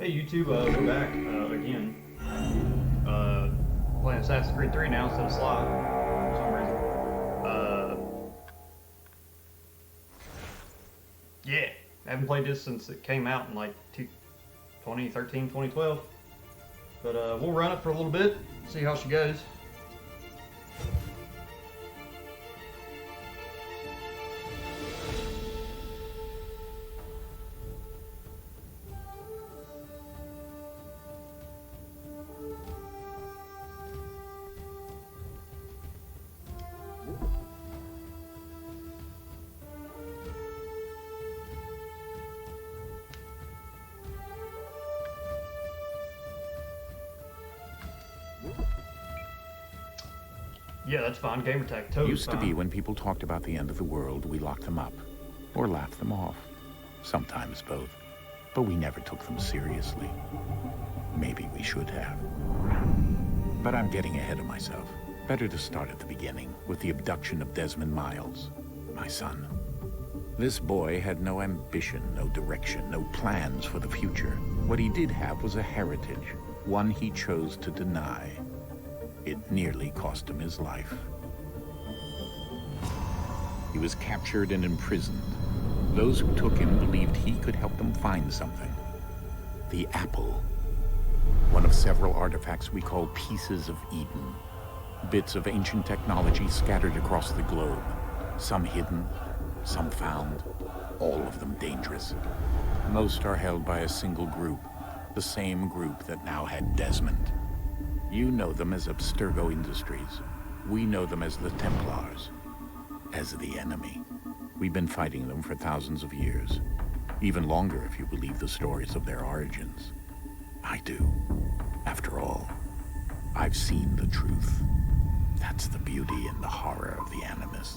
Hey YouTube, we're back again. Playing Assassin's Creed 3 now instead of Sly for some reason. Yeah, I haven't played this since it came out in like 2013, 2012. But we'll run it for a little bit, see how she goes. Yeah, that's fine. Gamertag, totally Used to fine. be when people talked about the end of the world, we locked them up. Or laughed them off. Sometimes both. But we never took them seriously. Maybe we should have. But I'm getting ahead of myself. Better to start at the beginning, with the abduction of Desmond Miles, my son. This boy had no ambition, no direction, no plans for the future. What he did have was a heritage, one he chose to deny. It nearly cost him his life. He was captured and imprisoned. Those who took him believed he could help them find something. The apple. One of several artifacts we call pieces of Eden. Bits of ancient technology scattered across the globe. Some hidden, some found, all of them dangerous. Most are held by a single group, the same group that now had Desmond. You know them as Abstergo Industries. We know them as the Templars, as the enemy. We've been fighting them for thousands of years, even longer if you believe the stories of their origins. I do. After all, I've seen the truth. That's the beauty and the horror of the Animus.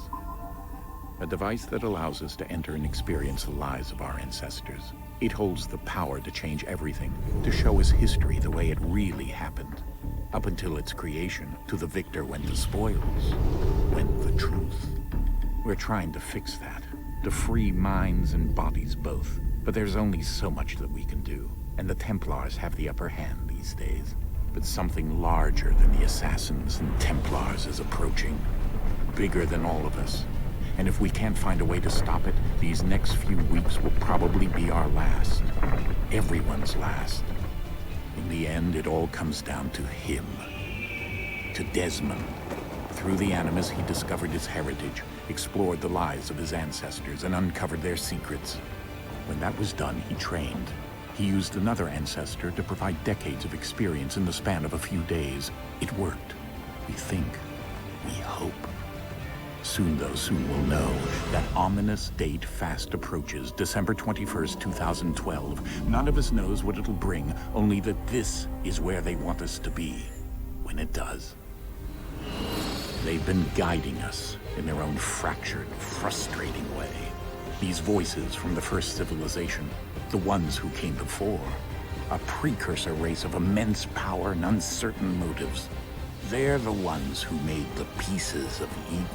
A device that allows us to enter and experience the lives of our ancestors. It holds the power to change everything, to show us history the way it really happened. Up until its creation, to the victor went the spoils, went the truth. We're trying to fix that, to free minds and bodies both. But there's only so much that we can do, and the Templars have the upper hand these days. But something larger than the Assassins and Templars is approaching, bigger than all of us. And if we can't find a way to stop it, these next few weeks will probably be our last. Everyone's last. In the end, it all comes down to him. To Desmond. Through the Animus, he discovered his heritage, explored the lives of his ancestors, and uncovered their secrets. When that was done, he trained. He used another ancestor to provide decades of experience in the span of a few days. It worked. We think. We hope. Soon, though, soon we'll know. That ominous date fast approaches, December 21st, 2012. None of us knows what it'll bring, only that this is where they want us to be, when it does. They've been guiding us in their own fractured, frustrating way. These voices from the first civilization, the ones who came before, a precursor race of immense power and uncertain motives. They're the ones who made the pieces of Eden.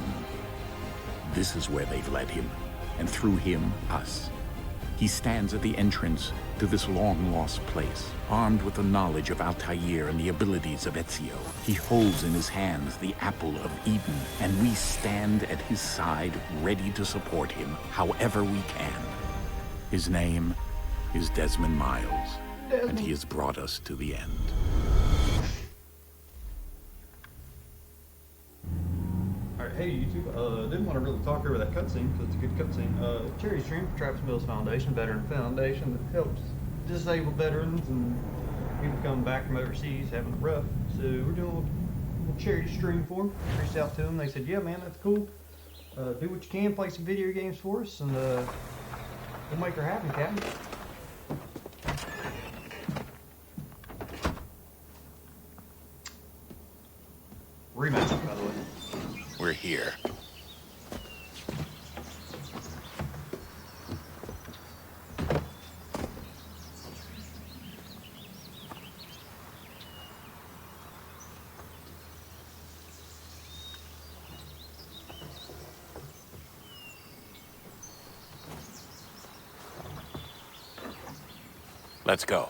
This is where they've led him, and through him, us. He stands at the entrance to this long-lost place, armed with the knowledge of Altair and the abilities of Ezio. He holds in his hands the apple of Eden, and we stand at his side, ready to support him however we can. His name is Desmond Miles, and he has brought us to the end. Alright, hey YouTube, didn't want to really talk over that cutscene because it's a good cutscene. Charity stream for Travis Mills Foundation, Veteran Foundation, that helps disabled veterans and people coming back from overseas having it rough. So we're doing a little charity stream for them. Reached out to them, they said, yeah man, that's cool. Do what you can, play some video games for us, and we'll make her happen, Captain. Remaster, by the way. We're here. Let's go.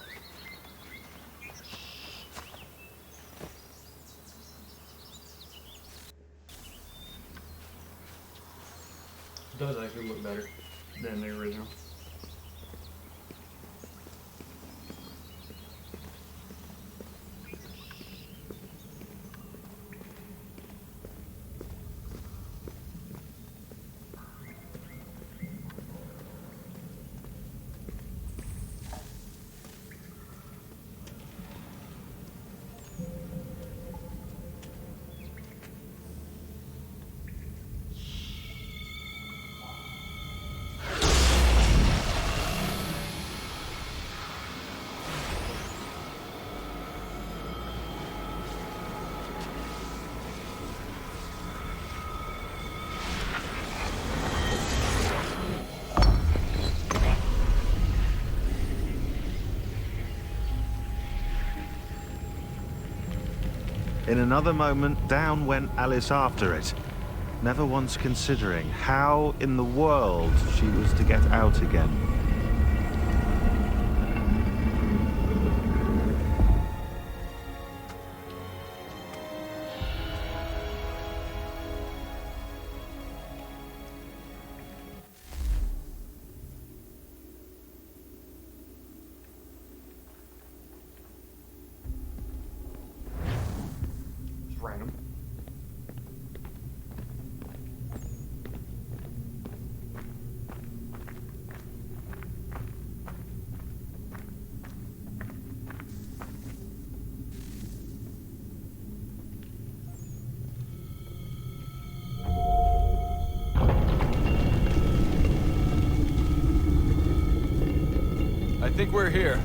does actually look better than the original. In another moment, down went Alice after it, never once considering how in the world she was to get out again. Random. I think we're here.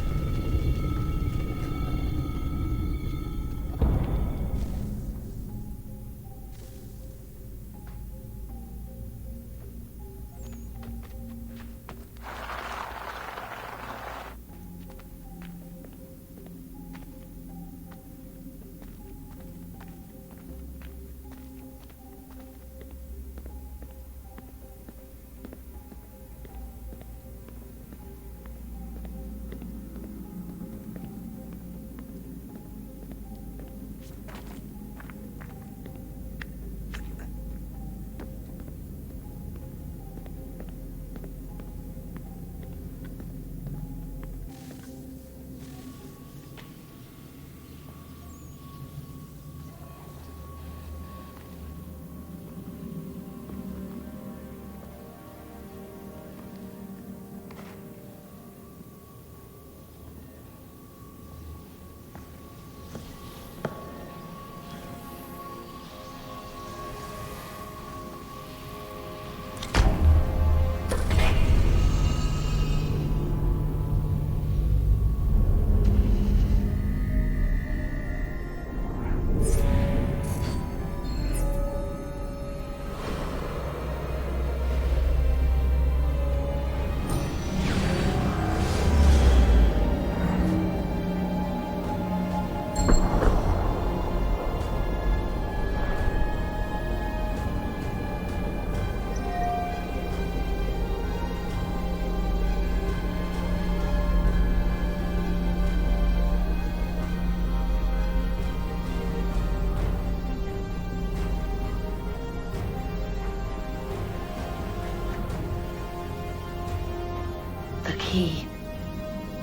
The key.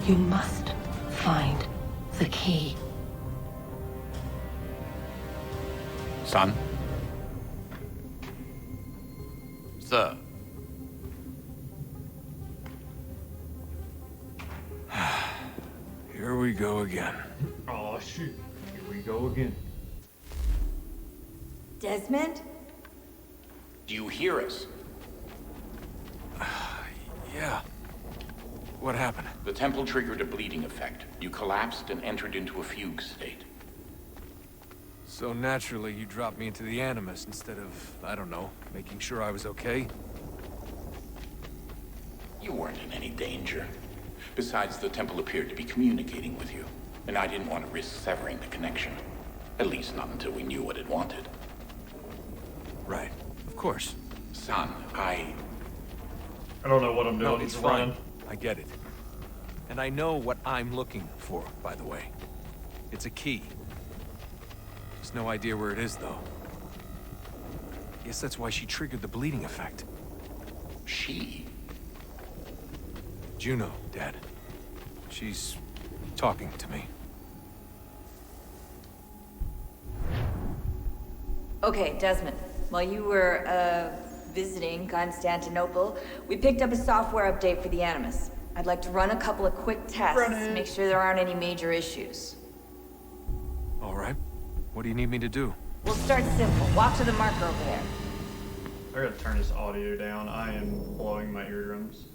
You must find the key. Son? Sir. Here we go again. Oh shoot. Here we go again. Desmond? Do you hear us? Yeah. What happened? The temple triggered a bleeding effect. You collapsed and entered into a fugue state. So naturally, you dropped me into the Animus instead of, I don't know, making sure I was okay? You weren't in any danger. Besides, the temple appeared to be communicating with you, and I didn't want to risk severing the connection. At least not until we knew what it wanted. Right. Of course. Son, I don't know what I'm doing. No, it's running. fine. I get it. And I know what I'm looking for, by the way. It's a key. There's no idea where it is, though. Guess that's why she triggered the bleeding effect. She? Juno, Dad. She's talking to me. Okay, Desmond. While you were, visiting Constantinople, we picked up a software update for the Animus. I'd like to run a couple of quick tests, make sure there aren't any major issues. All right. What do you need me to do? We'll start simple. Walk to the marker over there. I gotta turn this audio down. I am blowing my eardrums.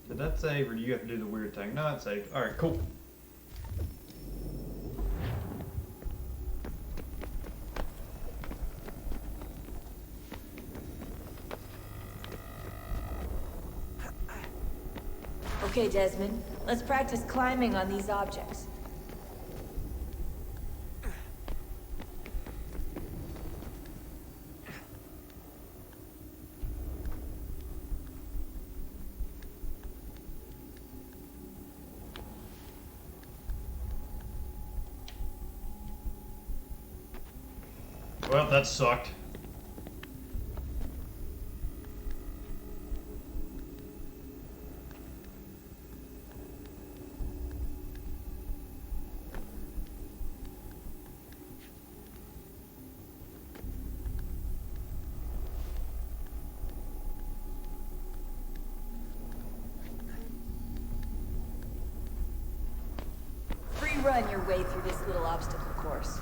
Did that save, or do you have to do the weird thing? No, it saved. Alright, cool. Okay, Desmond. Let's practice climbing on these objects. Well, that sucked. Free run your way through this little obstacle course.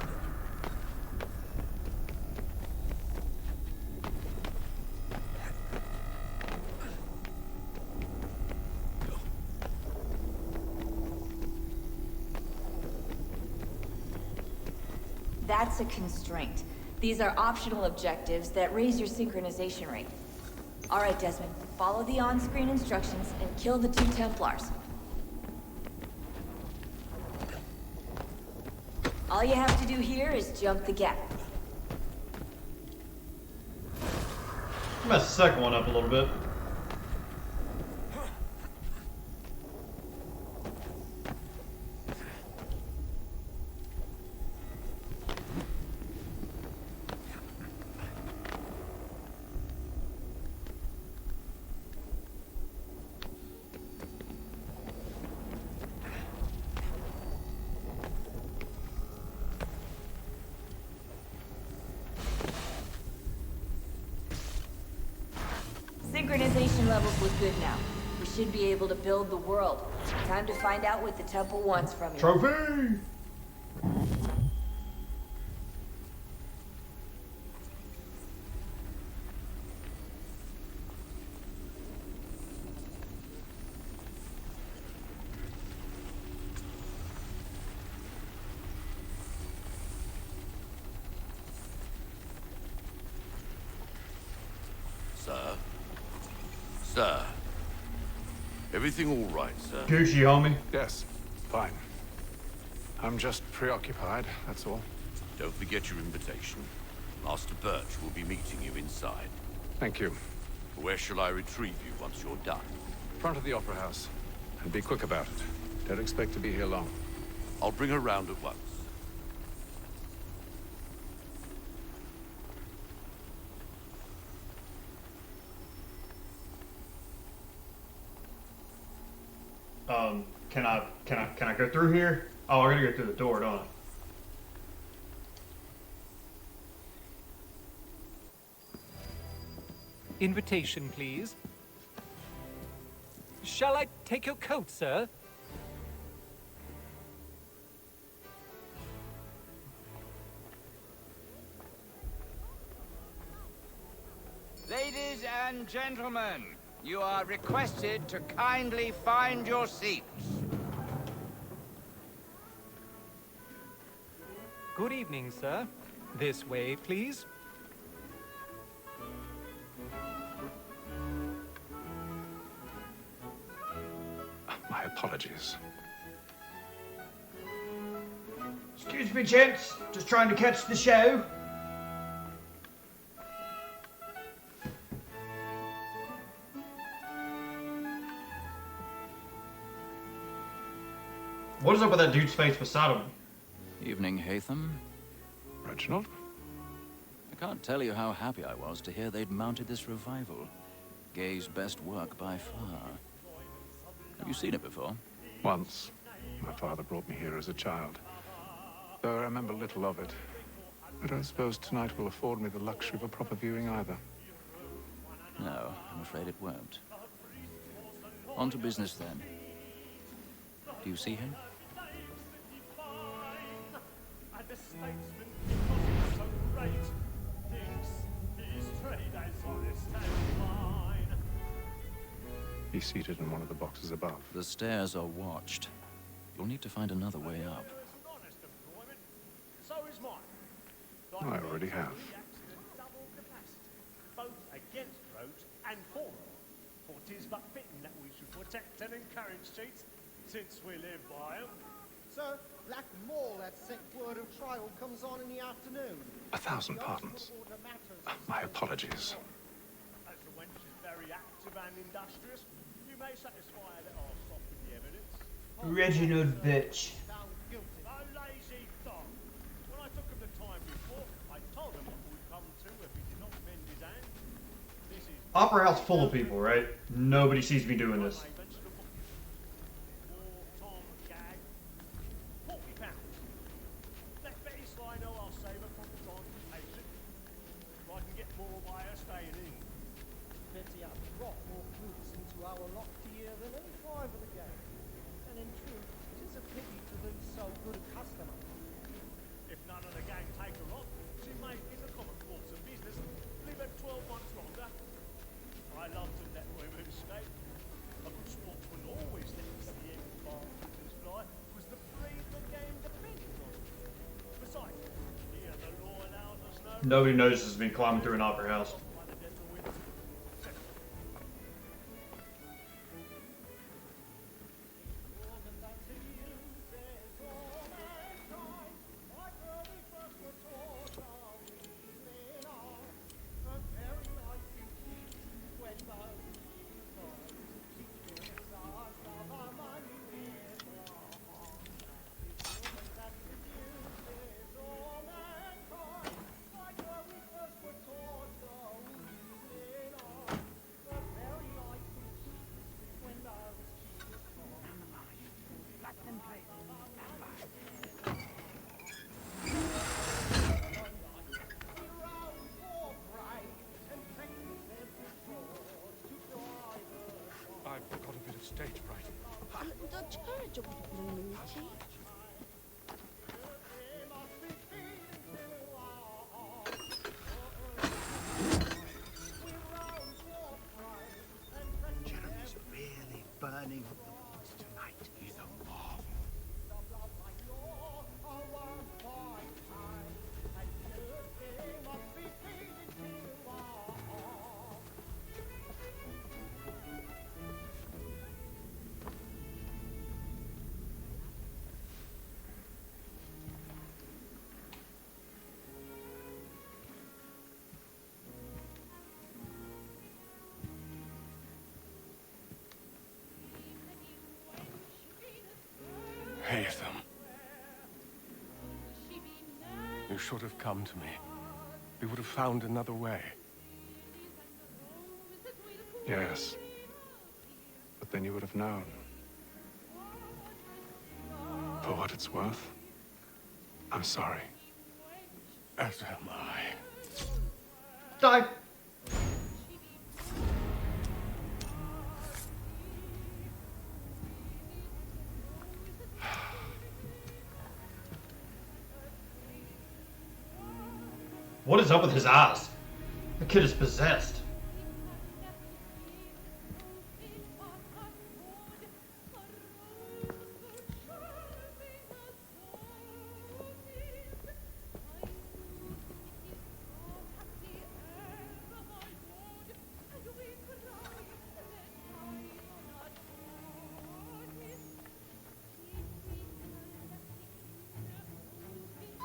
That's a constraint. These are optional objectives that raise your synchronization rate. All right, Desmond, follow the on-screen instructions and kill the 2 Templars. All you have to do here is jump the gap. Mess the second one up a little bit. Synchronization levels look good now. We should be able to build the world. Time to find out what the temple wants from you. Trophy! Sir? Sir? Everything all right, sir? Gucci, homie. Yes, fine. I'm just preoccupied, that's all. Don't forget your invitation. Master Birch will be meeting you inside. Thank you. Where shall I retrieve you once you're done? Front of the Opera House. And be quick about it. Don't expect to be here long. I'll bring her round at once. Can I go through here? Oh, I gotta go through the door, don't I? Invitation, please. Shall I take your coat, sir? Ladies and gentlemen, you are requested to kindly find your seats. Good evening, sir. This way, please. My apologies. Excuse me, gents. Just trying to catch the show. What is up with that dude's face beside him? Evening, Hatham. Reginald? I can't tell you how happy I was to hear they'd mounted this revival. Gay's best work by far. Have you seen it before? Once. My father brought me here as a child. Though I remember little of it. I don't suppose tonight will afford me the luxury of a proper viewing either. No, I'm afraid it won't. On to business then. Do you see him? He's seated in one of the boxes above. The stairs are watched. You'll need to find another way up. I already have. Both against roads and for them. For 'tis but fitting that we should protect and encourage streets, since we live by them. Sir, Black Mall, that sick word of trial comes on in the afternoon. 1,000 pardons. My apologies. As the wench is very active and industrious, you may satisfy her that I'll soften the evidence. Reginald bitch. A lazy dog. When I took him the time before, I told him what would come to if he did not bend his hand. This is Opera house full of people, right? Nobody sees me doing this. Tom Gag. £40. Let Betty Sly know I'll save her from transportation. If I can get more by her staying in. Betty has brought more fruits into our lot here than any five of the gang. And in truth, it is a pity to lose so good a customer. If none of the gang take her on, she may, in the common course of business, live her 12 months longer. I love to let women escape. A good sportsman always thinks the end of bartenders fly was the freedom the game depended on. Besides, here the law allows us no... Nobody notices me climbing through an opera house. I've got a bit of stage fright. The church of Luigi. Jeremy's really burning up the boards tonight. He's a marvel. Hatham. You should have come to me. We would have found another way. Yes. But then you would have known. For what it's worth, I'm sorry. As am I. Die! What is up with his eyes? The kid is possessed.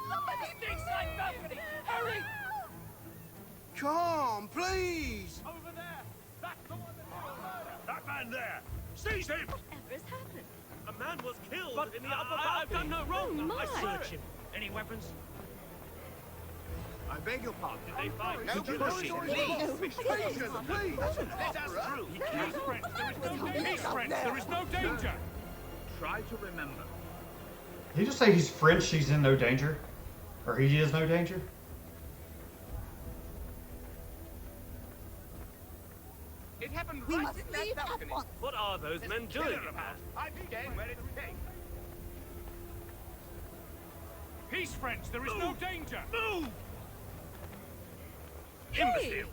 Somebody dig side balcony! Hurry! Come, please! Over there! That's the one that did the murder! That man there! Seize him! Whatever has happened? A A man was killed But in the upper I've done no wrong. I I search him. Any weapons? I beg your pardon. Did they find? No pushing, please. Patience, please. Let us through. Peace, friends. There is no danger. Peace, friends. There is no danger. Try to remember. Did he just say he's French, she's in no danger? Or he is no danger? It happened right in that balcony. What are those men doing? I began where it came. Peace, friends. There is no danger. Move! Imbecile.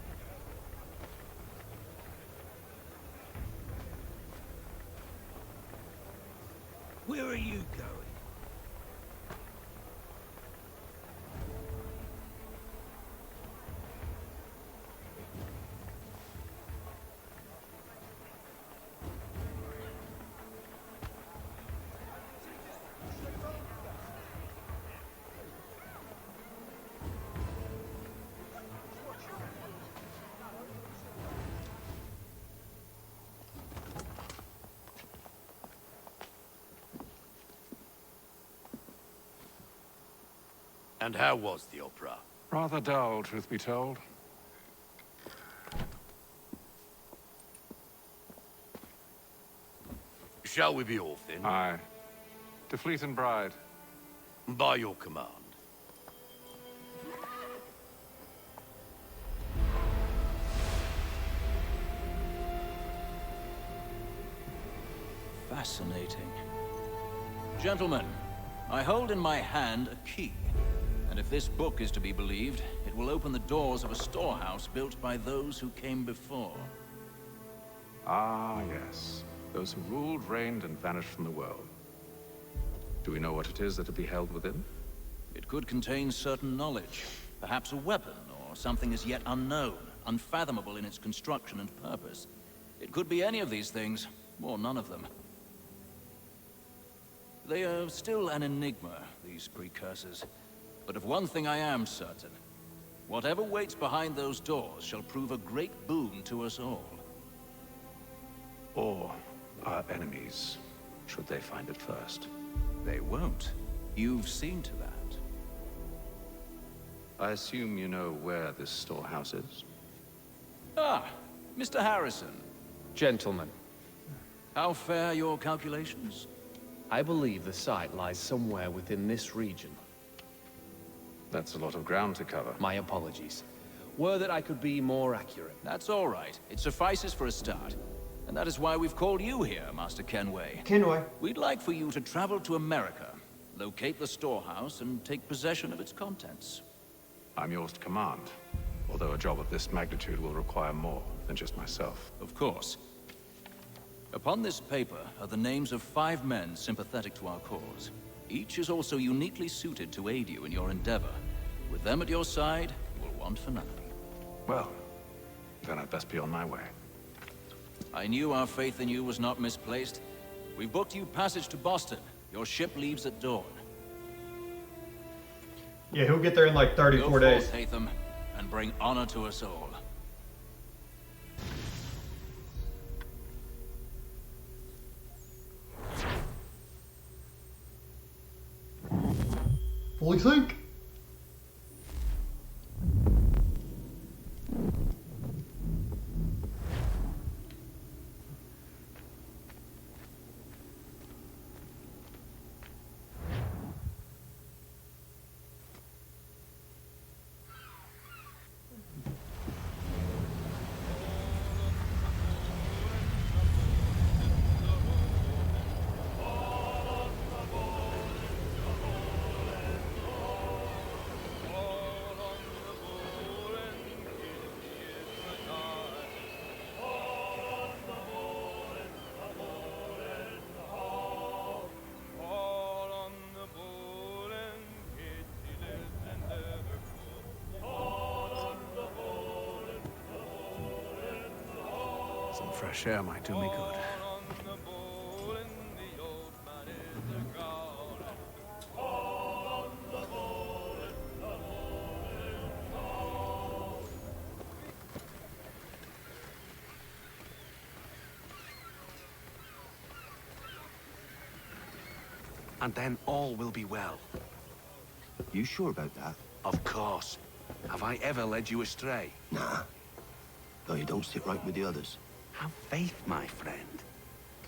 Where are you going? And how was the opera? Rather dull, truth be told. Shall we be off then? Aye. To Fleet and Bride. By your command. Fascinating. Gentlemen, I hold in my hand a key. And if this book is to be believed, it will open the doors of a storehouse built by those who came before. Ah, yes. Those who ruled, reigned, and vanished from the world. Do we know what it is that will be held within? It could contain certain knowledge. Perhaps a weapon, or something as yet unknown, unfathomable in its construction and purpose. It could be any of these things, or none of them. They are still an enigma, these precursors. But of one thing I am certain. Whatever waits behind those doors shall prove a great boon to us all. Or our enemies, should they find it first. They won't. You've seen to that. I assume you know where this storehouse is? Ah, Mr. Harrison. Gentlemen, How fare your calculations? I believe the site lies somewhere within this region. That's a lot of ground to cover. My apologies. Were that I could be more accurate. That's all right. It suffices for a start. And that is why we've called you here, Master Kenway. Kenway. We'd like for you to travel to America, locate the storehouse, and take possession of its contents. I'm yours to command, although a job of this magnitude will require more than just myself. Of course. Upon this paper are the names of 5 men sympathetic to our cause. Each is also uniquely suited to aid you in your endeavor. With them at your side, you will want for nothing. Well, then I'd best be on my way. I knew our faith in you was not misplaced. We booked you passage to Boston. Your ship leaves at dawn. Yeah, he'll get there in like 34 Go days. forth, Hatham, and bring honor to us all. Fully sync. Some fresh air might do me good. and then all will be well. You sure about that? Of course. Have I ever led you astray? Nah. Though you don't sit right with the others. Have faith, my friend.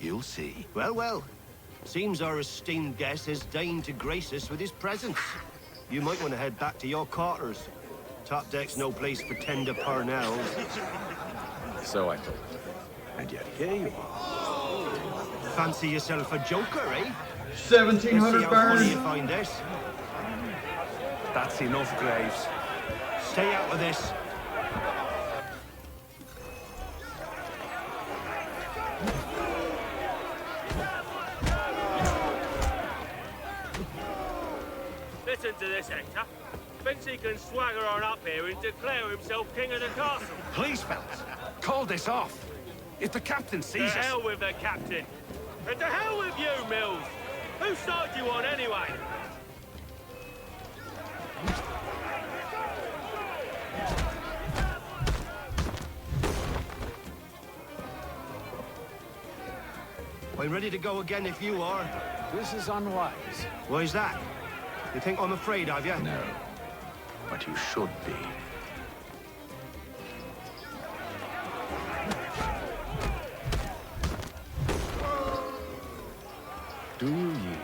You'll see. Well, well. Seems our esteemed guest has deigned to grace us with his presence. You might want to head back to your quarters. Top deck's no place for tender parnells. So I thought. And yet here you are. Fancy yourself a joker, eh? 1,700 Let's see how burn. funny you find this. That's enough, Graves. Stay out of this. Listen to this, Hector. Thinks he can swagger on up here and declare himself king of the castle. Please, fellas, call this off. If the captain sees To us... hell with the captain. And to hell with you, Mills. Whose side you on, anyway? I'm ready to go again if you are. This is unwise. Why's that? You think I'm afraid of you? No, but you should be. Do you yield?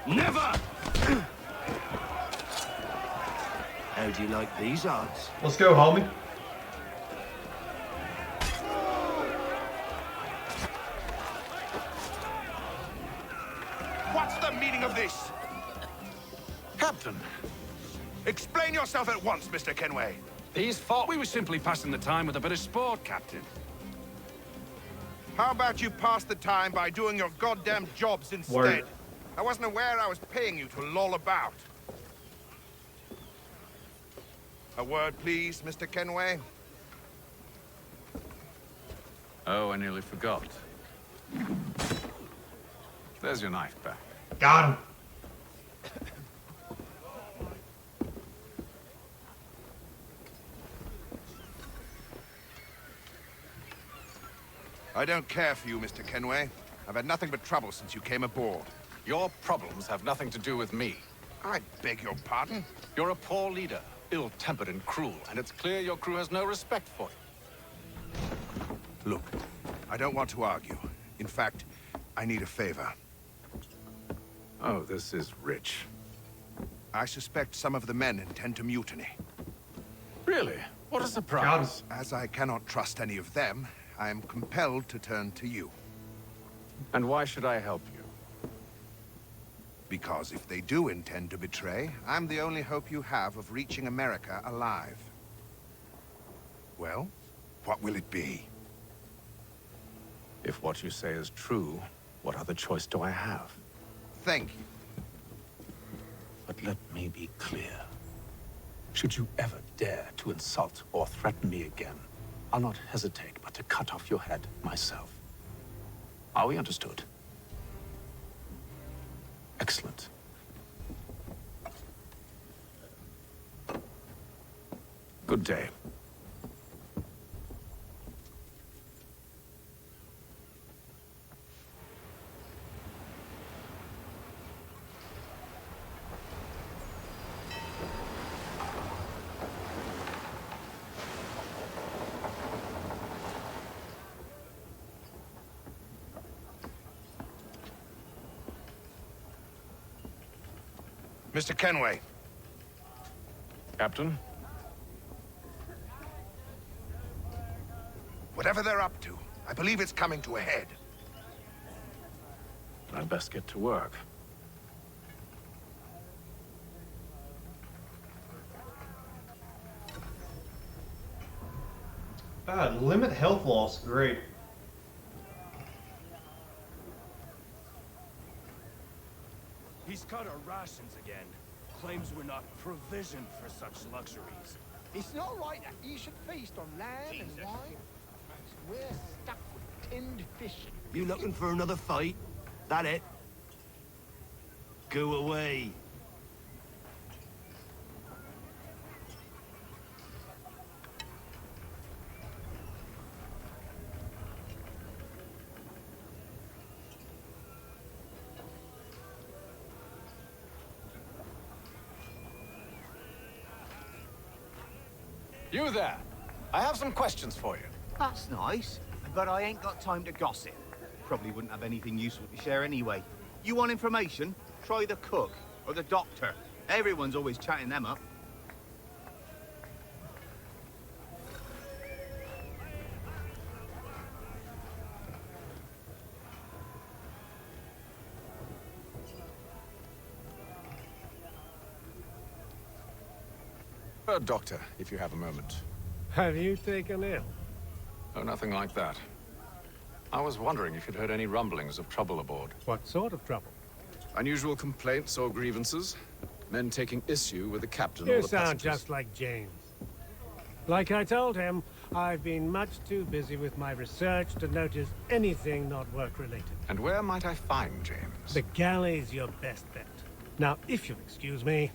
Never! How do you like these odds? Let's go, homie. What's the meaning of this? Captain! Explain yourself at once, Mr. Kenway. These thought we were simply passing the time with a bit of sport, Captain. How about you pass the time by doing your goddamn jobs instead? Word. I wasn't aware I was paying you to loll about. A word, please, Mr. Kenway. Oh, I nearly forgot. There's your knife back. Got him. I don't care for you, Mr. Kenway. I've had nothing but trouble since you came aboard. Your problems have nothing to do with me. I beg your pardon? You're a poor leader, ill-tempered and cruel, and it's clear your crew has no respect for you. Look, I don't want to argue. In fact, I need a favor. Oh, this is rich. I suspect some of the men intend to mutiny. Really? What a surprise. As I cannot trust any of them, I am compelled to turn to you. And why should I help you? Because if they do intend to betray, I'm the only hope you have of reaching America alive. Well, what will it be? If what you say is true, what other choice do I have? Thank you. But let me be clear. Should you ever dare to insult or threaten me again, I'll not hesitate but to cut off your head myself. Are we understood? Excellent. Good day. Mr. Kenway. Captain? Whatever they're up to, I believe it's coming to a head. I'd best get to work. God, limit health loss, great. He's cut our rations again. Claims we're not provisioned for such luxuries. It's not right that you should feast on lamb and wine. We're stuck with tinned fish. You looking for another fight? That it? Go away. You there. I have some questions for you. That's nice, but I ain't got time to gossip. Probably wouldn't have anything useful to share anyway. You want information? Try the cook or the doctor. Everyone's always chatting them up. Doctor, if you have a moment. Have you taken ill? Oh, nothing like that. I was wondering if you'd heard any rumblings of trouble aboard. What sort of trouble? Unusual complaints or grievances? Men taking issue with the captain or You the sound passengers? just like James. Like I told him, I've been much too busy with my research to notice anything not work-related. And where might I find James? The galley's your best bet. Now, if you'll excuse me...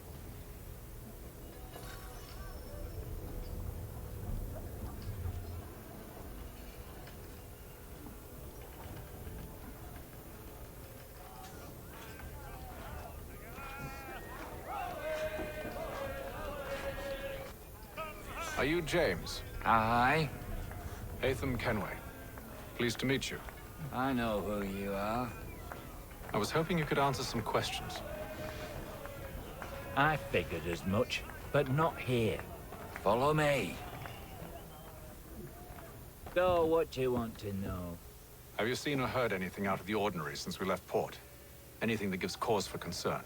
Are you James? Aye. Hatham Kenway. Pleased to meet you. I know who you are. I was hoping you could answer some questions. I figured as much, but not here. Follow me. So, what do you want to know? Have you seen or heard anything out of the ordinary since we left port? Anything that gives cause for concern?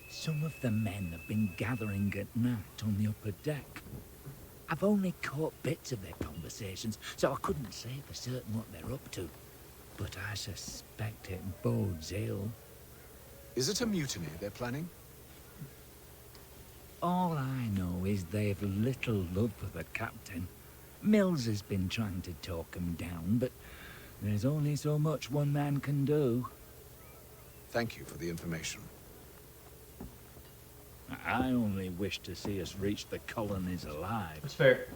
Some of the men have been gathering at night on the upper deck. I've only caught bits of their conversations, so I couldn't say for certain what they're up to. But I suspect it bodes ill. Is it a mutiny they're planning? All I know is they've little love for the captain. Mills has been trying to talk him down, but there's only so much one man can do. Thank you for the information. I only wish to see us reach the colonies alive. That's fair.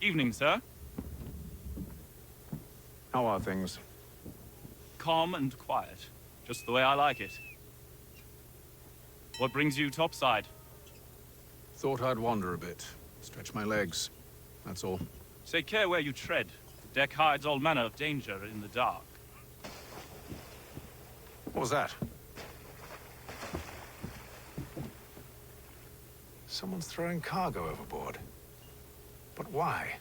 Evening, sir. How are things? Calm and quiet. Just the way I like it. What brings you topside? Thought I'd wander a bit. Stretch my legs. That's all. Take care where you tread. The deck hides all manner of danger in the dark. What was that? Someone's throwing cargo overboard. But why?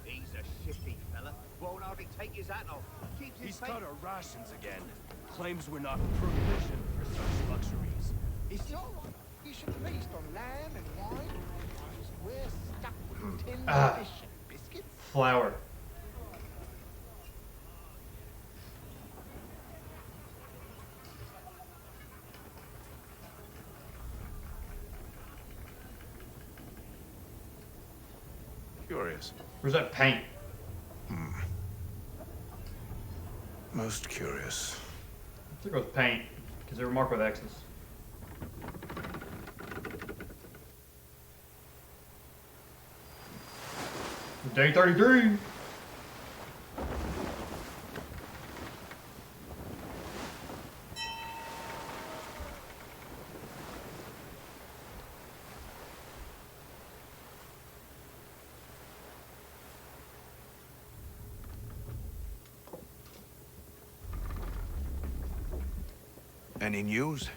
He's a shifty fella. Won't hardly take his hat off. Keeps his He's face. cut our rations again. Claims we're not provisioned for such luxuries. It's all right. You should feast on lamb and wine. Because we're stuck with tinned fish and biscuits. Flour. Curious. Where's that paint? Most curious. Let's go with paint, because they were marked with X's. Day 33. Any news?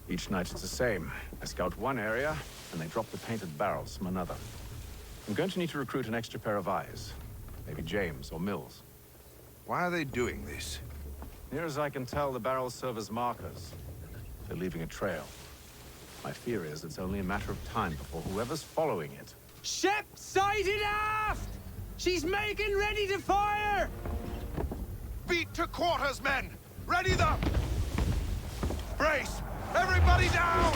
Each night it's the same. I scout one area, and they drop the painted barrels from another. I'm going to need to recruit an extra pair of eyes. Maybe James or Mills. Why are they doing this? Near as I can tell, the barrels serve as markers. They're leaving a trail. My fear is it's only a matter of time before whoever's following it. Ship sighted aft! She's making ready to fire! Beat to quarters, men! Ready them! Brace! Everybody down!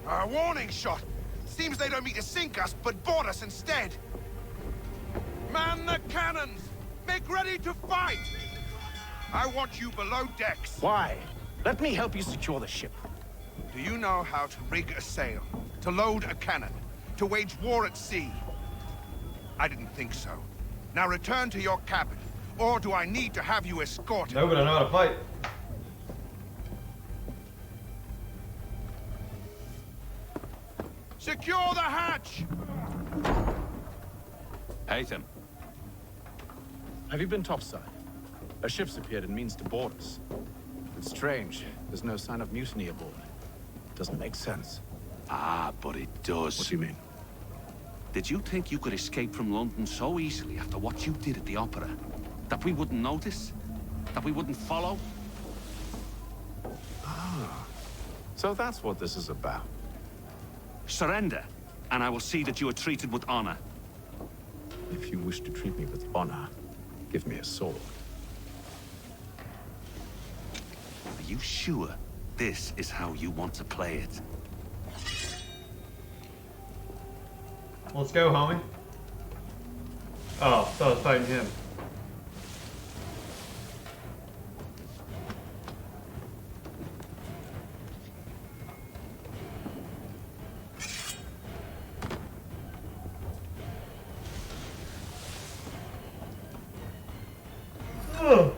A warning shot. Seems they don't mean to sink us, but board us instead. Man the cannons! Make ready to fight! I want you below decks. Why? Let me help you secure the ship. Do you know how to rig a sail? To load a cannon? To wage war at sea? I didn't think so. Now return to your cabin. Or do I need to have you escorted? No, but I know how to fight. Secure the hatch! Haytham. Have you been topside? A ship's appeared and means to board us. It's strange. There's no sign of mutiny aboard. Doesn't make sense. Ah, but it does. What do you mean? Did you think you could escape from London so easily after what you did at the opera? That we wouldn't notice? That we wouldn't follow? Ah. So that's what this is about. Surrender, and I will see that you are treated with honor. If you wish to treat me with honor, give me a sword. Are you sure this is how you want to play it? Let's go, homie. Oh, so I was fighting him. Ugh.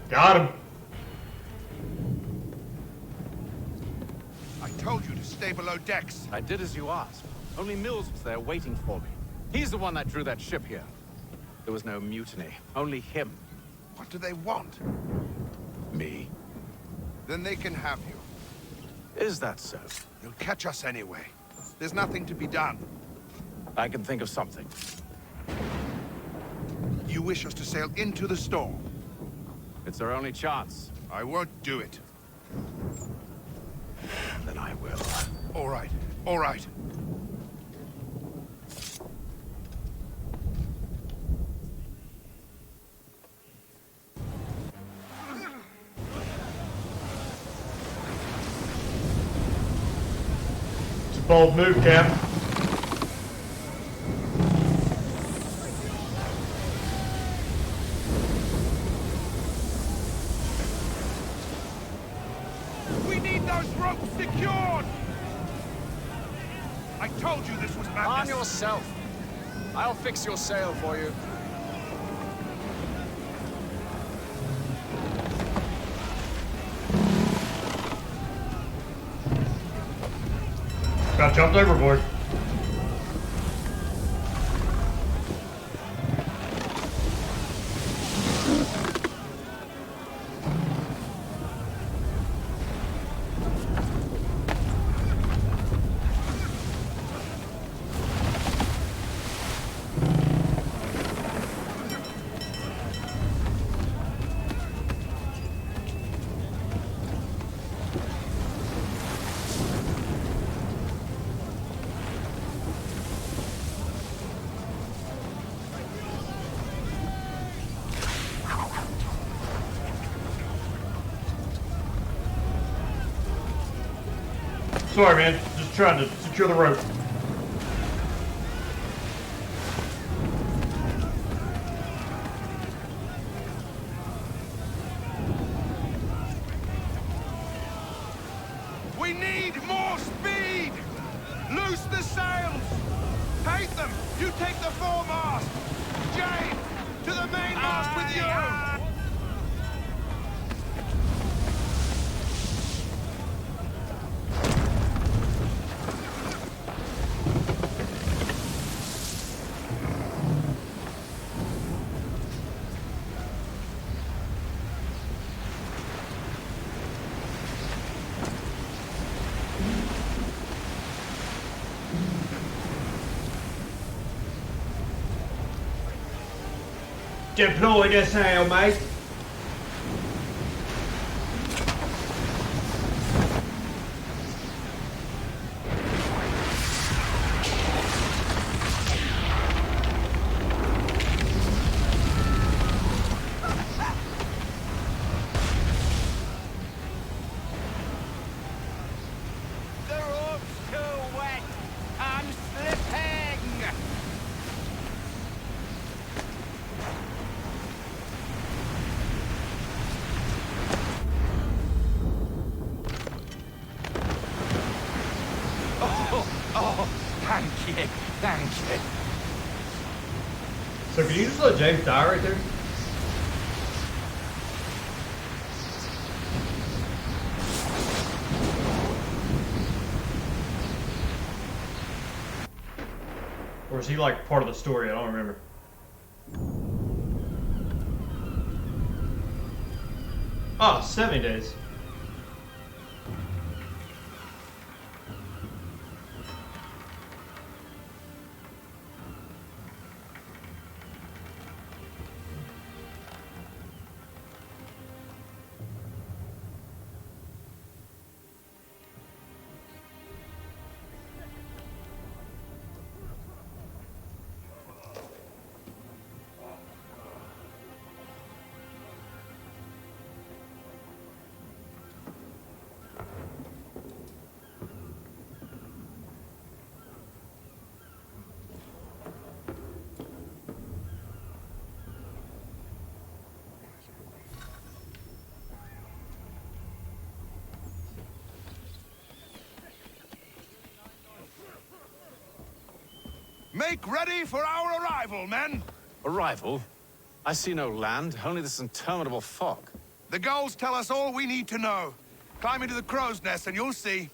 Got him. I told you to stay below decks. I did as you asked. Only Mills was there waiting for me. He's the one that drew that ship here. There was no mutiny, only him. What do they want? Me. Then they can have you. Is that so? They'll catch us anyway. There's nothing to be done. I can think of something. You wish us to sail into the storm? It's our only chance. I won't do it. Then I will. All right, all right. It's a bold move, Cap. We need those ropes secured! I told you this was madness. Arm yourself. I'll fix your sail for you. Got jumped overboard. Sorry, man. Just trying to secure the rope. We need more speed! Loose the sails! Haytham! You take the foremast! James! To the mainmast with you! Deploy the sail, mate. The rope's too wet. I'm slipping. Oh, thank you, thank you. So can you just let James die right there? Or is he like part of the story? I don't remember. Ah, 70 days. Make ready for our arrival, men! Arrival? I see no land, only this interminable fog. The gulls tell us all we need to know. Climb into the crow's nest and you'll see.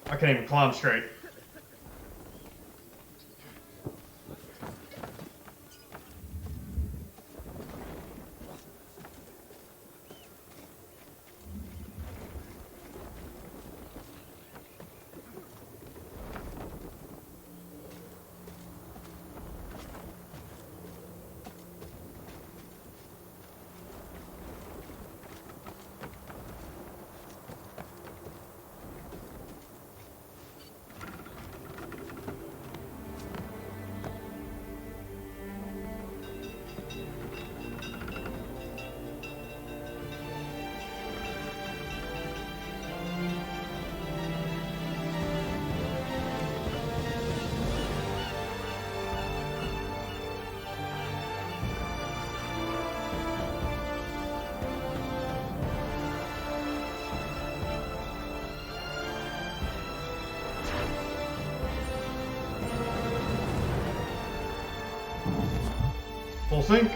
I can't even climb straight. Full sync.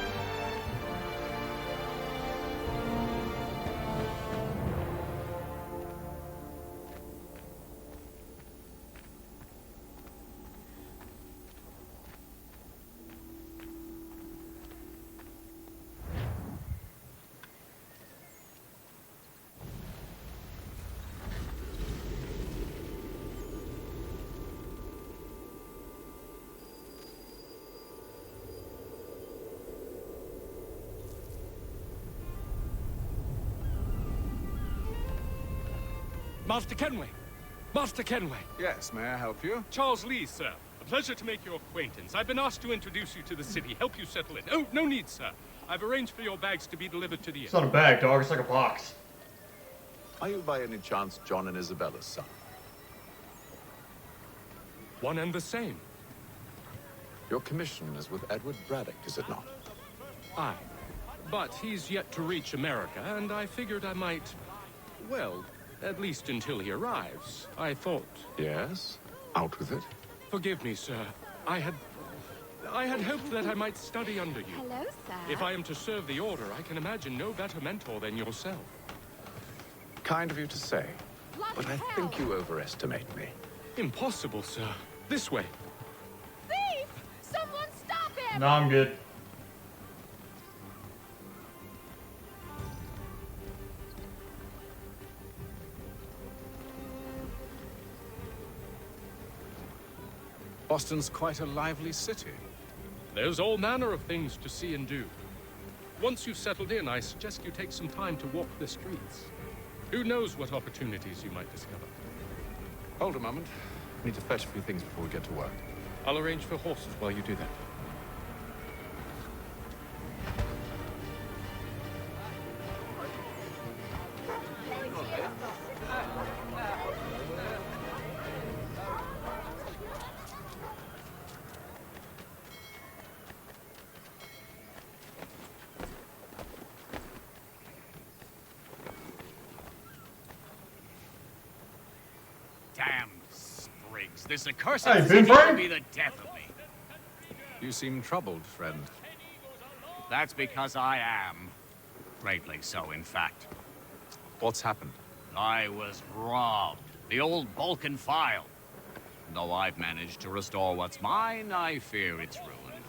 Master Kenway! Master Kenway! Yes, may I help you? Charles Lee, sir. A pleasure to make your acquaintance. I've been asked to introduce you to the city, help you settle in. Oh, no need, sir. I've arranged for your bags to be delivered to the inn. It's not a bag, dog. It's like a box. Are you by any chance John and Isabella's son? One and the same. Your commission is with Edward Braddock, is it not? Aye. But he's yet to reach America, and I figured I might... Well, at least until he arrives, I thought. Yes? Out with it. Forgive me, sir. I had hoped that I might study under you. Hello, sir. If I am to serve the Order, I can imagine no better mentor than yourself. Kind of you to say. But I think you overestimate me. Impossible, sir. This way. Thief! Someone stop him! No, I'm good. Boston's quite a lively city. There's all manner of things to see and do. Once you've settled in, I suggest you take some time to walk the streets. Who knows what opportunities you might discover. Hold a moment. I need to fetch a few things before we get to work. I'll arrange for horses while you do that. Damn sprigs. This accursed Hey, city Boomerang. will be the death of me. You seem troubled, friend. That's because I am. Greatly so, in fact. What's happened? I was robbed. The old Balkan file. Though I've managed to restore what's mine, I fear it's ruined.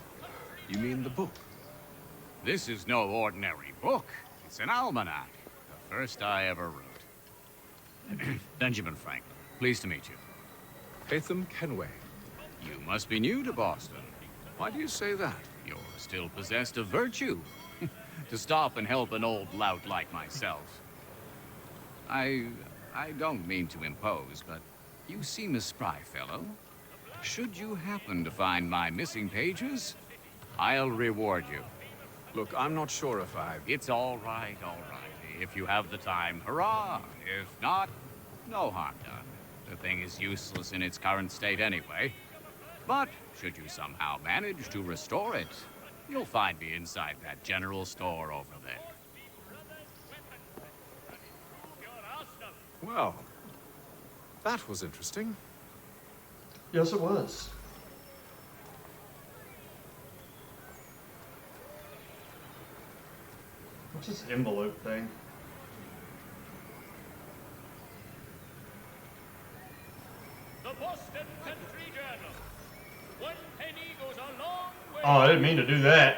You mean the book? This is no ordinary book. It's an almanac. The first I ever wrote. Benjamin Franklin. Pleased to meet you. Hatham Kenway. You must be new to Boston. Why do you say that? You're still possessed of virtue. To stop and help an old lout like myself. I don't mean to impose, but you seem a spry fellow. Should you happen to find my missing pages, I'll reward you. Look, I'm not sure if I... It's all right, all right. If you have the time, hurrah. If not, no harm done. The thing is useless in its current state anyway. But should you somehow manage to restore it, you'll find me inside that general store over there. Well, that was interesting. Yes, it was. What's this envelope thing? The Boston Country Journal. 1 penny goes a long way. Oh, I didn't mean to do that.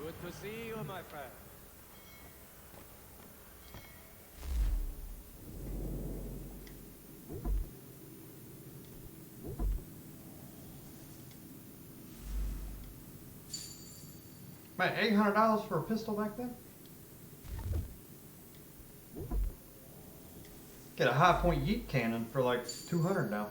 Good to see you, my friend. Man, $800 for a pistol back then? Get a high point yeet cannon for like $200 now.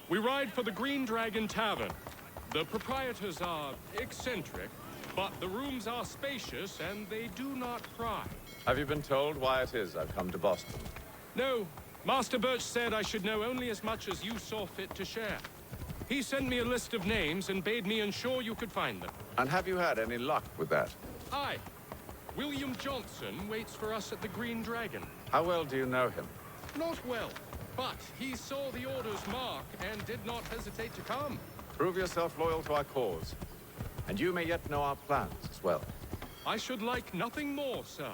We ride for the Green Dragon Tavern. The proprietors are eccentric, but the rooms are spacious and they do not pry. Have you been told why it is I've come to Boston? No, Master Birch said I should know only as much as you saw fit to share. He sent me a list of names and bade me ensure you could find them. And have you had any luck with that? Aye. William Johnson waits for us at the Green Dragon. How well do you know him? Not well, but he saw the order's mark and did not hesitate to come. Prove yourself loyal to our cause. And you may yet know our plans as well. I should like nothing more, sir.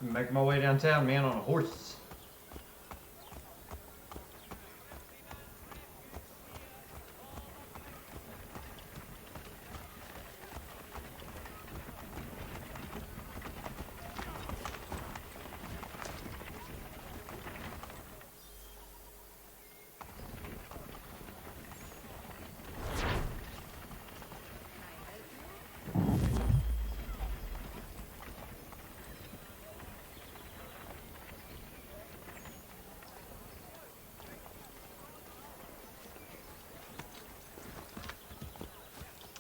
I'm making my way downtown, man, on a horse.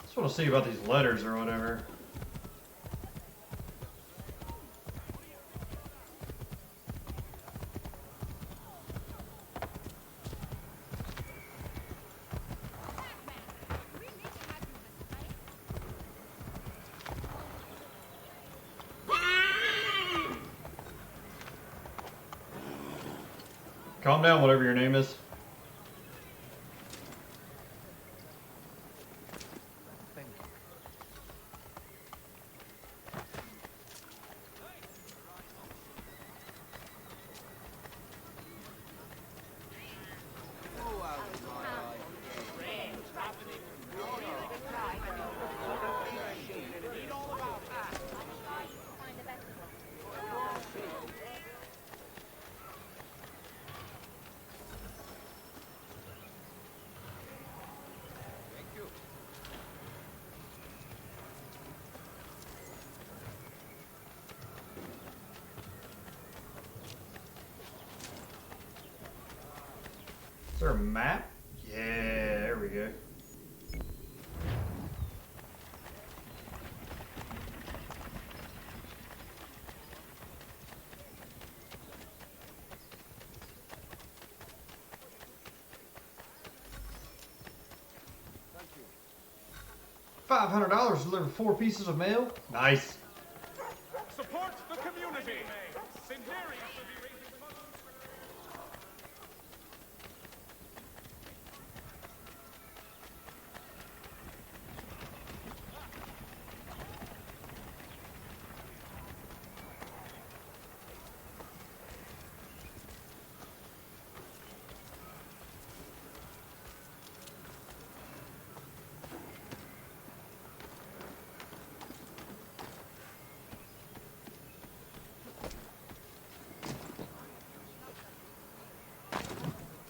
Just want to see about these letters or whatever. Calm down, whatever your name is. Is there a map? Yeah, there we go. $500 to deliver 4 pieces of mail? Nice. Support the community. St. Mary's will be raising funds.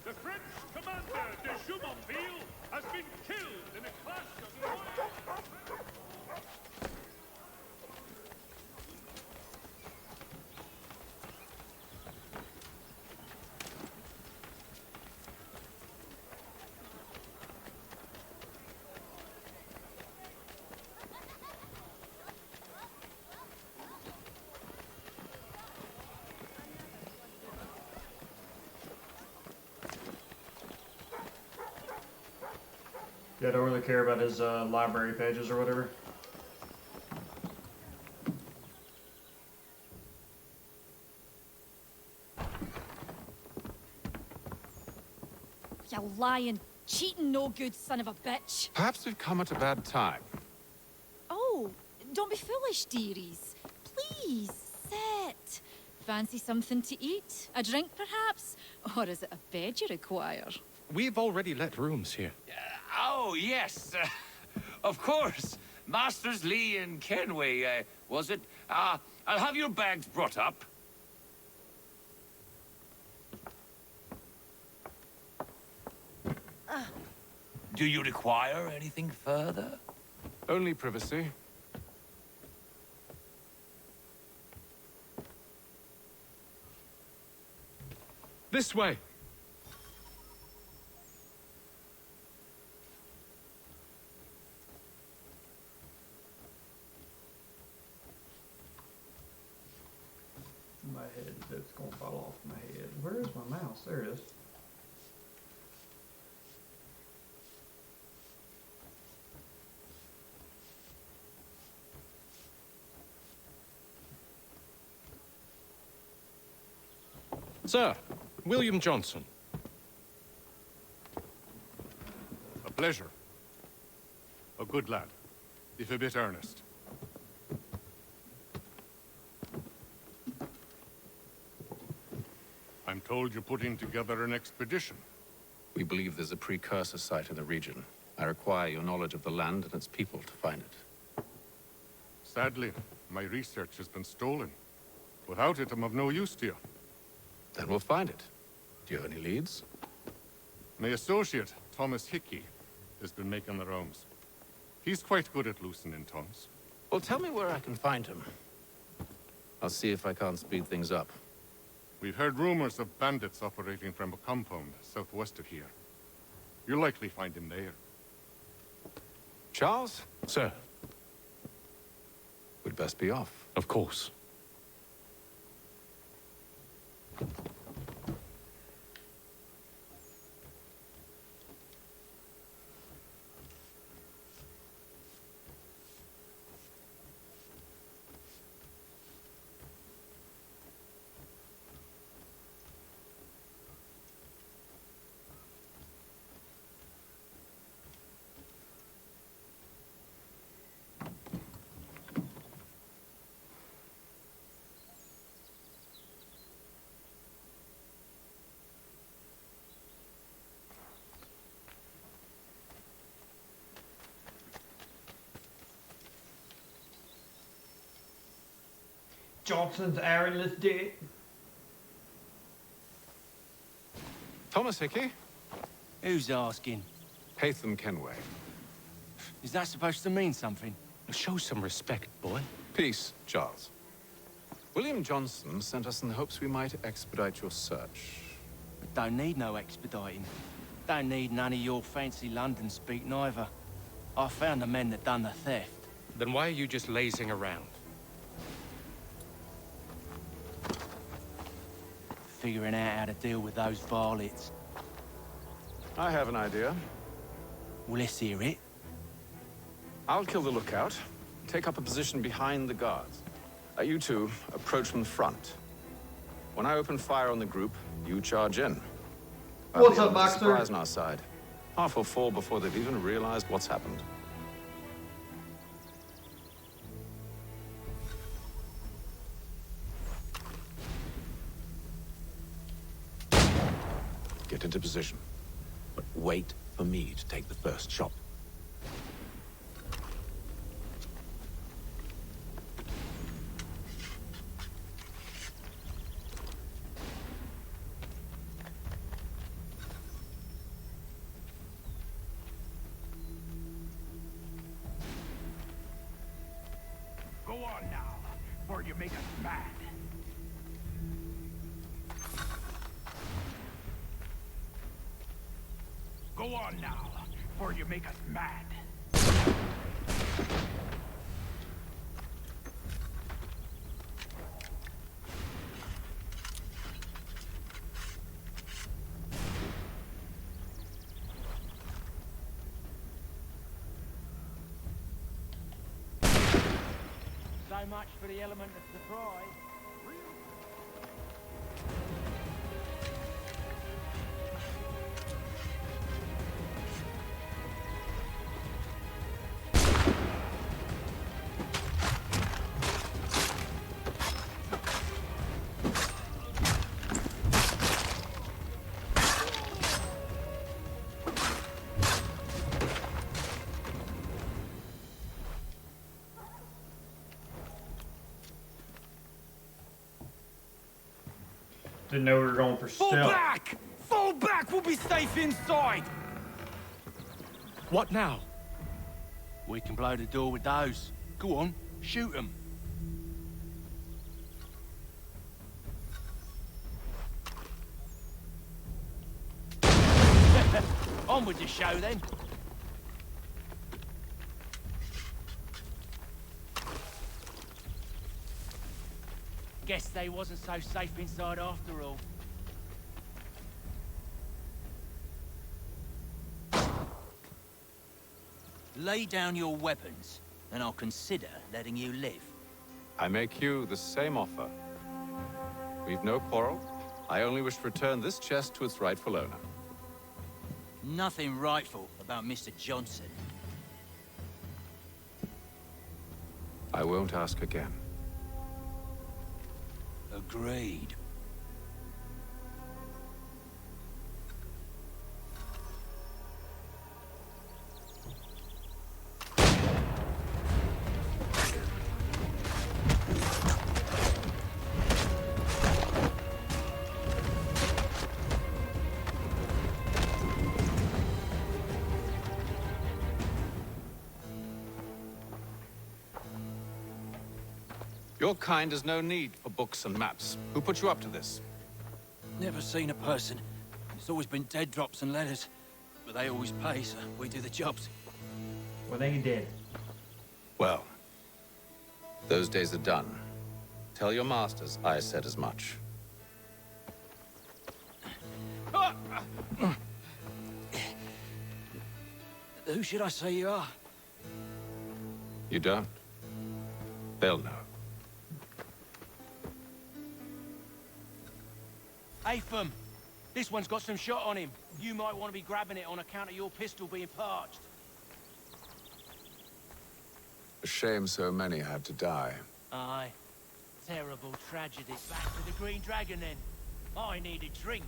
The French commander de Jumonville has been killed in a clash of Yeah, I don't really care about his library pages or whatever. You lying, cheating, no good son of a bitch. Perhaps we've come at a bad time. Oh, don't be foolish, dearies. Please, sit. Fancy something to eat? A drink, perhaps? Or is it a bed you require? We've already let rooms here. Oh, yes. Of course. Masters Lee and Kenway, was it? I'll have your bags brought up. Do you require anything further? Only privacy. This way. My head, it's gonna fall off my head. Where is my mouse? There it is. Sir, William Johnson. A pleasure. A good lad, if a bit earnest. told you're putting together an expedition. We believe there's a precursor site in the region. I require your knowledge of the land and its people to find it. Sadly, my research has been stolen. Without it, I'm of no use to you. Then we'll find it. Do you have any leads? My associate, Thomas Hickey, has been making the rounds. He's quite good at loosening tongues. Well, tell me where I can find him. I'll see if I can't speed things up. We've heard rumors of bandits operating from a compound southwest of here. You'll likely find him there. Charles? Sir. We'd best be off. Of course. Johnson's Aaron, let's do it. Thomas Hickey? Who's asking? Haytham Kenway. Is that supposed to mean something? Show some respect, boy. Peace, Charles. William Johnson sent us in the hopes we might expedite your search. But don't need no expediting. Don't need none of your fancy London speak neither. I found the men that done the theft. Then why are you just lazing around? Figuring out how to deal with those varlets. I have an idea. Well, let's hear it. I'll kill the lookout. Take up a position behind the guards. You two approach from the front. When I open fire on the group, you charge in. What's up, Boxer? Surprise on our side. Half will fall before they've even realized what's happened. Get into position. But wait for me to take the first shot. Go on now, before you make us mad. Go on now, before you make us mad. So much for the element of surprise. Didn't know we were going for Fall stealth. back! Fall back! We'll be safe inside! What now? We can blow the door with those. Go on, shoot them. On with the show then. Guess they wasn't so safe inside after all. Lay down your weapons, and I'll consider letting you live. I make you the same offer. We've no quarrel. I only wish to return this chest to its rightful owner. Nothing rightful about Mr. Johnson. I won't ask again. Agreed. Your kind has no need for books and maps. Who put you up to this? Never seen a person. It's always been dead drops and letters. But they always pay, so we do the jobs. Well, they did. Well, those days are done. Tell your masters I said as much. Who should I say you are? You don't? They'll know. Atham, this one's got some shot on him. You might want to be grabbing it on account of your pistol being parched. A shame so many had to die. Aye. Terrible tragedy. Back to the Green Dragon, then. I need a drink.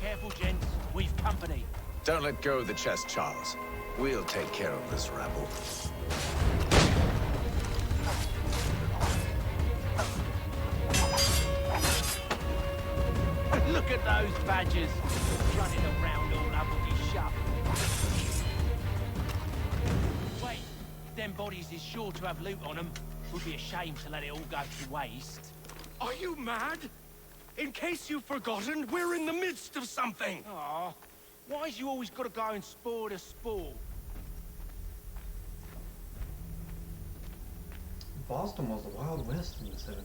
Careful, gents. We've company. Don't let go of the chest, Charles. We'll take care of this rabble. Look at those badgers running around all uppity shut. Wait, them bodies is sure to have loot on them. Would be a shame to let it all go to waste. Are you mad? In case you've forgotten, we're in the midst of something. Aw, why's you always got to go and spoil the sport? Boston was the Wild West in the 1700s.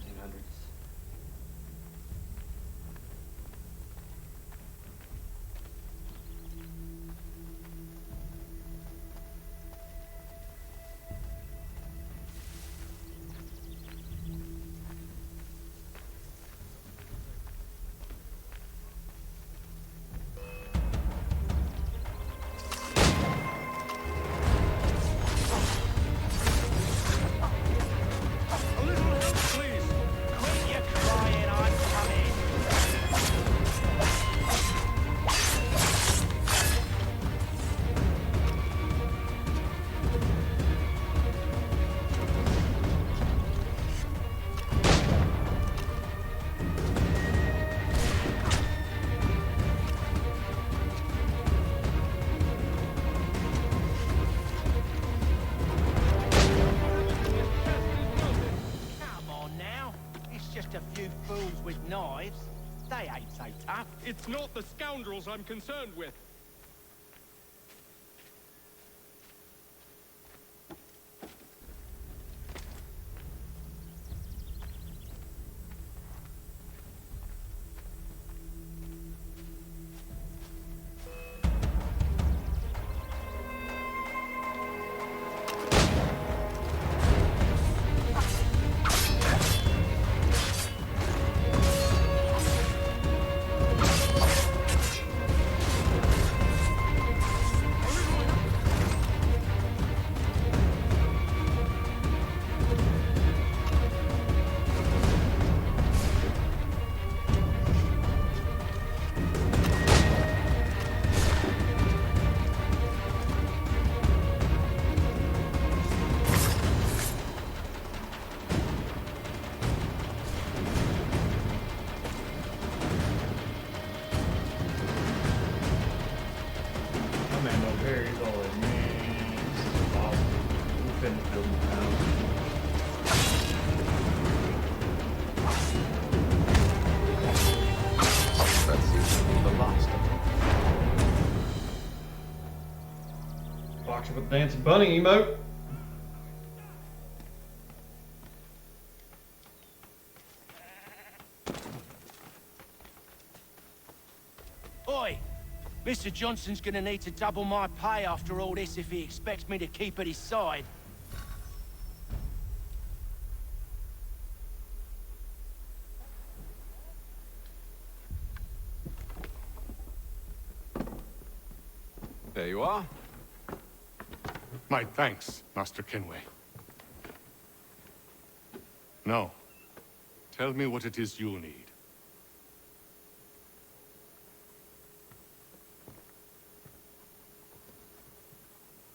With knives, they ain't so tough. It's not the scoundrels I'm concerned with. With Dancing Bunny emote. Oi! Mr. Johnson's gonna need to double my pay after all this if he expects me to keep at his side. There you are. My thanks, Master Kenway. Now, tell me what it is you'll need.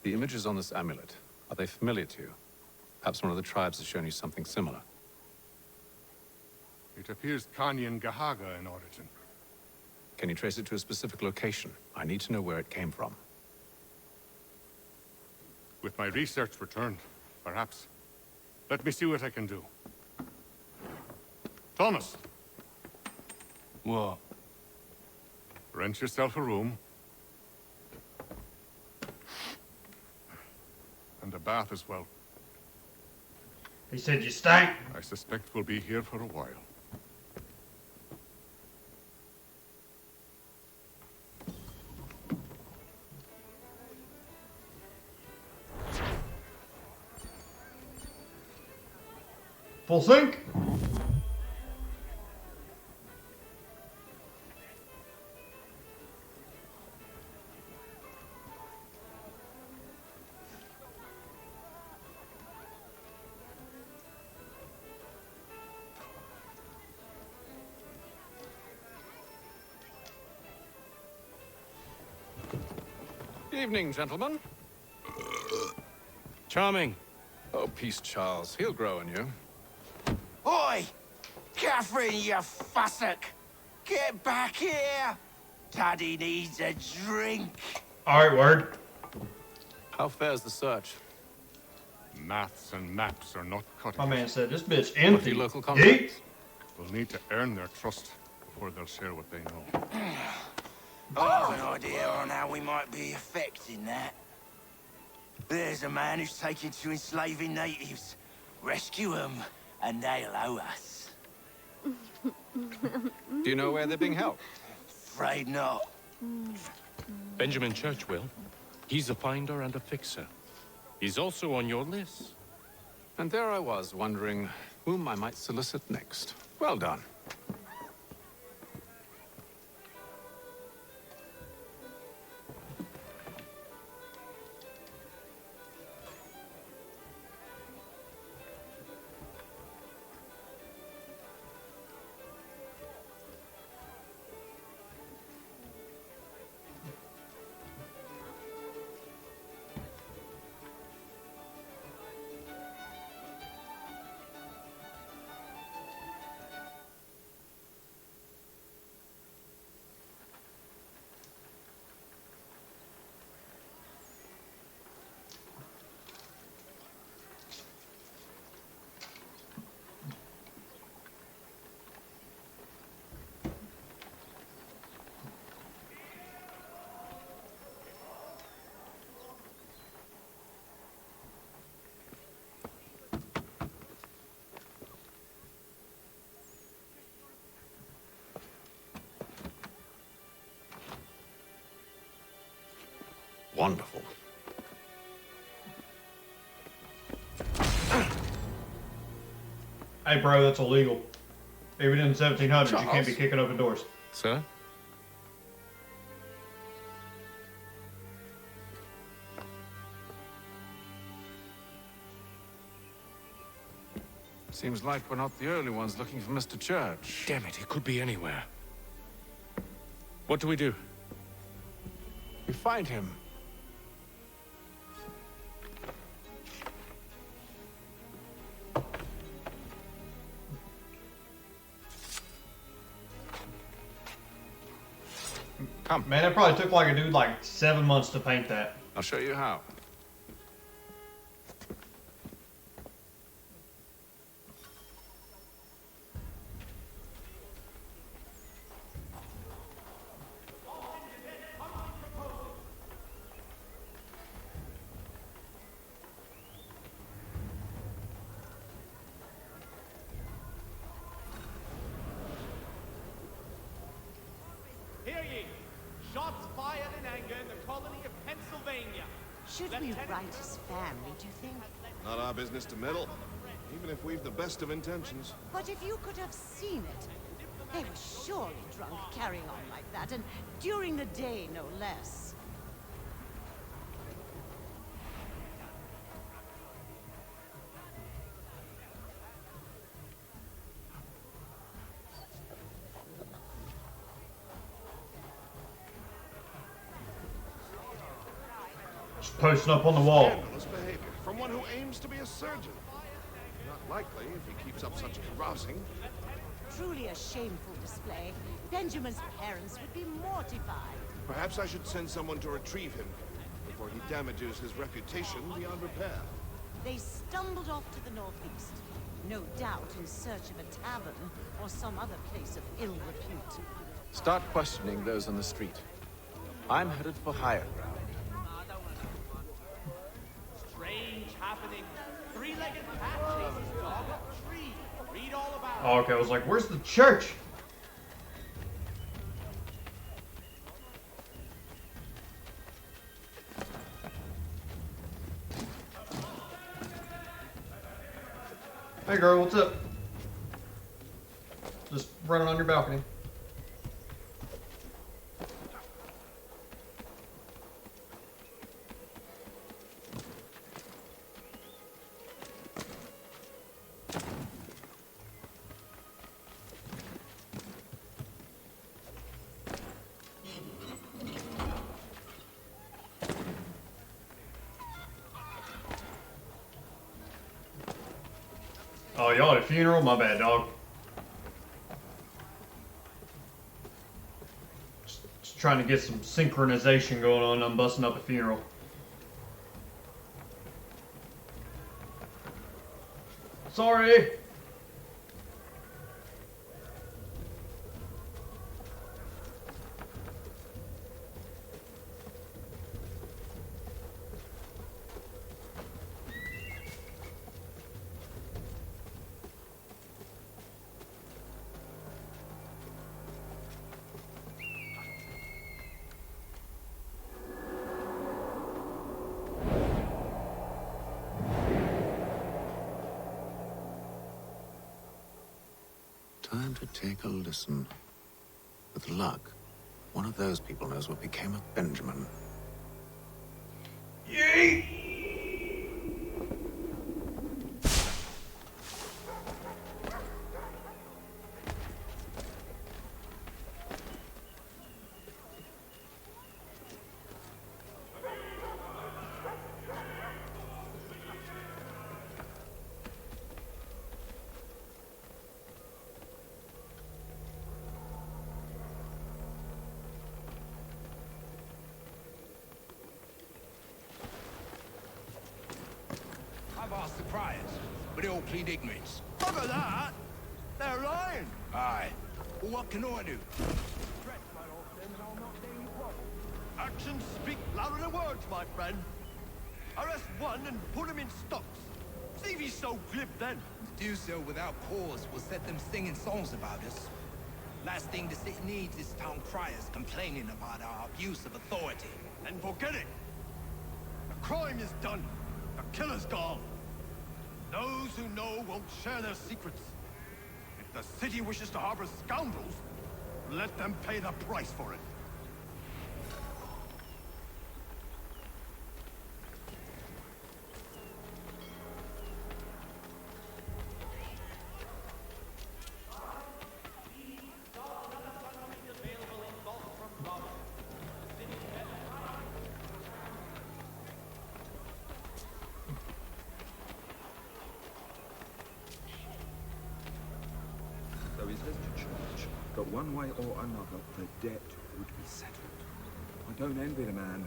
The images on this amulet, are they familiar to you? Perhaps one of the tribes has shown you something similar. It appears Kanyan Gahaga in origin. Can you trace it to a specific location? I need to know where it came from. With my research returned, perhaps. Let me see what I can do. Thomas! What? Rent yourself a room. And a bath as well. He said you stank. I suspect we'll be here for a while. Full sync. Evening, gentlemen. Charming. Oh, peace, Charles. He'll grow on you. Oi! Catherine, you fussock! Get back here! Daddy needs a drink. Alright, word. How fares the search? Maths and maps are not cutting My man it. said this bitch What do empty. your local contacts? We'll need to earn their trust before they'll share what they know. I have an idea on how we might be affecting that. There's a man who's taken to enslaving natives. Rescue them, and they'll owe us. Do you know where they're being held? Afraid not. Benjamin Church will. He's a finder and a fixer. He's also on your list. And there I was, wondering whom I might solicit next. Well done. Wonderful. Hey, bro, that's illegal. Even in the 1700s, you can't be kicking open doors. Sir? Seems like we're not the only ones looking for Mr. Church. Damn it, he could be anywhere. What do we do? We find him. Come. Man, it probably took like a dude like 7 months to paint that. I'll show you how. Hear ye! Shots fired in anger in the colony of Pennsylvania. Should we write his family, do you think? Not our business to meddle, even if we've the best of intentions. But if you could have seen it, they were surely drunk carrying on like that, and during the day, no less. Just posting up on the wall. Scandalous behavior from one who aims to be a surgeon. Not likely if he keeps up such carousing. truly a shameful display. Benjamin's parents would be mortified. Perhaps I should send someone to retrieve him before he damages his reputation beyond repair. They stumbled off to the northeast, no doubt in search of a tavern or some other place of ill repute. Start questioning those on the street. I'm headed for higher ground. Strange happening. Three-legged cat chases dog up tree. Read all about it. Oh, okay, I was like, where's the church? Hey girl, what's up? Just running on your balcony. Oh, y'all at a funeral? My bad, dog. Just trying to get some synchronization going on. I'm busting up a funeral. Sorry. Time to take a listen. With luck, one of those people knows what became of Benjamin. I've asked the priors, but they all plead ignorance. Bugger that! They're lying! Aye. Well, what can I do? Actions speak louder than words, my friend. Arrest one and put him in stocks. See if he's so glib then. To do so without cause will set them singing songs about us. Last thing the city needs is town criers complaining about our abuse of authority. And forget it. The crime is done. The killer's gone. Those who know won't share their secrets. If the city wishes to harbor scoundrels, let them pay the price for it. So he says to church that one way or another the debt would be settled. I don't envy the man.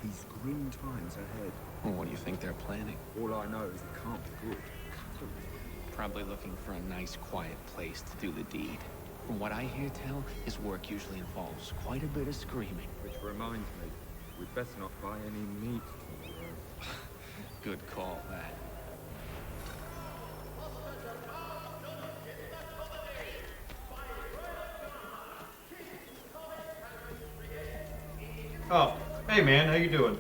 He's grim times ahead. Well, what do you think they're planning? All I know is it can't be good. Probably looking for a nice, quiet place to do the deed. From what I hear tell, his work usually involves quite a bit of screaming. Which reminds me, we'd better not buy any meat tomorrow. Good call, that. Oh, hey man, how you doing?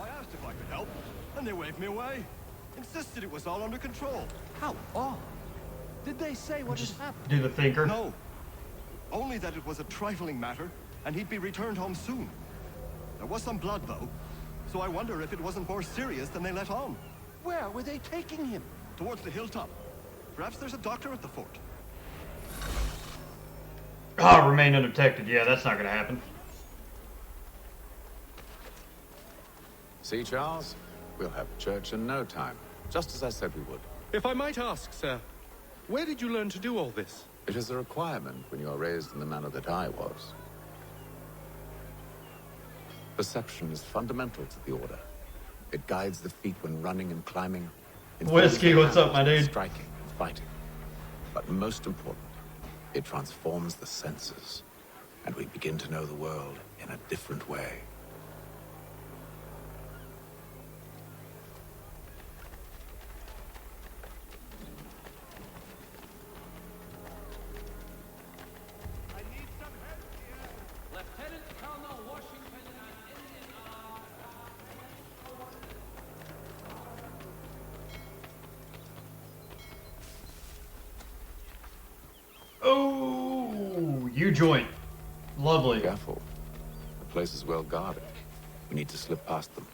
I asked if I could help, and they waved me away. Insisted it was all under control. How odd. Did they say what had happened? Do the thinker. No. Only that it was a trifling matter, and he'd be returned home soon. There was some blood, though, so I wonder if it wasn't more serious than they let on. Where were they taking him? Towards the hilltop. Perhaps there's a doctor at the fort. Ah, remain undetected. Yeah, that's not gonna happen. See, Charles? We'll have church in no time. Just as I said we would. If I might ask, sir, where did you learn to do all this? It is a requirement when you are raised in the manner that I was. Perception is fundamental to the Order. It guides the feet when running and climbing. Whiskey, what's up, my dude? Striking and fighting. But most important, it transforms the senses, and we begin to know the world in a different way. Oh, U-joint. Lovely. Careful. The place is well guarded. We need to slip past them.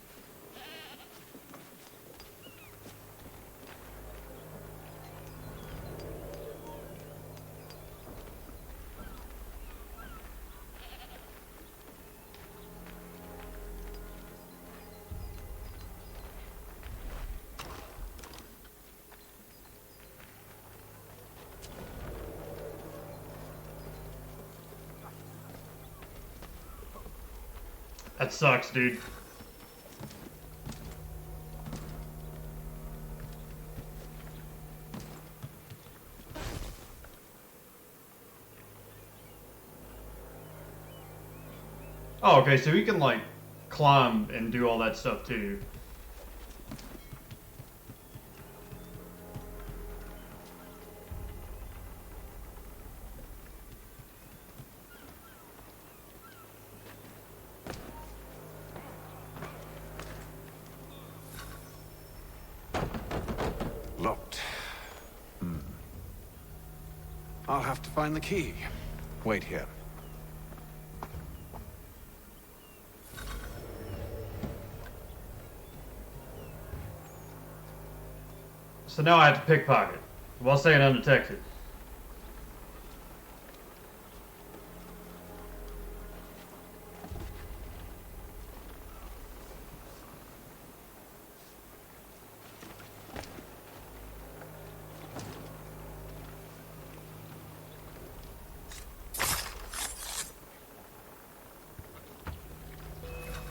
That sucks, dude. Oh, okay, so we can, like, climb and do all that stuff, too. Locked. I'll have to find the key. Wait here. So now I have to pickpocket while staying undetected.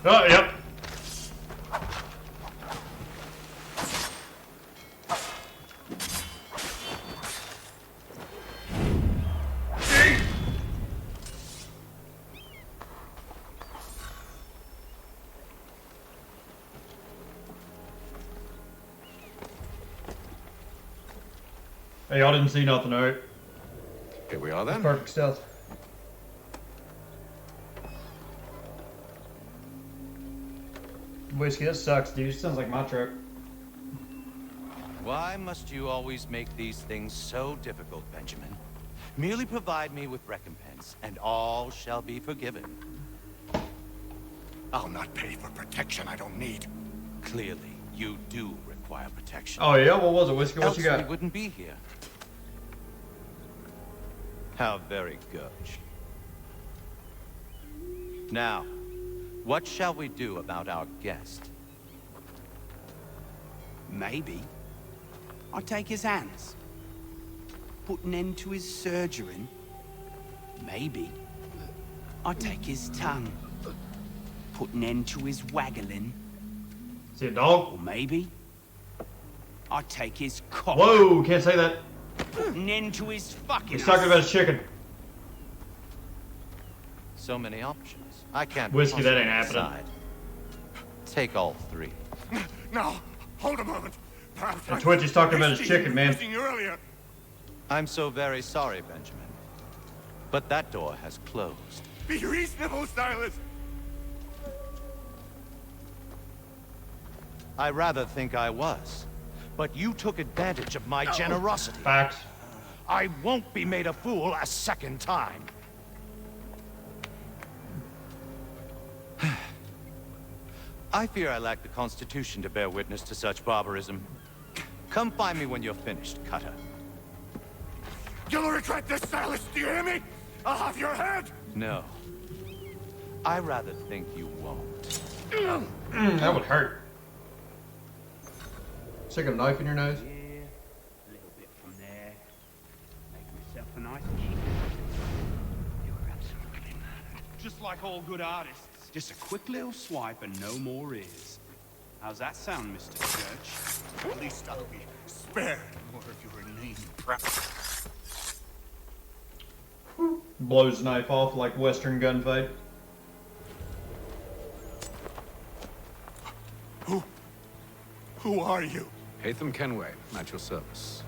Oh, yep. Hey, y'all didn't see nothing, alright? Here we are then. Perfect stealth. Whiskey, that sucks, dude. Sounds like my truck. Why must you always make these things so difficult, Benjamin? Merely provide me with recompense, and all shall be forgiven. I'll not pay for protection I don't need. Clearly, you do require protection. Oh yeah, what was it, Whiskey? What Else you got? we wouldn't be here. How very good. Now, what shall we do about our guest? Maybe I'll take his hands. Put an end to his surgering. Maybe I'll take his tongue. Put an end to his waggling. See a dog? Or maybe I'll take his cock. Whoa, can't say that. Put an end to his fucking. He's talking about his chicken. So many options. I can't. Whiskey, that ain't possibly happening. decide. Take all three. No, hold a moment. Perhaps And Twitchy's talking about his chicken, man. You earlier. I'm so very sorry, Benjamin. But that door has closed. Be reasonable, Silas. I rather think I was. But you took advantage of my generosity. Facts. I won't be made a fool a second time. I fear I lack the constitution to bear witness to such barbarism. Come find me when you're finished, Cutter. You'll regret this, Silas, do you hear me? I'll have your head! No. I rather think you won't. That would hurt. Stick a knife in your nose? A little bit from there. Make myself a nice kick. You're absolutely mad. Just like all good artists. Just a quick little swipe and no more is. How's that sound, Mr. Church? At least I'll be spared more of your inane prep. Blows the knife off like Western gunfight. Who are you? Hatham Kenway, at your service.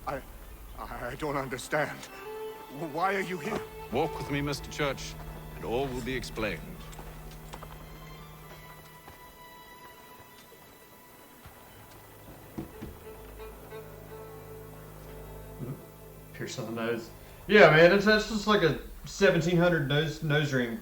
I don't understand. Why are you here? Walk with me, Mr. Church, and all will be explained. Pierce on the nose. Yeah, man, that's just like a 1700 nose ring.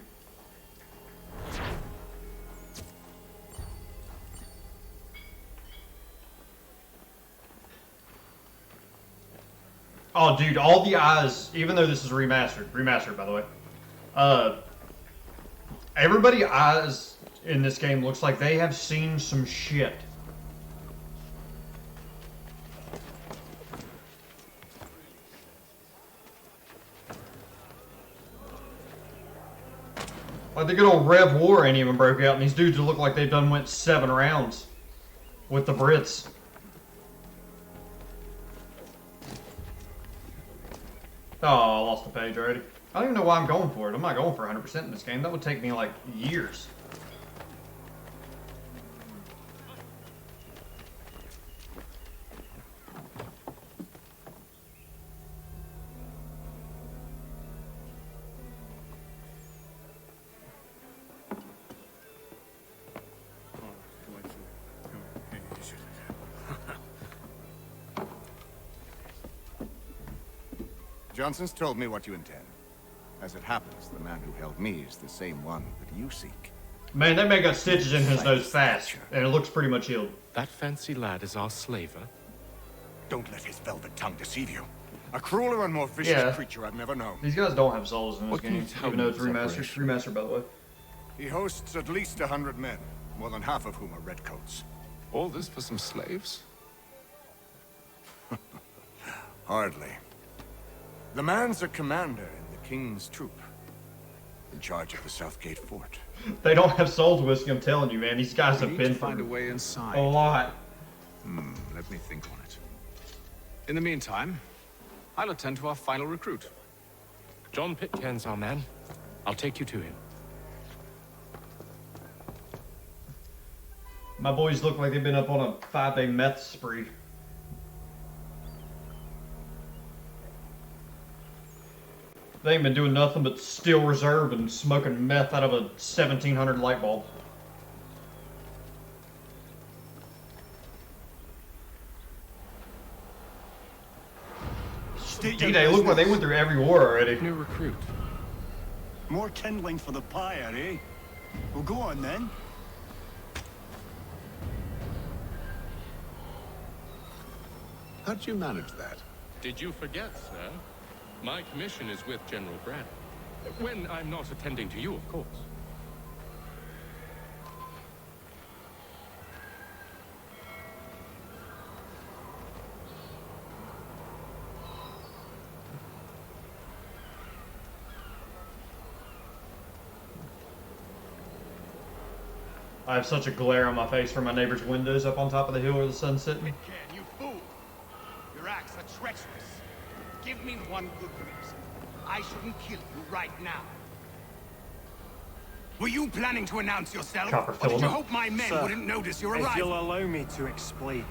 Oh, dude, all the eyes, even though this is remastered, by the way, everybody's eyes in this game looks like they have seen some shit. Like the good old Rev War ain't even broke out, and these dudes look like they've went 7 rounds with the Brits. Oh, I lost the page already. I don't even know why I'm going for it. I'm not going for 100% in this game. That would take me like years. Johnson's told me what you intend. As it happens, the man who held me is the same one that you seek. Man, that man got stitches in his nose fast, and it looks pretty much healed. That fancy lad is our slaver? Don't let his velvet tongue deceive you. A crueler and more vicious creature I've never known. These guys don't have souls in this game, even though it's remastered, by the way. He hosts at least 100 men, more than half of whom are redcoats. All this for some slaves? Hardly. The man's a commander in the King's troop, in charge of the Southgate Fort. They don't have souls, Whiskey, I'm telling you, man. These guys have been find a way inside. a lot. Let me think on it. In the meantime, I'll attend to our final recruit. John Pitcairn's our man. I'll take you to him. My boys look like they've been up on a 5-day meth spree. They ain't been doing nothing but steal reserve and smoking meth out of a 1700 light bulb. D-Day, look what they went through every war already. New recruit. More kindling for the pyre, eh? Well, go on then. How'd you manage that? Did you forget, sir? My commission is with General Brad. When I'm not attending to you, of course. I have such a glare on my face from my neighbor's windows up on top of the hill where the sun's setting. Can you fool? Your acts are treacherous. Give me one good reason. I shouldn't kill you right now. Were you planning to announce yourself? Copper Or did you filament. hope my men Sir, wouldn't notice your if arrival? you'll allow me to explain.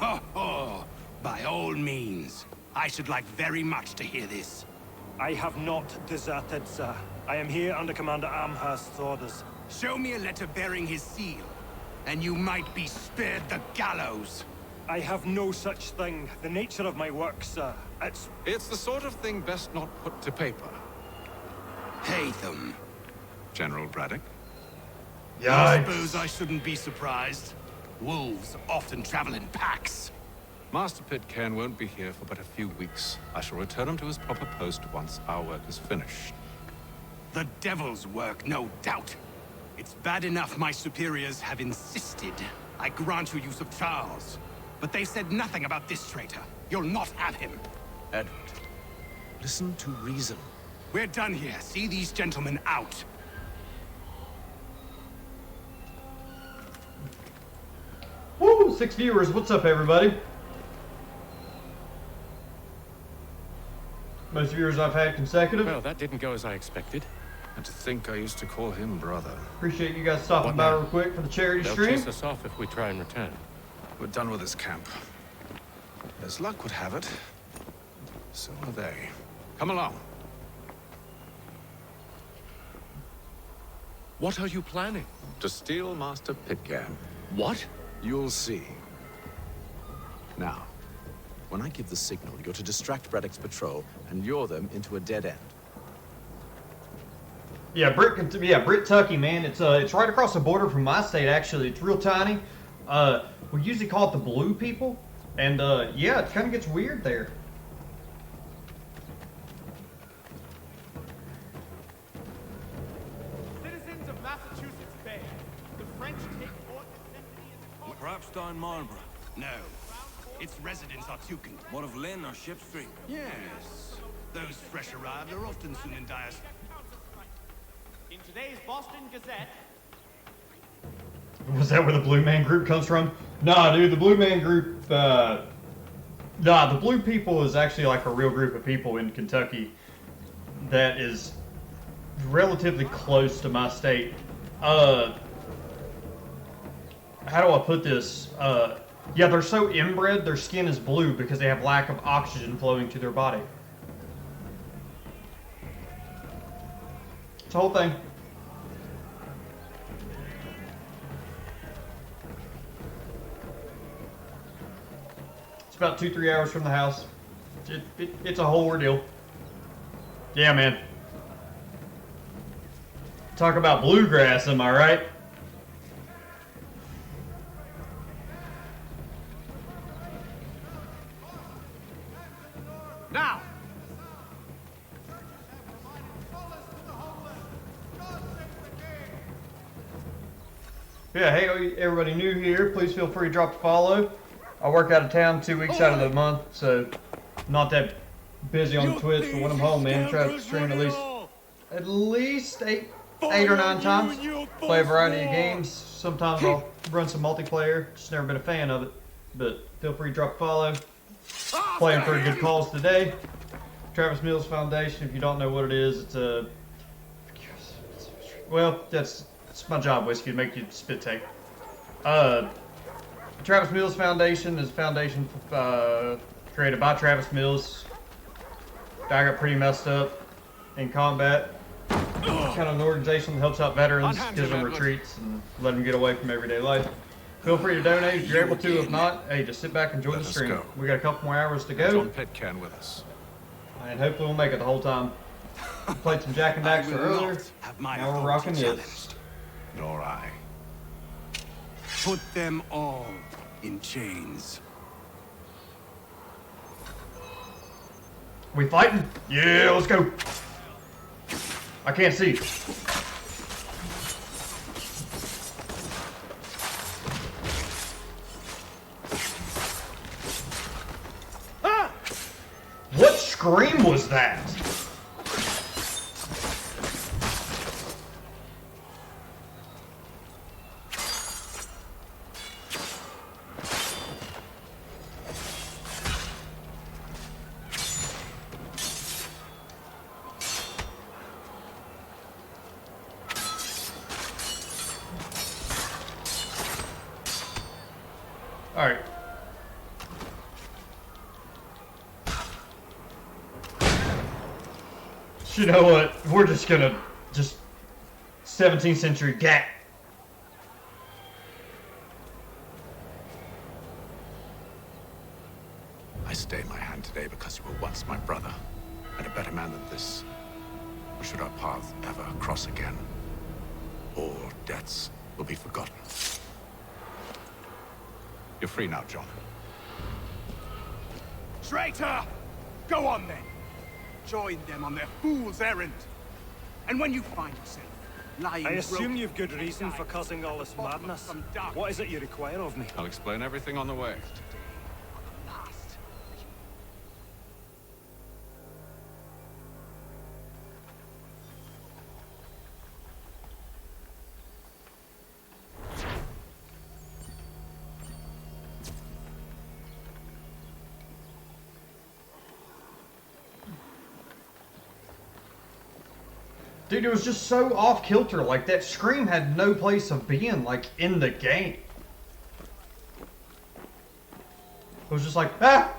By all means. I should like very much to hear this. I have not deserted, sir. I am here under Commander Amherst's orders. Show me a letter bearing his seal, and you might be spared the gallows. I have no such thing. The nature of my work, sir, It's the sort of thing best not put to paper. Hate them. General Braddock? I suppose I shouldn't be surprised. Wolves often travel in packs. Master Pitcairn won't be here for but a few weeks. I shall return him to his proper post once our work is finished. The devil's work, no doubt. It's bad enough my superiors have insisted I grant you use of Charles. But they said nothing about this traitor. You'll not have him. Edward, listen to reason. We're done here. See these gentlemen out. Woo! 6 viewers. What's up, everybody? Most viewers I've had consecutive. Well, that didn't go as I expected. And to think I used to call him brother. Appreciate you guys stopping by real quick for the charity They'll stream. chase us off if we try and return. We're done with this camp. As luck would have it, so are they. Come along. What are you planning? To steal Master Pitcairn. What? You'll see. Now, when I give the signal, you're to distract Braddock's patrol and lure them into a dead end. Yeah, Brit-Tucky, man. It's right across the border from my state. Actually, it's real tiny. We usually call it the Blue People, and yeah, it kind of gets weird there. Citizens of Massachusetts Bay, the French take Fort Necessity as a Perhaps down Marlborough. No. Its residents are Tucan. What of Lynn or Ship Street? Yes. Those fresh arrived are often soon in Dyer's. In today's Boston Gazette, Was that where the Blue Man Group comes from? Nah, dude, the Blue Man Group, the Blue People is actually like a real group of people in Kentucky that is relatively close to my state. How do I put this? Yeah, they're so inbred, their skin is blue because they have lack of oxygen flowing to their body. It's a whole thing. It's about 2-3 hours from the house. It's a whole ordeal. Yeah, man. Talk about bluegrass, am I right? now! Yeah, hey, everybody new here, please feel free to drop a follow. I work out of town 2 weeks out of the month, so not that busy on Twitch, but when I'm home, man, try to stream at least eight or 9 times. Play a variety of games. Sometimes I'll run some multiplayer. Just never been a fan of it, but feel free to drop a follow. Playing for a good cause today. Travis Mills Foundation, if you don't know what it is, it's a... Well, it's my job, Whiskey, to make you spit take. Travis Mills Foundation is a foundation created by Travis Mills. Guy got pretty messed up in combat. Kind of an organization that helps out veterans, gives them retreats, and let them get away from everyday life. Feel free to donate if you're able to. If not, hey, just sit back and enjoy the stream. We got a couple more hours to go. John Pitcairn with us. And hopefully we'll make it the whole time. We played some Jack and Daxter earlier. Now we're rocking this. Nor I. Put them all in chains. We fighting? Yeah, let's go. I can't see. Ah! What scream was that? Alright. You know what? We're just gonna 17th century gat. I stay my hand today because you were once my brother, and a better man than this or should our paths ever cross again, all debts will be forgotten. You're free now, John. Traitor! Go on then. Join them on their fool's errand. And when you find yourself lying I assume broken you've good reason for causing all this madness. What is it you require of me? I'll explain everything on the way. Dude, it was just so off kilter. Like, that scream had no place of being, like, in the game. It was just like, ah!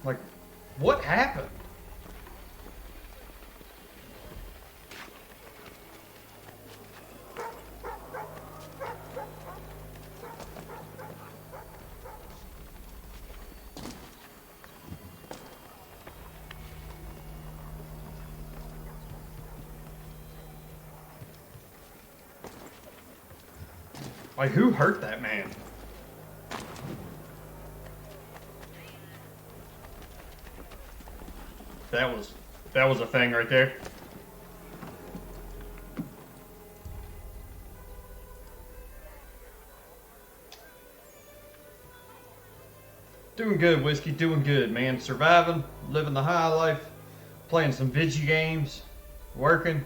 Like, what happened? Like, who hurt that man? That was a thing right there. Doing good, Whiskey, doing good, man. Surviving, living the high life, playing some video games, working.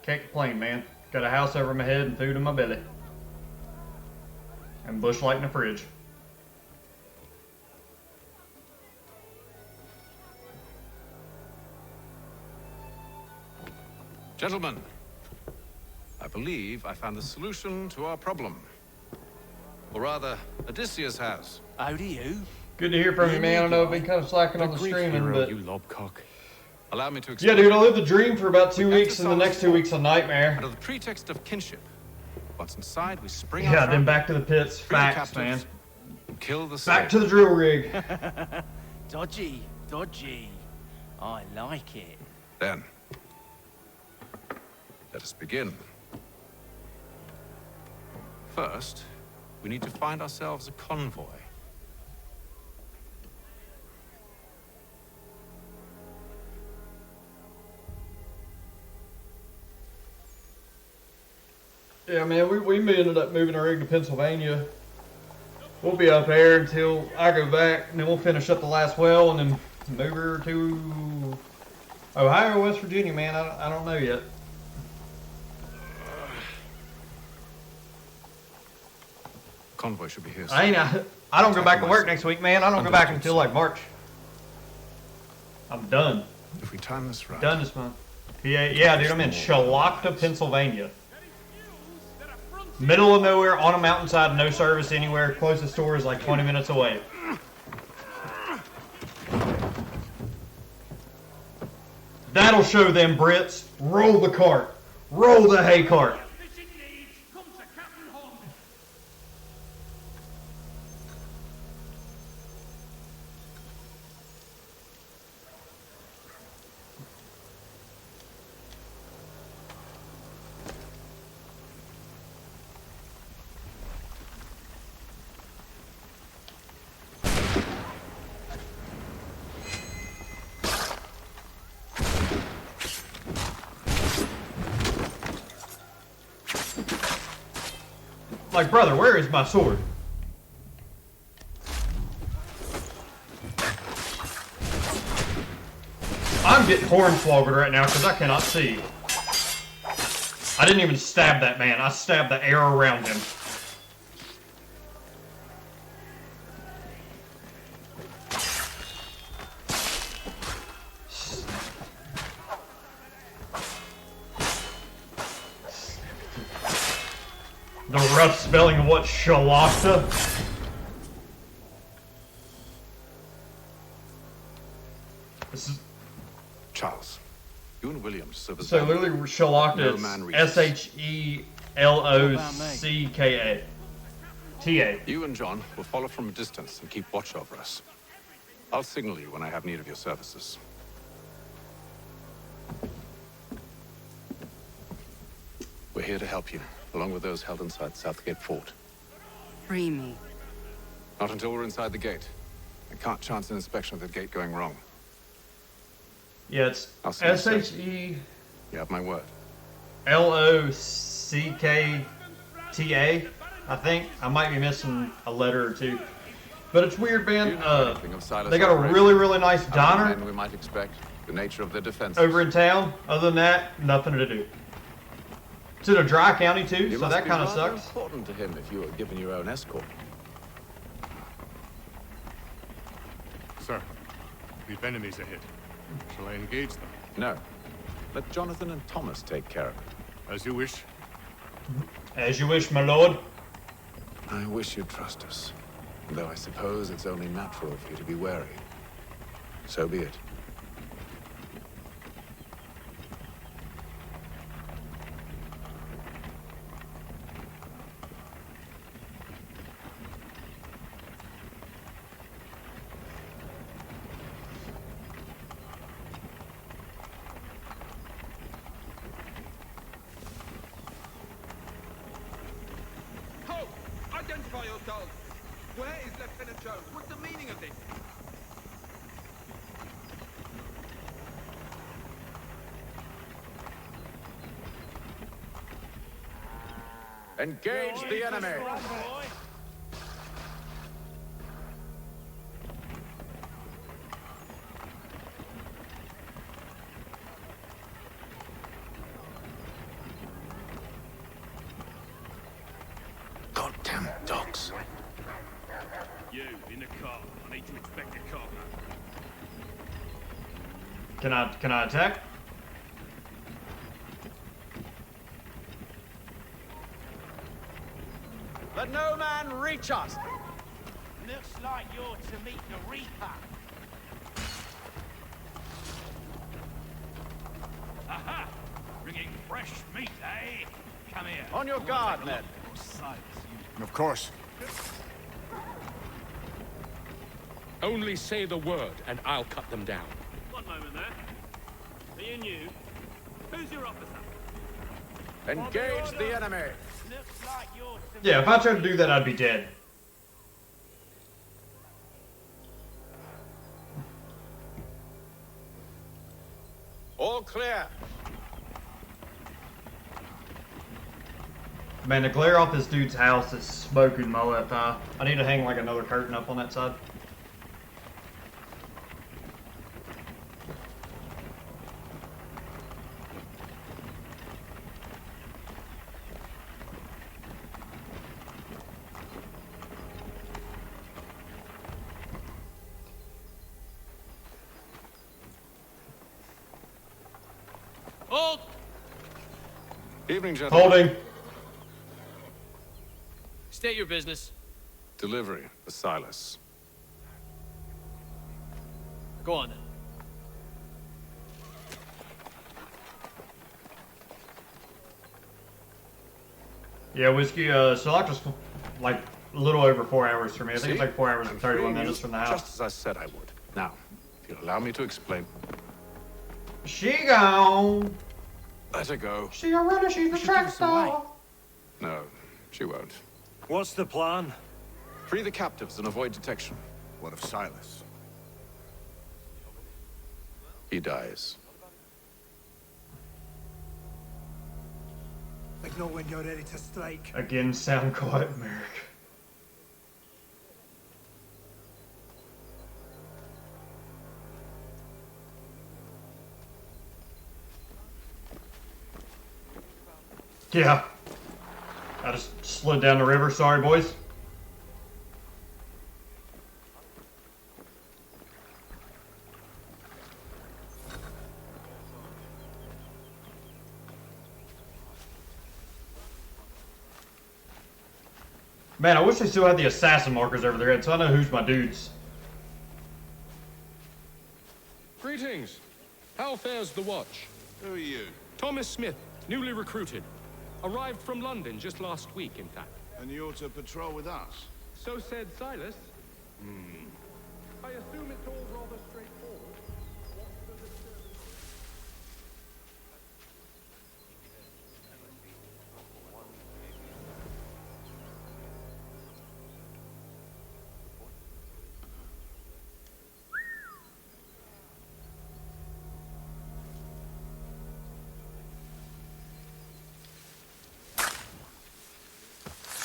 Can't complain, man. Got a house over my head and food in my belly. And bush light in the fridge. Gentlemen, I believe I found the solution to our problem. Or rather, Odysseus has. How do you? Good to hear from you, man. I know I've been kind of slacking on the streaming, but... You lobcock. Allow me to explain. Yeah, dude, I lived the dream for about 2 weeks, and the next 2 weeks a nightmare. Under the pretext of kinship. Once inside, we spring Yeah, out then back to the pits. Facts, man. Kill the Back to the drill rig. Dodgy, dodgy. I like it. Then, let us begin. First, we need to find ourselves a convoy. Yeah, man, we ended up moving our rig to Pennsylvania. We'll be up there until I go back, and then we'll finish up the last well, and then move her to Ohio, West Virginia, man. I don't know yet. Convoy should be here soon. I don't go back to work next week, man. I don't go back until like March. I'm done. If we time this right. Done this month. Yeah, dude, I'm in Shalakta, Pennsylvania. Middle of nowhere, on a mountainside, no service anywhere. Closest store is like 20 minutes away. That'll show them Brits. Roll the cart. Roll the hay cart. Like, brother, where is my sword? I'm getting hornswoggled right now because I cannot see. I didn't even stab that man. I stabbed the air around him. The rough spelling of what? Shalakta? This is... Charles, you and William serve as So literally Shalakta is S-H-E-L-O-C-K-A. T-A. You and John will follow from a distance and keep watch over us. I'll signal you when I have need of your services. here to help you, along with those held inside Southgate Fort. Free me. Not until we're inside the gate. I can't chance an inspection of the gate going wrong. Yeah, it's I'll see you soon. SHE You have my word. LOCKTA, I think. I might be missing a letter or two. But it's weird, man. They got a really, really nice diner We might expect the nature of the defense. over in town. Other than that, nothing to do. It's in a dry county, too, You so must that be kind of rather sucks. important to him if you were given your own escort. Sir, we've enemies ahead. Shall I engage them? No. Let Jonathan and Thomas take care of it. As you wish. As you wish, my lord. I wish you'd trust us. Though I suppose it's only natural for you to be wary. So be it. Halt! Identify yourselves! Where is Lieutenant Jones? What's the meaning of this? Engage the enemy! Goddamn dogs. You, in the car. I need to inspect your cargo. Can I attack? Let no man reach us! Looks like you're to meet the Reaper. Aha! Bringing fresh meat, eh? Come here. On your guard, men. Of course. Only say the word, and I'll cut them down. One moment there. Are you new? Who's your officer? Engage the enemy! Looks like you're to Yeah, if I tried to do that, I'd be dead. All clear. Man, the glare off this dude's house is smoking my left eye. I need to hang like another curtain up on that side. Halt! Evening, gentlemen. Holding. State your business. Delivery for Silas. Go on then. Yeah, whiskey, select was like a little over 4 hours for me. I think it's like 4 hours and 31 minutes from the house. Just as I said I would. Now, if you'll allow me to explain. She gone. Let her go. She already, she's the track star. No, she won't. What's the plan? Free the captives and avoid detection. What of Silas? He dies. Like know when you're ready to strike. Again, sound quiet, Merrick. Yeah. I just slid down the river. Sorry, boys. Man, I wish they still had the assassin markers over their head so I know who's my dudes. Greetings. How fares the watch? Who are you? Thomas Smith, newly recruited. Arrived from London just last week, in fact. And you're to patrol with us? So said Silas. I assume it's all rather straightforward.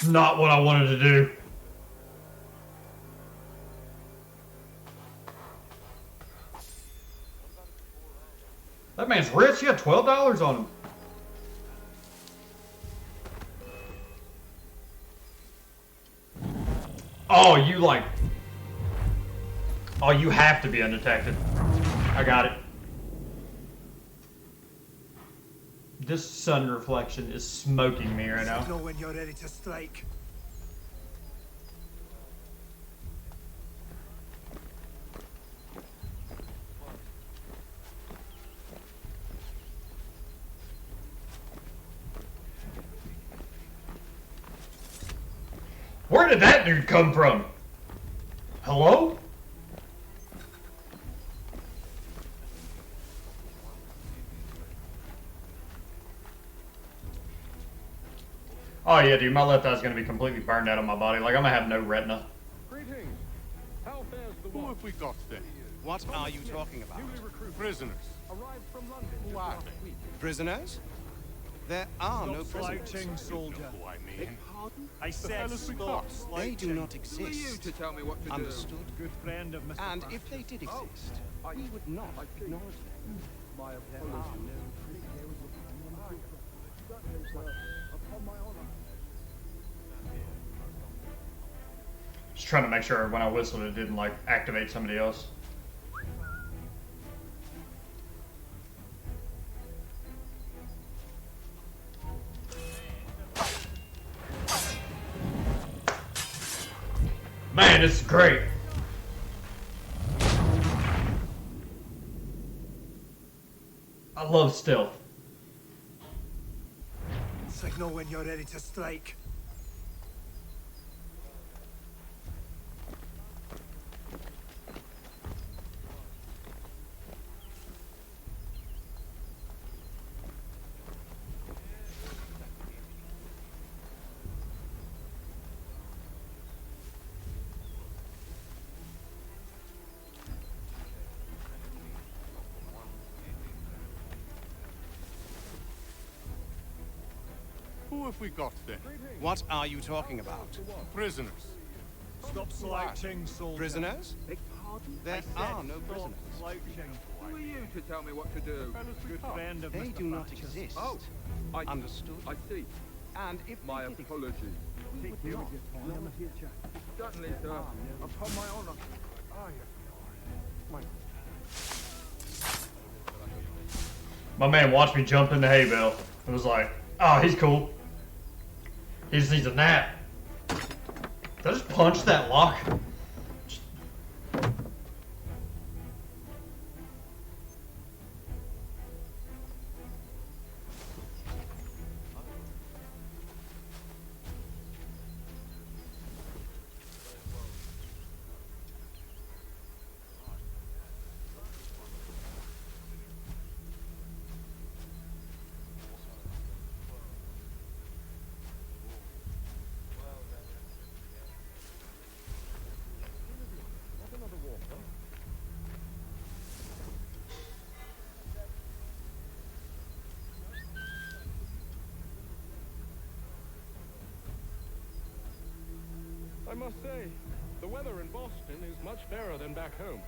Not what I wanted to do. That man's rich. He had $12 on him. Oh, you like... Oh, you have to be undetected. I got it. This sun reflection is smoking me right now. Signal when you're ready to strike. Where did that dude come from? Hello? Oh yeah, dude, my left eye's gonna be completely burned out on my body. Like, I'm gonna have no retina. Greetings. How fares the Who war? have we got then? What are you talking about? Newly recruited. Prisoners. Arrived from London. Who just are last they? week. Prisoners? There are no Stop prisoners. slouching, soldier. Who I mean. I said fellas we stop got. slouching. They do not Who are exist. you to tell me what to Understood? Good friend of Mr. And Crouch. if they did exist, we would not acknowledge them. My apologies. Just trying to make sure when I whistled it didn't like activate somebody else. Man, this is great. I love stealth. Signal when you're ready to strike. Who have we got then? What are you talking about? Prisoners. Stop slouching, soldier. Prisoners? There are no prisoners. Slouching. Who are you to tell me what to do? Good friend of They Mr. do not Thatcher's. exist. Oh, I Understood? I see. And if My they did apologies. we would not. Certainly, sir. Upon my honor. My man watched me jump in the hay bale. It was like, oh, he's cool. He just needs a nap. Did I just punch that lock? I must say, the weather in Boston is much fairer than back home.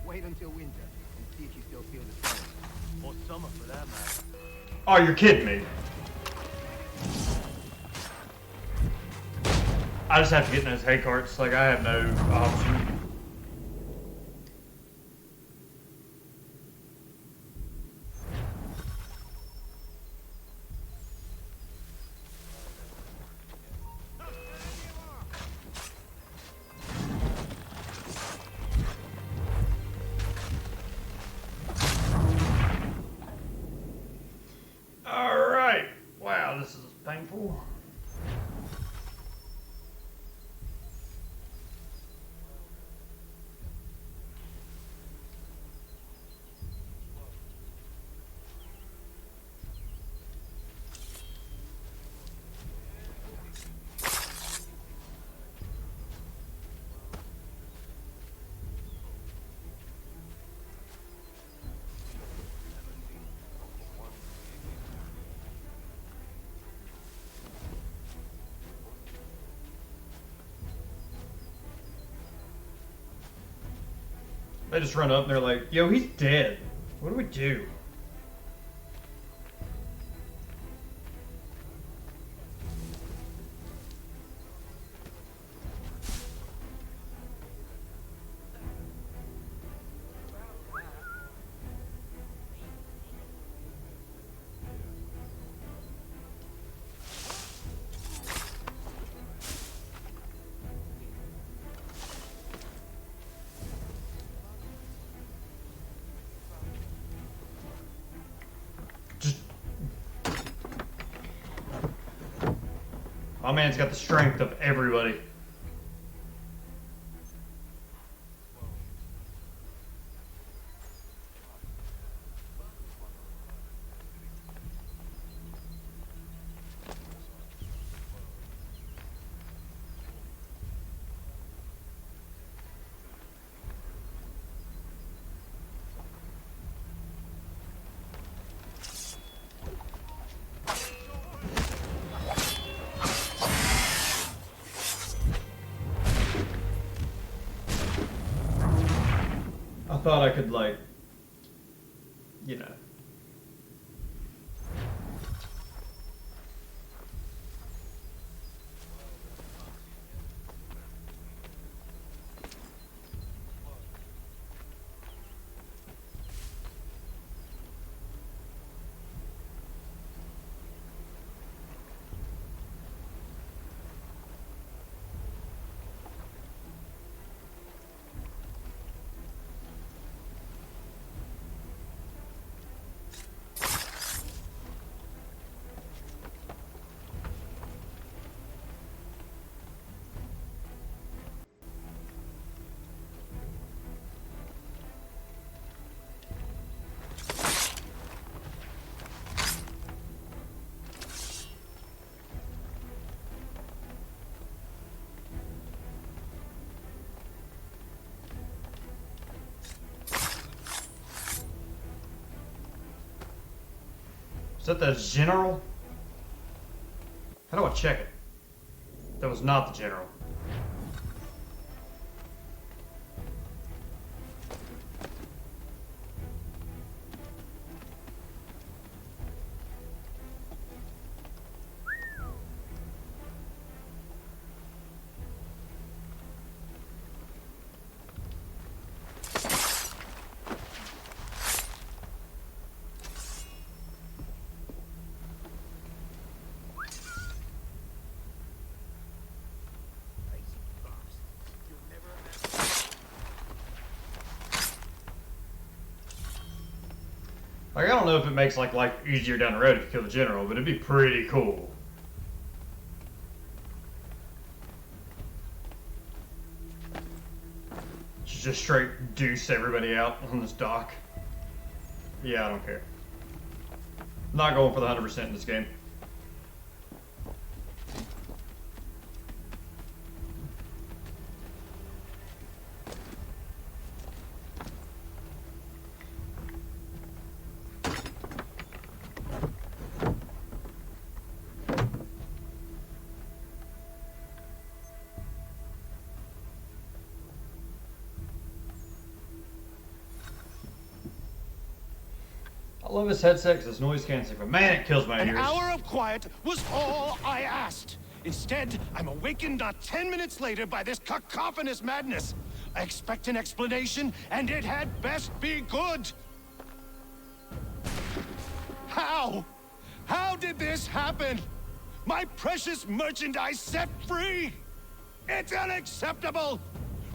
Wait until winter and see if you still feel the same. Or summer for that matter. Oh, you're kidding me. I just have to get in those hay carts. Like, I have no option. Alright. Wow, this is painful. They just run up and they're like, yo, he's dead. What do we do? My man's got the strength of everybody. I thought I could, like, you know. Is that the general? How do I check it? That was not the general. Like, I don't know if it makes like life easier down the road if you kill the general, but it'd be pretty cool. Just straight deuce everybody out on this dock. Yeah, I don't care. Not going for the 100% in this game. I love his headset because it's noise canceling, but man, it kills my ears. An hour of quiet was all I asked. Instead, I'm awakened not 10 minutes later by this cacophonous madness. I expect an explanation, and it had best be good. How? How did this happen? My precious merchandise set free? It's unacceptable!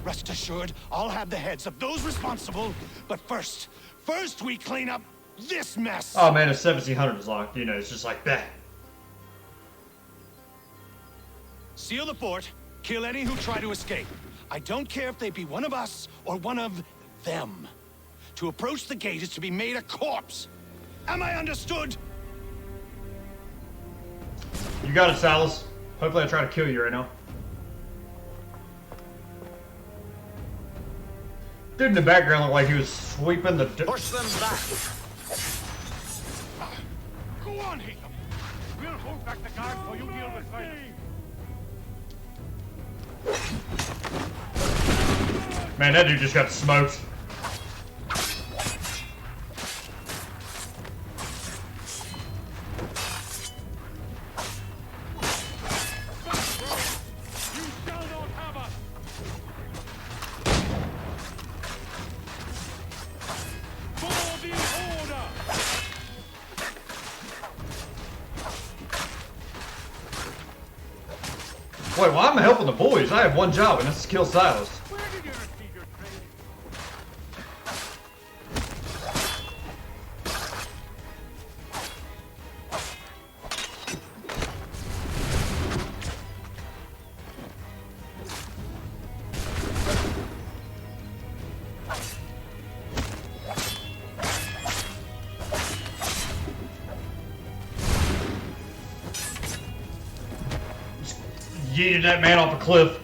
Rest assured, I'll have the heads of those responsible. But first we clean up this mess. Oh man, if 1700 is locked, you know, it's just like that. Seal the fort, kill any who try to escape. I don't care if they be one of us or one of them. To approach the gate is to be made a corpse. Am I understood? You got it, Salas. Hopefully I try to kill you right now. Dude in the background looked like he was sweeping the... Push them back. Go on, Heatham. We'll hold back the guards while you deal with me. Man, that dude just got smoked. Wait, well, I'm helping the boys. I have one job, and that's to kill Silas. Yeeted that man off a cliff.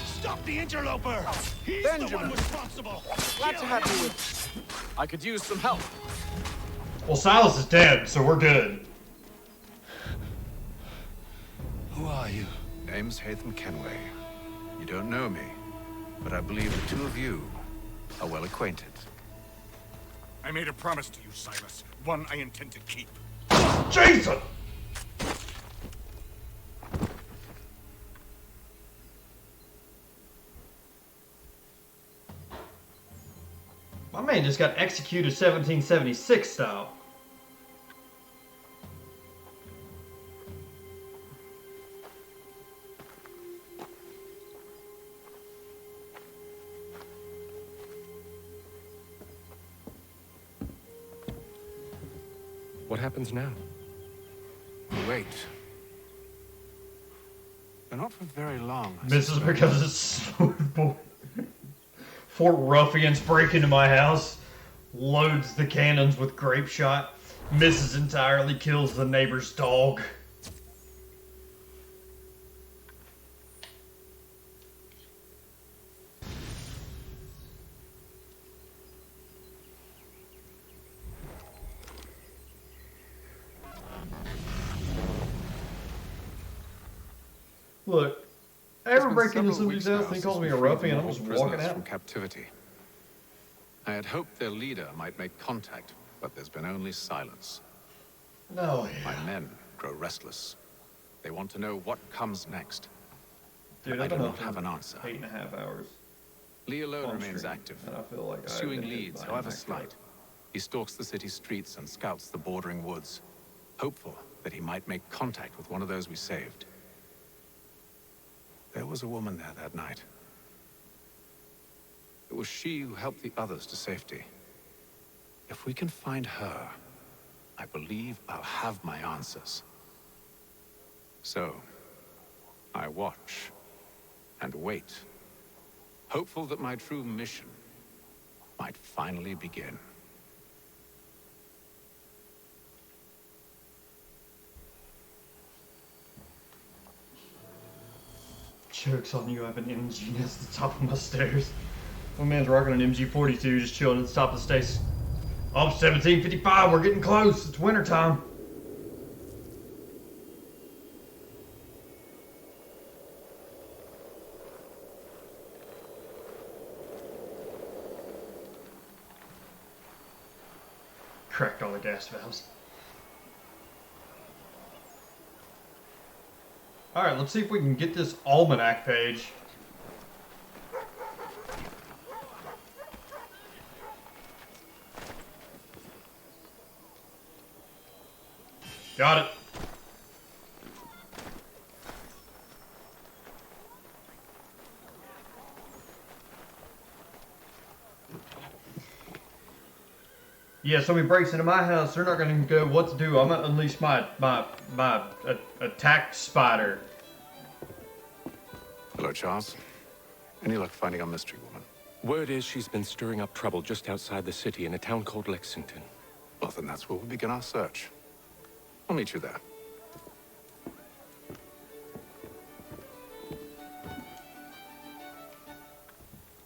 Stop the interloper! He's the one responsible! Glad to have you with. I could use some help. Well, Silas is dead, so we're good. Who are you? Name's Hatham Kenway. You don't know me, but I believe the two of you are well acquainted. I made a promise to you, Silas. One I intend to keep. Jason! My man just got executed 1776 style. What happens now? Wait. But not for very long. This is because it's Smooth Boy. Four ruffians break into my house, loads the cannons with grape shot, misses entirely, kills the neighbor's dog. Look, I ever break into somebody's house and he calls me a ruffian, I'm just walking out. From captivity. I had hoped their leader might make contact, but there's been only silence. No. My men grow restless. They want to know what comes next. Dude, I I've do been not up have for an answer. 8.5 hours. Lee alone on remains stream, active, and I feel like I've pursuing been hit leads, by however an slight. He stalks the city streets and scouts the bordering woods, hopeful that he might make contact with one of those we saved. There was a woman there that night. It was she who helped the others to safety. If we can find her, I believe I'll have my answers. So, I watch and wait, hopeful that my true mission might finally begin. Joke's on you, I have an MG at the top of my stairs. My man's rocking an MG42, just chilling at the top of the stairs. Oh, 1755, we're getting close. It's winter time. Cracked all the gas valves. Alright, let's see if we can get this almanac page. Got it. Yeah, somebody breaks into my house, they're not gonna go, what to do? I'm gonna unleash my attack spider. Hello, Charles. Any luck finding our mystery woman? Word is she's been stirring up trouble just outside the city in a town called Lexington. Well, then that's where we'll begin our search. I'll meet you there.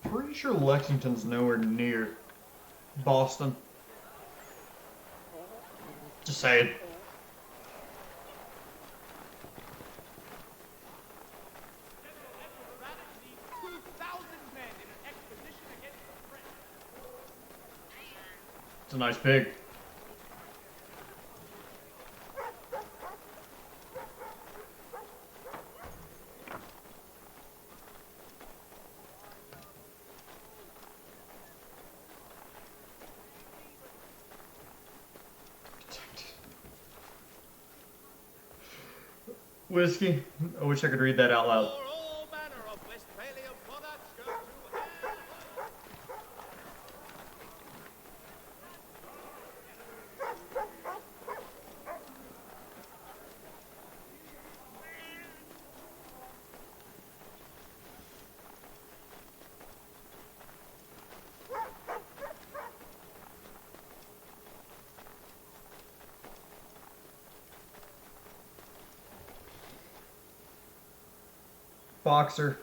Pretty sure Lexington's nowhere near Boston. Just saying. It's a nice pig. Whiskey. I wish I could read that out loud. Boxer.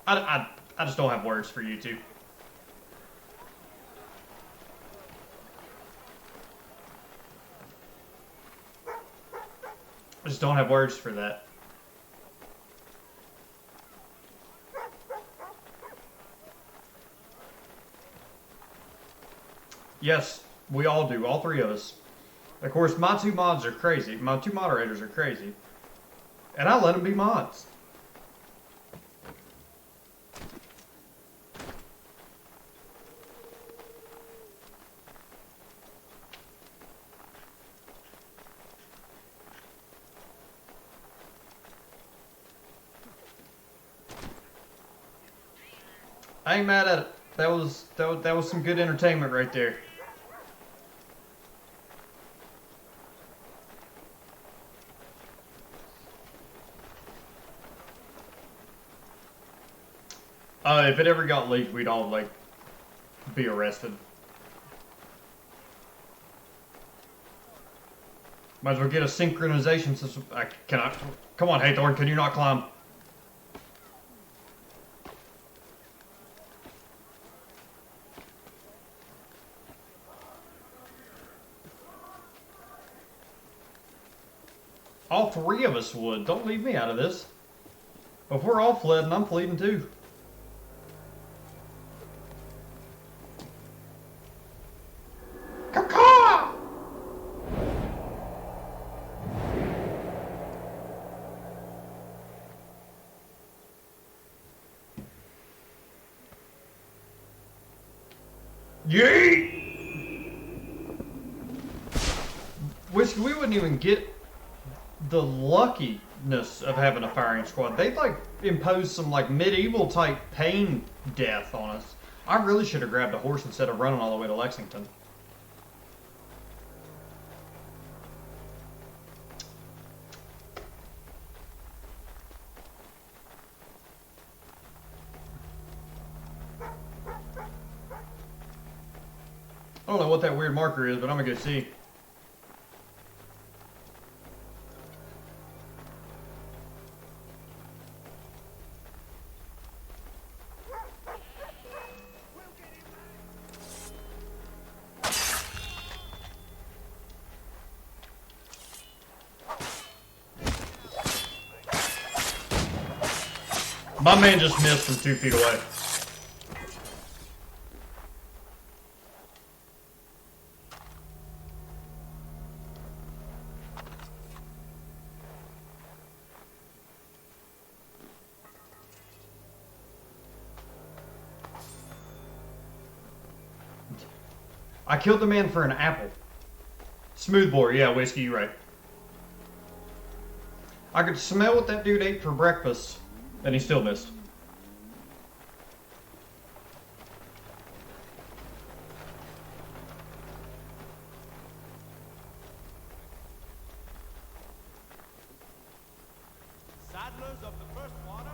I just don't have words for you two. I just don't have words for that. Yes, we all do. All three of us. Of course, my two mods are crazy. My two moderators are crazy. And I let them be mods. I ain't mad at it. That was some good entertainment right there. If it ever got leaked, we'd all like be arrested. Might as well get a synchronization system. Come on, Haythorn, can you not climb? All three of us would. Don't leave me out of this. If we're all flooding, I'm pleading too. Caw-caw! Yeet! Which we wouldn't even get the luckiness of having a firing squad. They'd like impose some like medieval type pain death on us. I really should have grabbed a horse instead of running all the way to Lexington. I don't know what that weird marker is, but I'm gonna go see. My man just missed from 2 feet away. I killed the man for an apple. Smoothbore, yeah, Whiskey, you're right. I could smell what that dude ate for breakfast, and he still missed. Saddlers of the first water.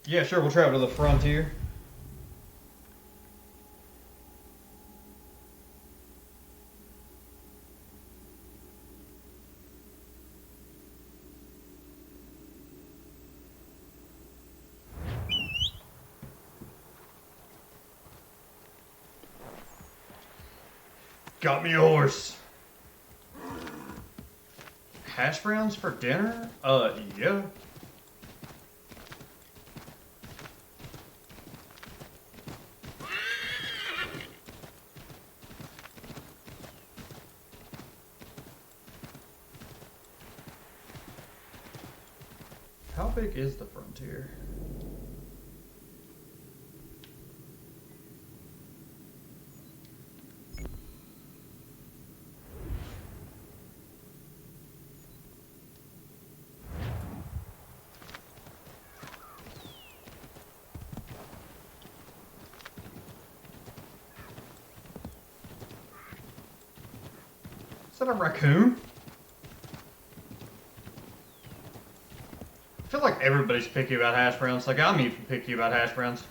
Yeah, sure, we'll travel to the frontier. Got me a horse. Hash browns for dinner? Yeah. How big is the frontier? Is that a raccoon? I feel like everybody's picky about hash browns. Like, I'm even picky about hash browns.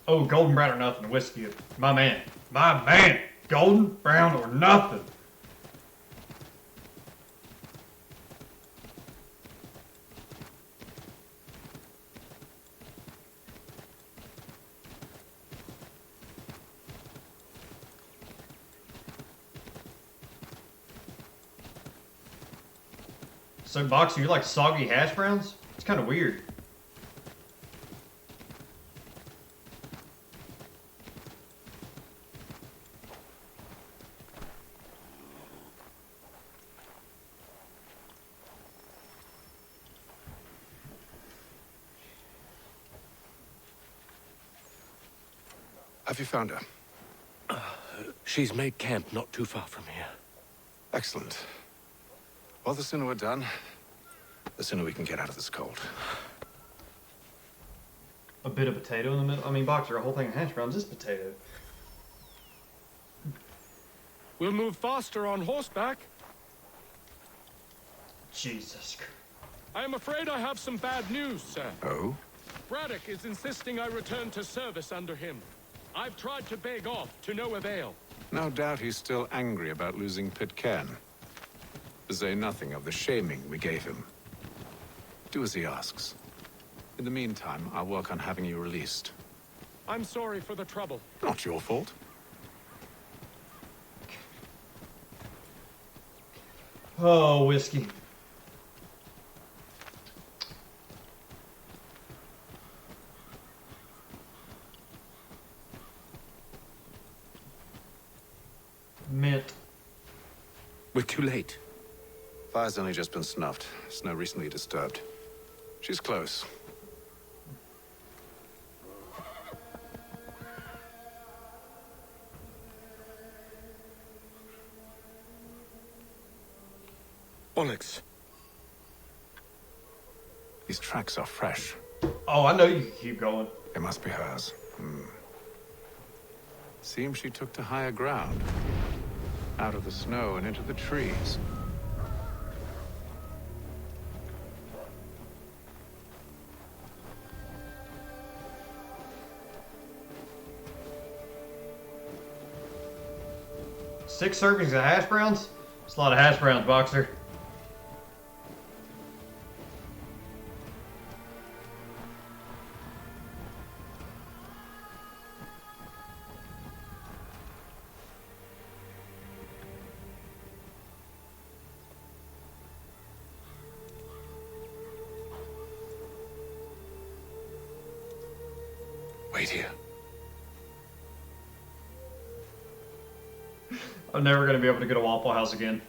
Oh, golden brown or nothing. Whiskey. My man. My man. Golden brown or nothing. So, Boxer, you like soggy hash browns? It's kind of weird. Have you found her? She's made camp not too far from here. Excellent. Well, the sooner we're done, the sooner we can get out of this cold. A bit of potato in the middle? I mean, Boxer, a whole thing of hash browns is potato. We'll move faster on horseback. Jesus Christ. I am afraid I have some bad news, sir. Oh? Braddock is insisting I return to service under him. I've tried to beg off, to no avail. No doubt he's still angry about losing Pitcairn. To say nothing of the shaming we gave him. Do as he asks. In the meantime, I'll work on having you released. I'm sorry for the trouble. Not your fault. Oh, whiskey. Mint. We're too late. Fire's only just been snuffed. Snow recently disturbed. She's close. Onyx. These tracks are fresh. Oh, I know you can keep going. It must be hers. Seems she took to higher ground. Out of the snow and into the trees. Six servings of hash browns? It's a lot of hash browns, Boxer. Wait here. I'm never going to be able to get a Waffle House again.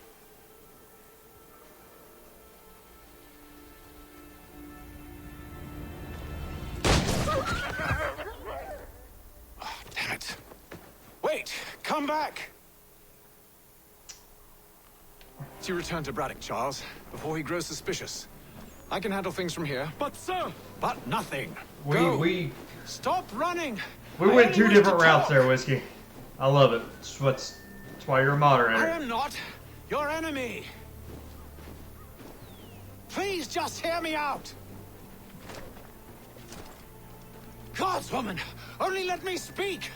Oh, damn it. Wait! Come back! You return to Braddock, Charles, before he grows suspicious. I can handle things from here. But, sir! But nothing. We Stop running! went two different routes there, Whiskey. I love it. That's why you're a moderator. I am not your enemy. Please just hear me out. Gods, woman, only let me speak.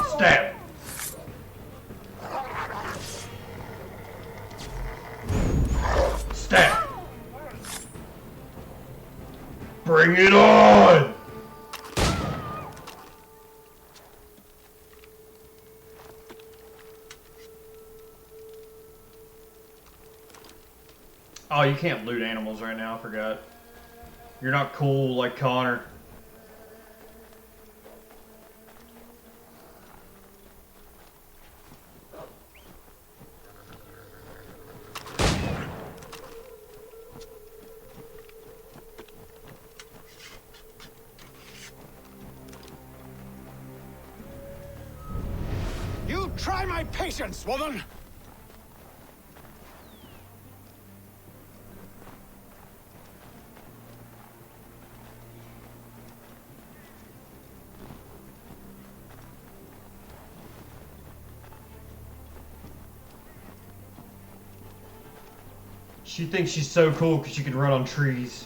Stab. Stab. Bring it on! Oh, you can't loot animals right now, I forgot. You're not cool like Connor. You try my patience, woman! She thinks she's so cool because she can run on trees.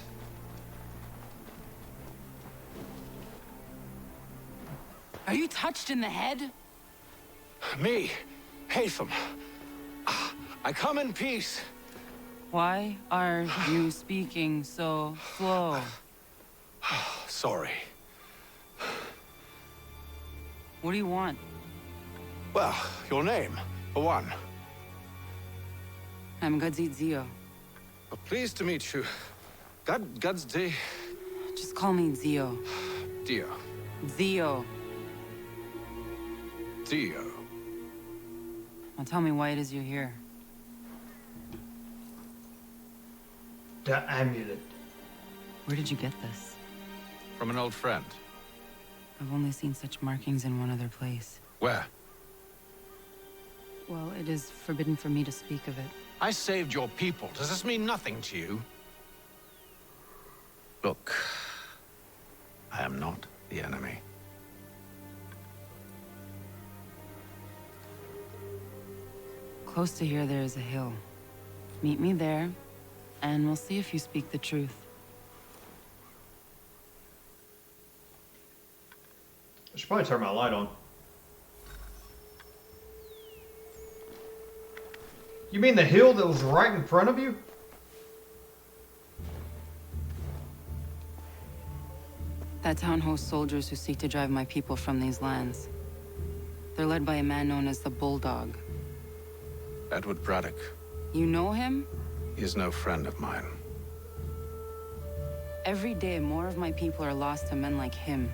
Are you touched in the head? Me, Hatham. I come in peace. Why are you speaking so slow? Sorry. What do you want? Well, your name, for one. I'm Gadzit Zio. Pleased to meet you. Gadsdi. Just call me Zio. Dio. Zio. Dio. Now tell me why it is you're here. The amulet. Where did you get this? From an old friend. I've only seen such markings in one other place. Where? Well, it is forbidden for me to speak of it. I saved your people. Does this mean nothing to you? Look, I am not the enemy. Close to here, there is a hill. Meet me there, and we'll see if you speak the truth. I should probably turn my light on. You mean the hill that was right in front of you? That town hosts soldiers who seek to drive my people from these lands. They're led by a man known as the Bulldog. Edward Braddock. You know him? He is no friend of mine. Every day, more of my people are lost to men like him.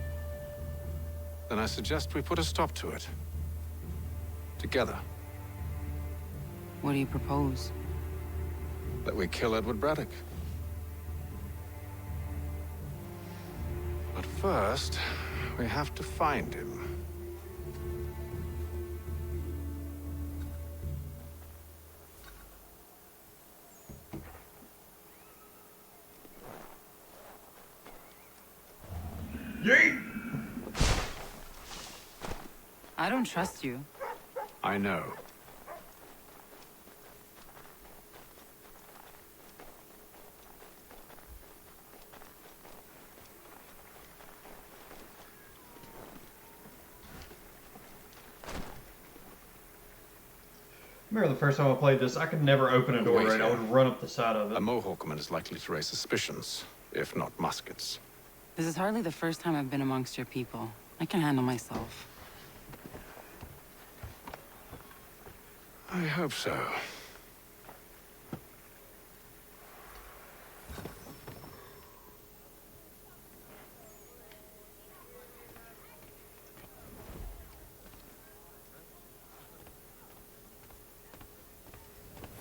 Then I suggest we put a stop to it. Together. What do you propose? That we kill Edward Braddock. But first, we have to find him. Yeet! I don't trust you. I know. Remember the first time I played this, I could never open a door Wait right. I here. would run up the side of it. A Mohawkman is likely to raise suspicions, if not muskets. This is hardly the first time I've been amongst your people. I can handle myself. I hope so.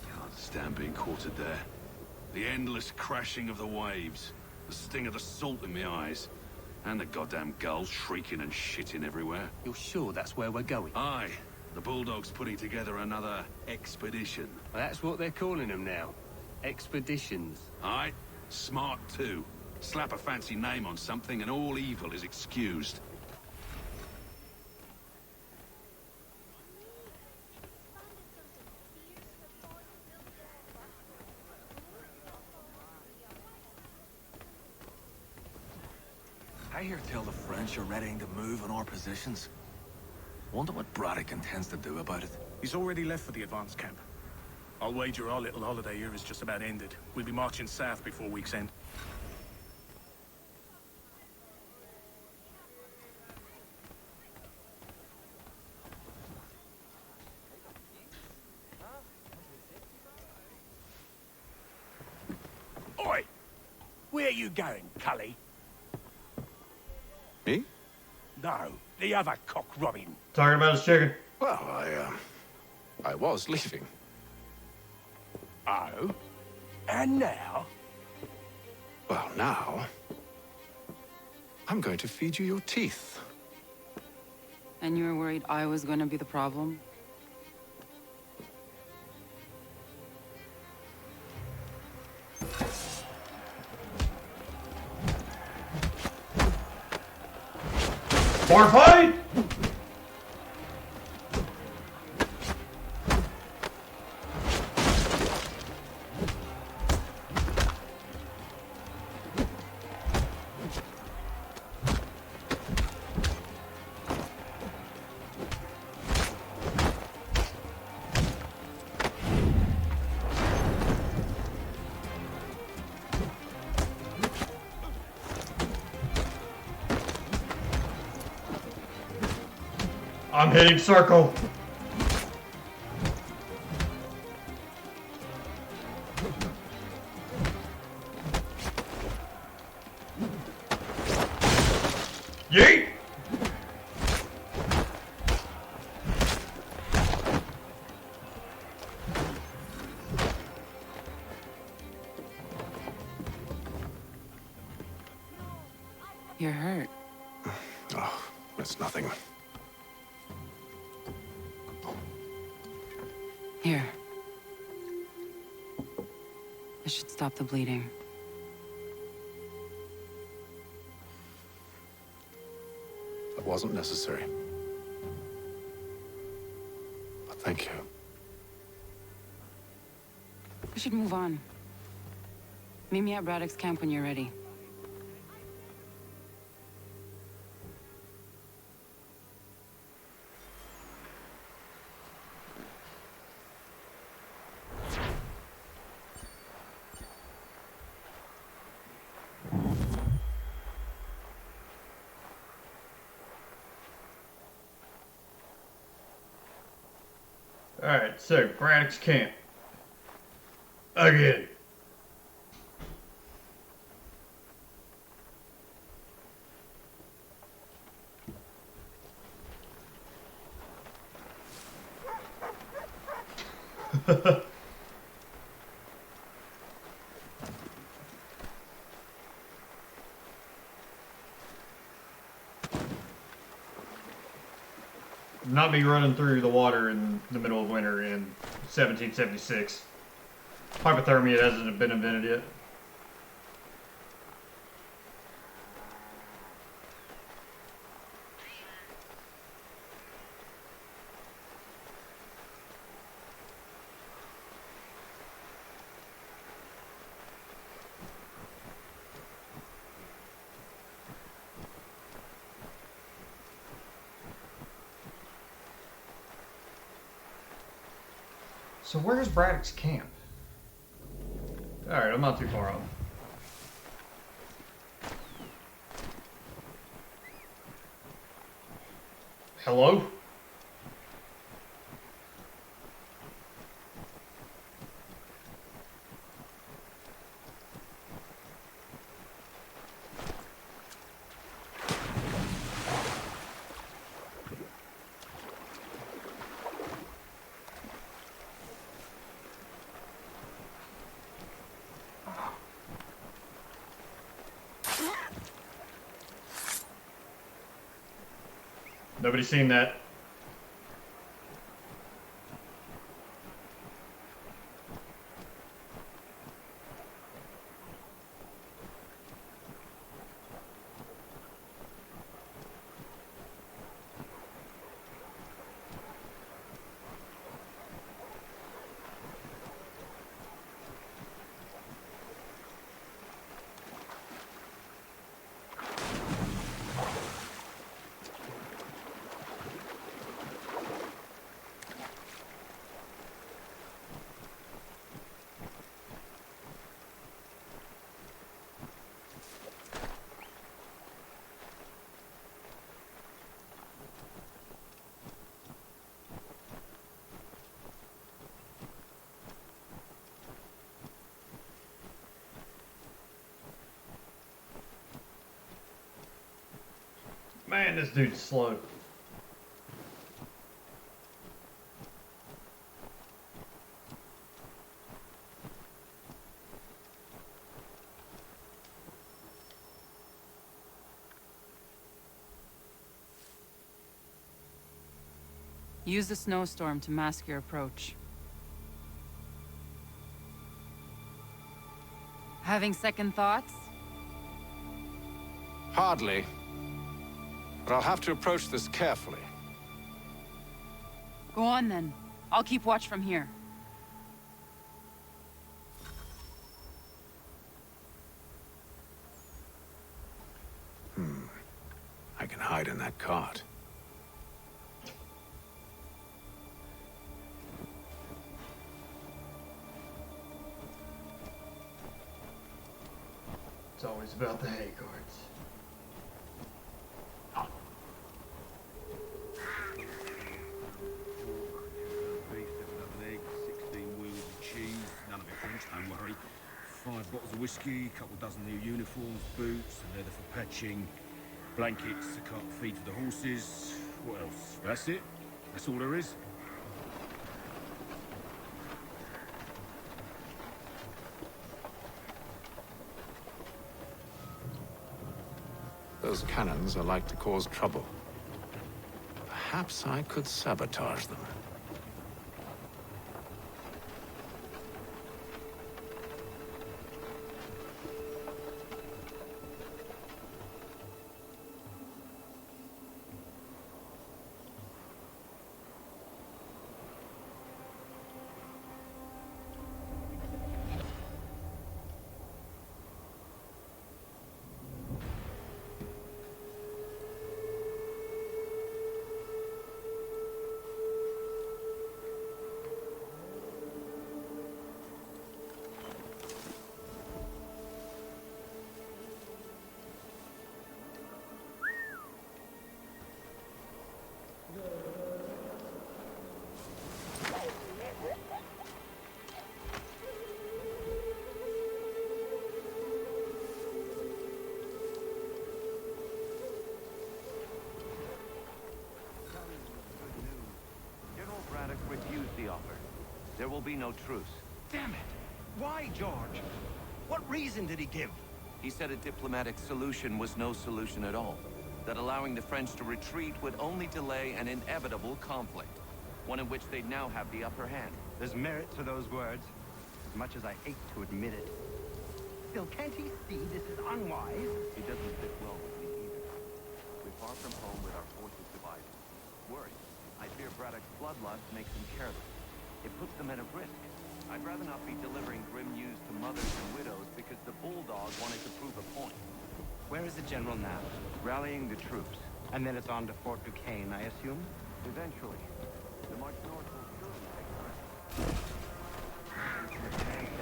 Can't stand being quartered there. The endless crashing of the waves, the sting of the salt in my eyes, and the goddamn gulls shrieking and shitting everywhere. You're sure that's where we're going? Aye. The Bulldog's putting together another expedition. Well, that's what they're calling them now. Expeditions. Aye. Smart too. Slap a fancy name on something and all evil is excused. I hear tell the French are readying to move on our positions. Wonder what Braddock intends to do about it. He's already left for the advanced camp. I'll wager our little holiday here is just about ended. We'll be marching south before week's end. Oi! Where are you going, Cully? Me? No, the other cock Robin. Talking about his chicken. Well, I was leaving. Oh? And now? Well, now... I'm going to feed you your teeth. And you were worried I was going to be the problem? Bar fight! I'm hitting circle. Yeet! You're hurt. Oh, it's nothing. Here. This should stop the bleeding. That wasn't necessary. But thank you. We should move on. Meet me at Braddock's camp when you're ready. Alright, so Braddock's camp. Again. Not me running through the water in the middle of winter in 1776. Hypothermia hasn't been invented yet. So where's Braddock's camp? Alright, I'm not too far off. Hello? Nobody's seen that. Man, this dude's slow. Use the snowstorm to mask your approach. Having second thoughts? Hardly. But I'll have to approach this carefully. Go on then. I'll keep watch from here. I can hide in that cart. It's always about the hay carts. Beef, 7 eggs, 16 wheels of cheese, none of it French, don't worry. 5 bottles of whiskey, a couple dozen new uniforms, boots, leather for patching, blankets, a cart feed for the horses. What else? That's it. That's all there is. Those cannons are like to cause trouble. Perhaps I could sabotage them. General Braddock refused the offer. There will be no truce. Damn it! Why, George? What reason did he give? He said a diplomatic solution was no solution at all. That allowing the French to retreat would only delay an inevitable conflict. One in which they'd now have the upper hand. There's merit to those words, as much as I hate to admit it. Still, can't he see this is unwise? It doesn't fit well with me either. We're far from home with our forces divided. Worried. I fear Braddock's bloodlust makes him careless. It puts the men at risk. I'd rather not be delivering grim news to mothers and widows because the Bulldog wanted to prove a point. Where is the general now? Rallying the troops. And then it's on to Fort Duquesne, I assume? Eventually. The march north will surely take time.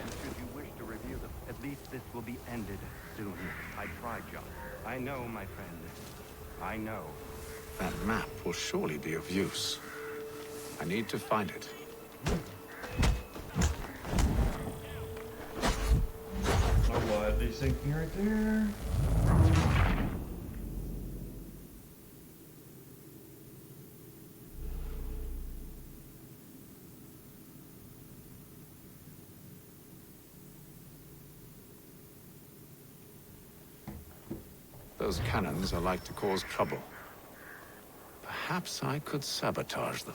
And should you wish to review them. At least this will be ended soon. I tried, John. I know, my friend. I know. That map will surely be of use. I need to find it. Oh, what? These things right there. Those cannons are like to cause trouble. Perhaps I could sabotage them.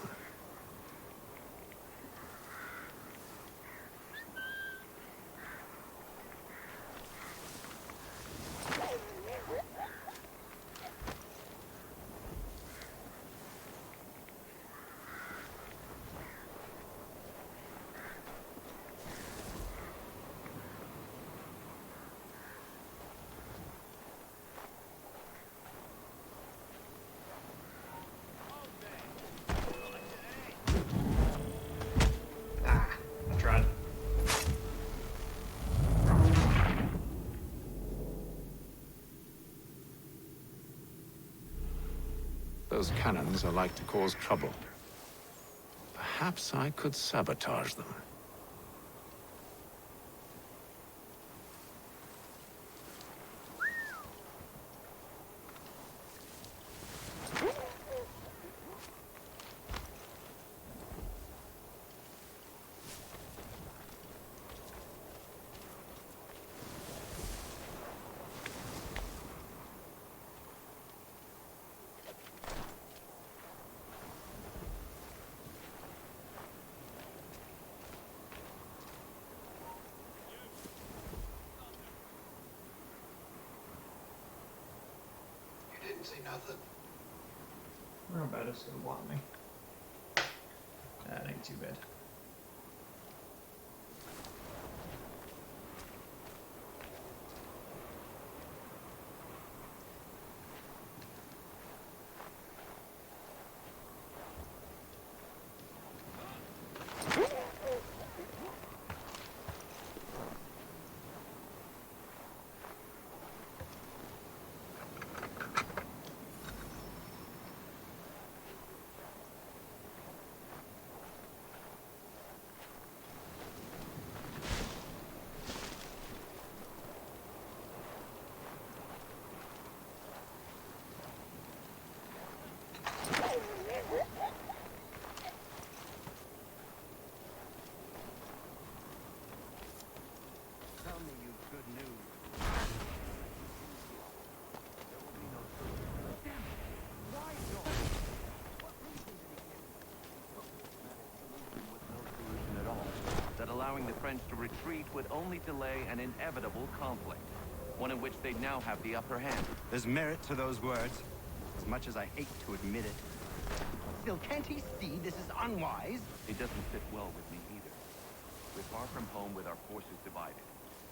Those cannons are like to cause trouble. Perhaps I could sabotage them. Can't see nothing. How bad is it gonna block me? That ain't too bad. Tell me you've good news. There will be no truth. Damn it! Why, John? What reason did he give? Solution was no solution at all. That allowing the French to retreat would only delay an inevitable conflict. One in which they'd now have the upper hand. There's merit to those words, as much as I hate to admit it. Still, can't he see this is unwise? It doesn't fit well with me either. We're far from home with our forces divided.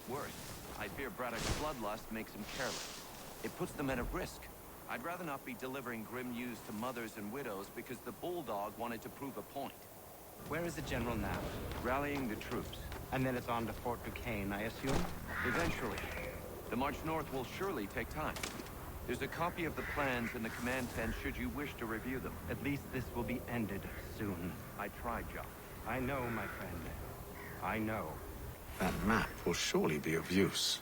Worse, I fear Braddock's bloodlust makes him careless. It puts the men at risk. I'd rather not be delivering grim news to mothers and widows because the Bulldog wanted to prove a point. Where is the general now? Rallying the troops. And then it's on to Fort Duquesne, I assume? Eventually. The march north will surely take time. There's a copy of the plans in the command tent should you wish to review them. At least this will be ended soon. I tried, John. I know, my friend. I know. That map will surely be of use.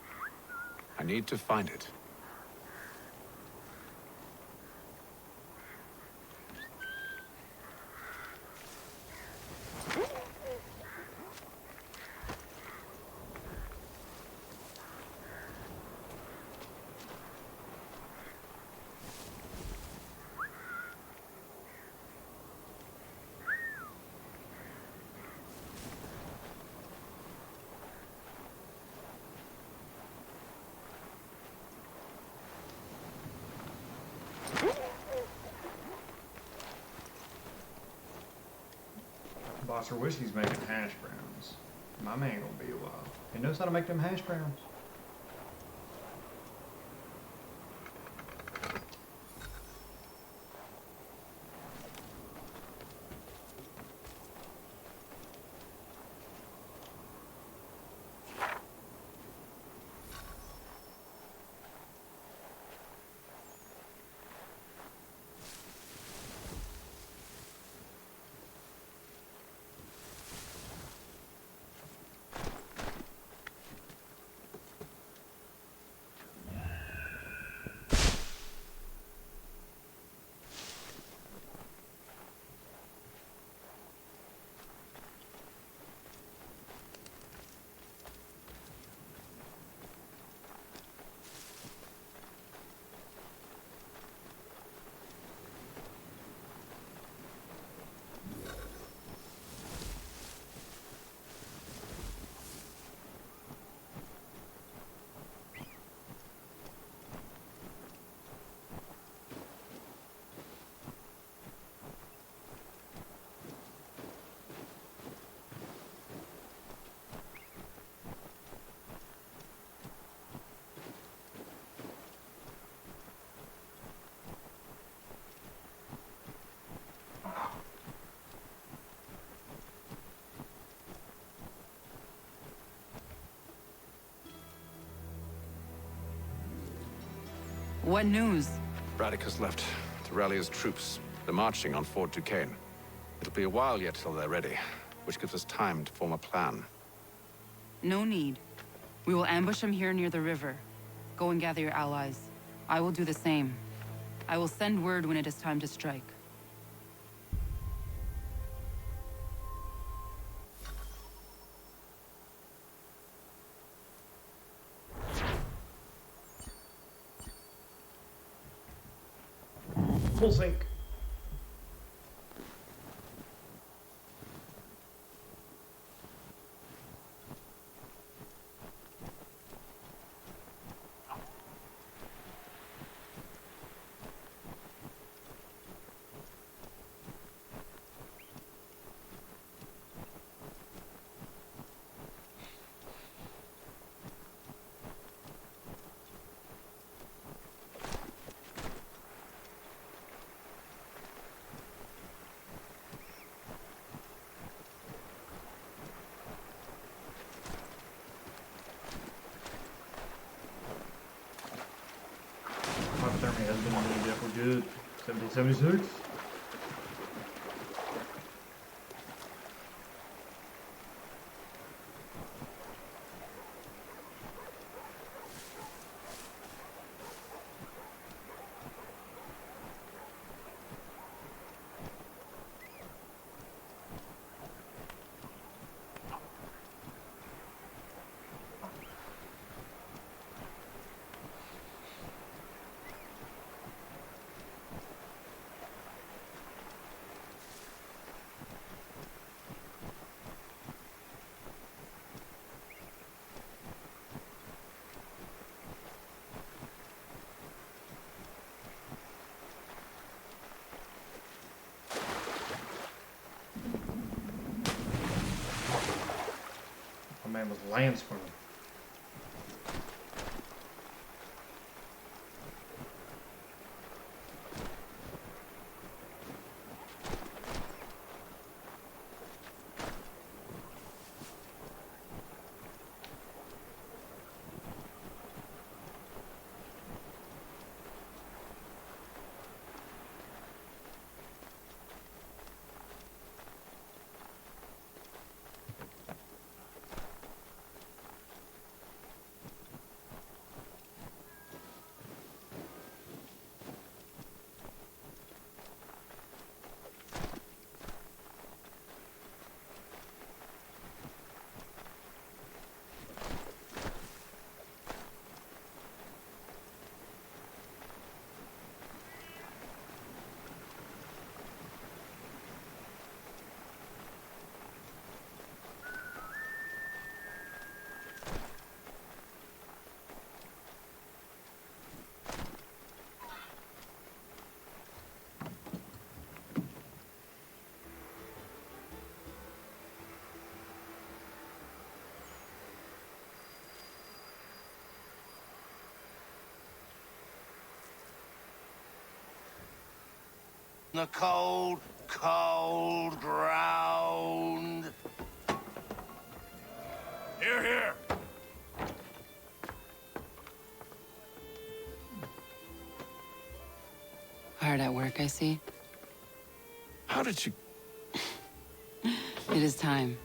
I need to find it. Boxer Whiskey's making hash browns. My man gonna be a while. He knows how to make them hash browns. What news? Braddock has left to rally his troops. They're marching on Fort Duquesne. It'll be a while yet till they're ready, which gives us time to form a plan. No need. We will ambush him here near the river. Go and gather your allies. I will do the same. I will send word when it is time to strike. Full sync. hasn't been a minute yet. We're good. 1776. My man was Lance from the cold, cold ground. Here, here. Hard at work, I see. How did you... It is time.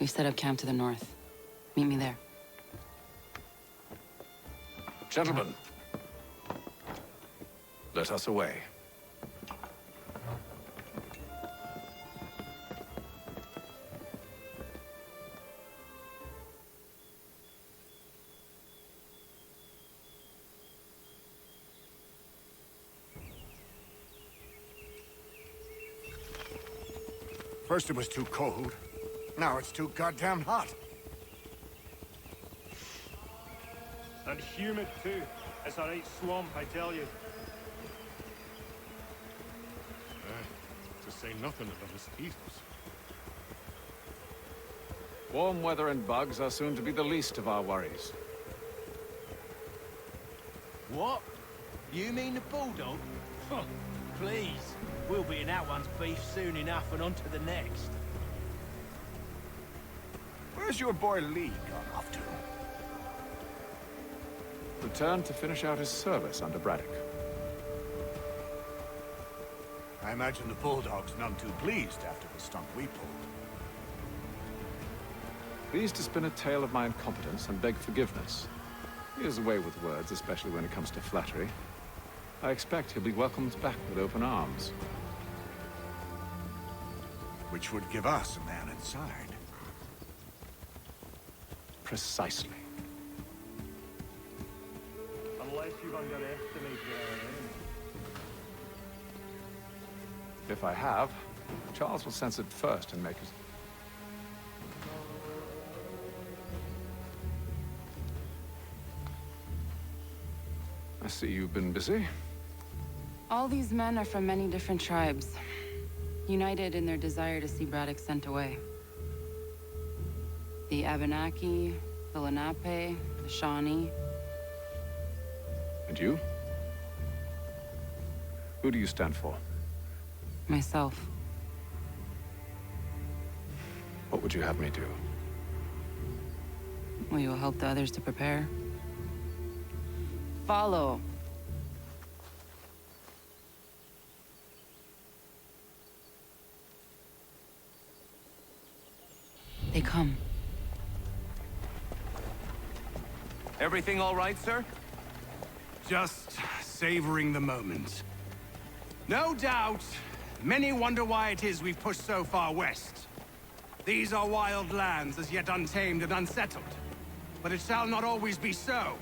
We've set up camp to the north. Meet me there. Gentlemen, let us away. First it was too cold. Now it's too goddamn hot. And humid too. It's a right swamp, I tell you. To say nothing of the mosquitoes. Warm weather and bugs are soon to be the least of our worries. What? You mean the bulldog? Huh, please. We'll be in that one's beef soon enough and on to the next. Where's your boy Lee gone off to? Returned to finish out his service under Braddock. I imagine the bulldog's none too pleased after the stunt we pulled. Pleased to spin a tale of my incompetence and beg forgiveness. He has a way with words, especially when it comes to flattery. I expect he'll be welcomed back with open arms. Which would give us a man inside. Precisely. Unless you've underestimated our enemy. If I have, Charles will sense it first and make his... I see you've been busy. All these men are from many different tribes, united in their desire to see Braddock sent away. The Abenaki, the Lenape, the Shawnee. And you? Who do you stand for? Myself. What would you have me do? Will you help the others to prepare? Follow. They come. Everything all right, sir? Just savoring the moment. No doubt, many wonder why it is we've pushed so far west. These are wild lands, as yet untamed and unsettled. But it shall not always be so.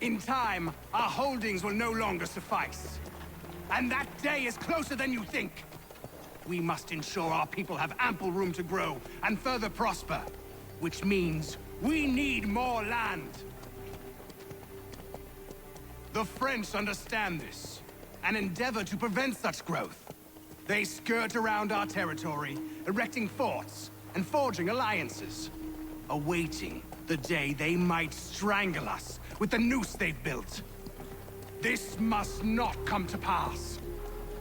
In time, our holdings will no longer suffice. And that day is closer than you think. We must ensure our people have ample room to grow and further prosper. Which means we need more land. The French understand this, and endeavor to prevent such growth. They skirt around our territory, erecting forts and forging alliances, awaiting the day they might strangle us with the noose they've built. This must not come to pass.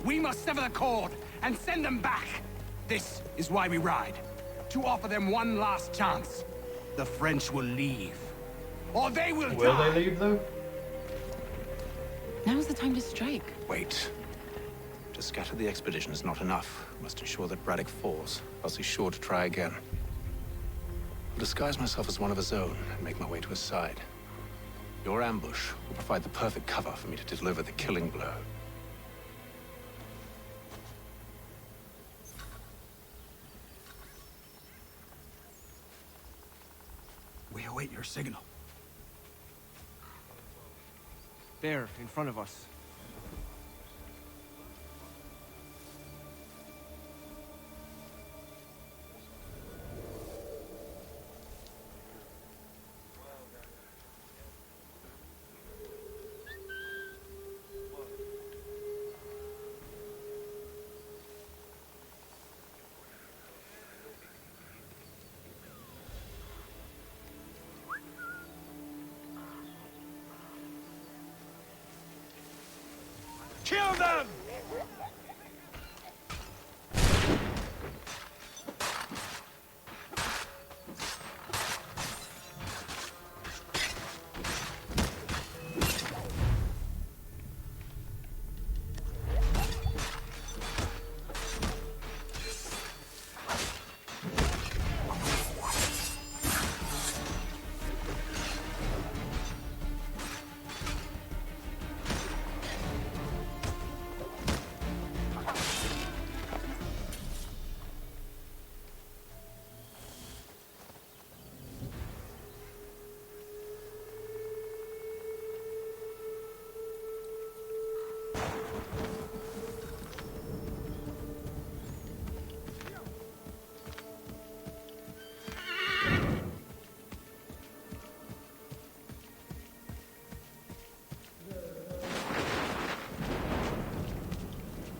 We must sever the cord and send them back. This is why we ride, to offer them one last chance. The French will leave, or they will die. Will they leave, though? Now's the time to strike. Wait. To scatter the expedition is not enough. We must ensure that Braddock falls, else he's sure to try again. I'll disguise myself as one of his own and make my way to his side. Your ambush will provide the perfect cover for me to deliver the killing blow. We await your signal. There, in front of us. Kill them!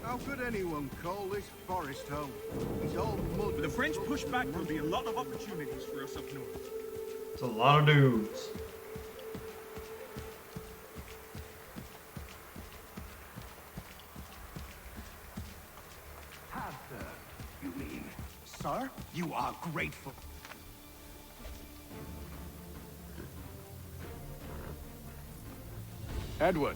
How could anyone call this forest home? It's all mud. With the French pushback, there'll be a lot of opportunities for us up north. It's a lot of dudes. Have, sir, you mean? Sir, you are grateful. Edward.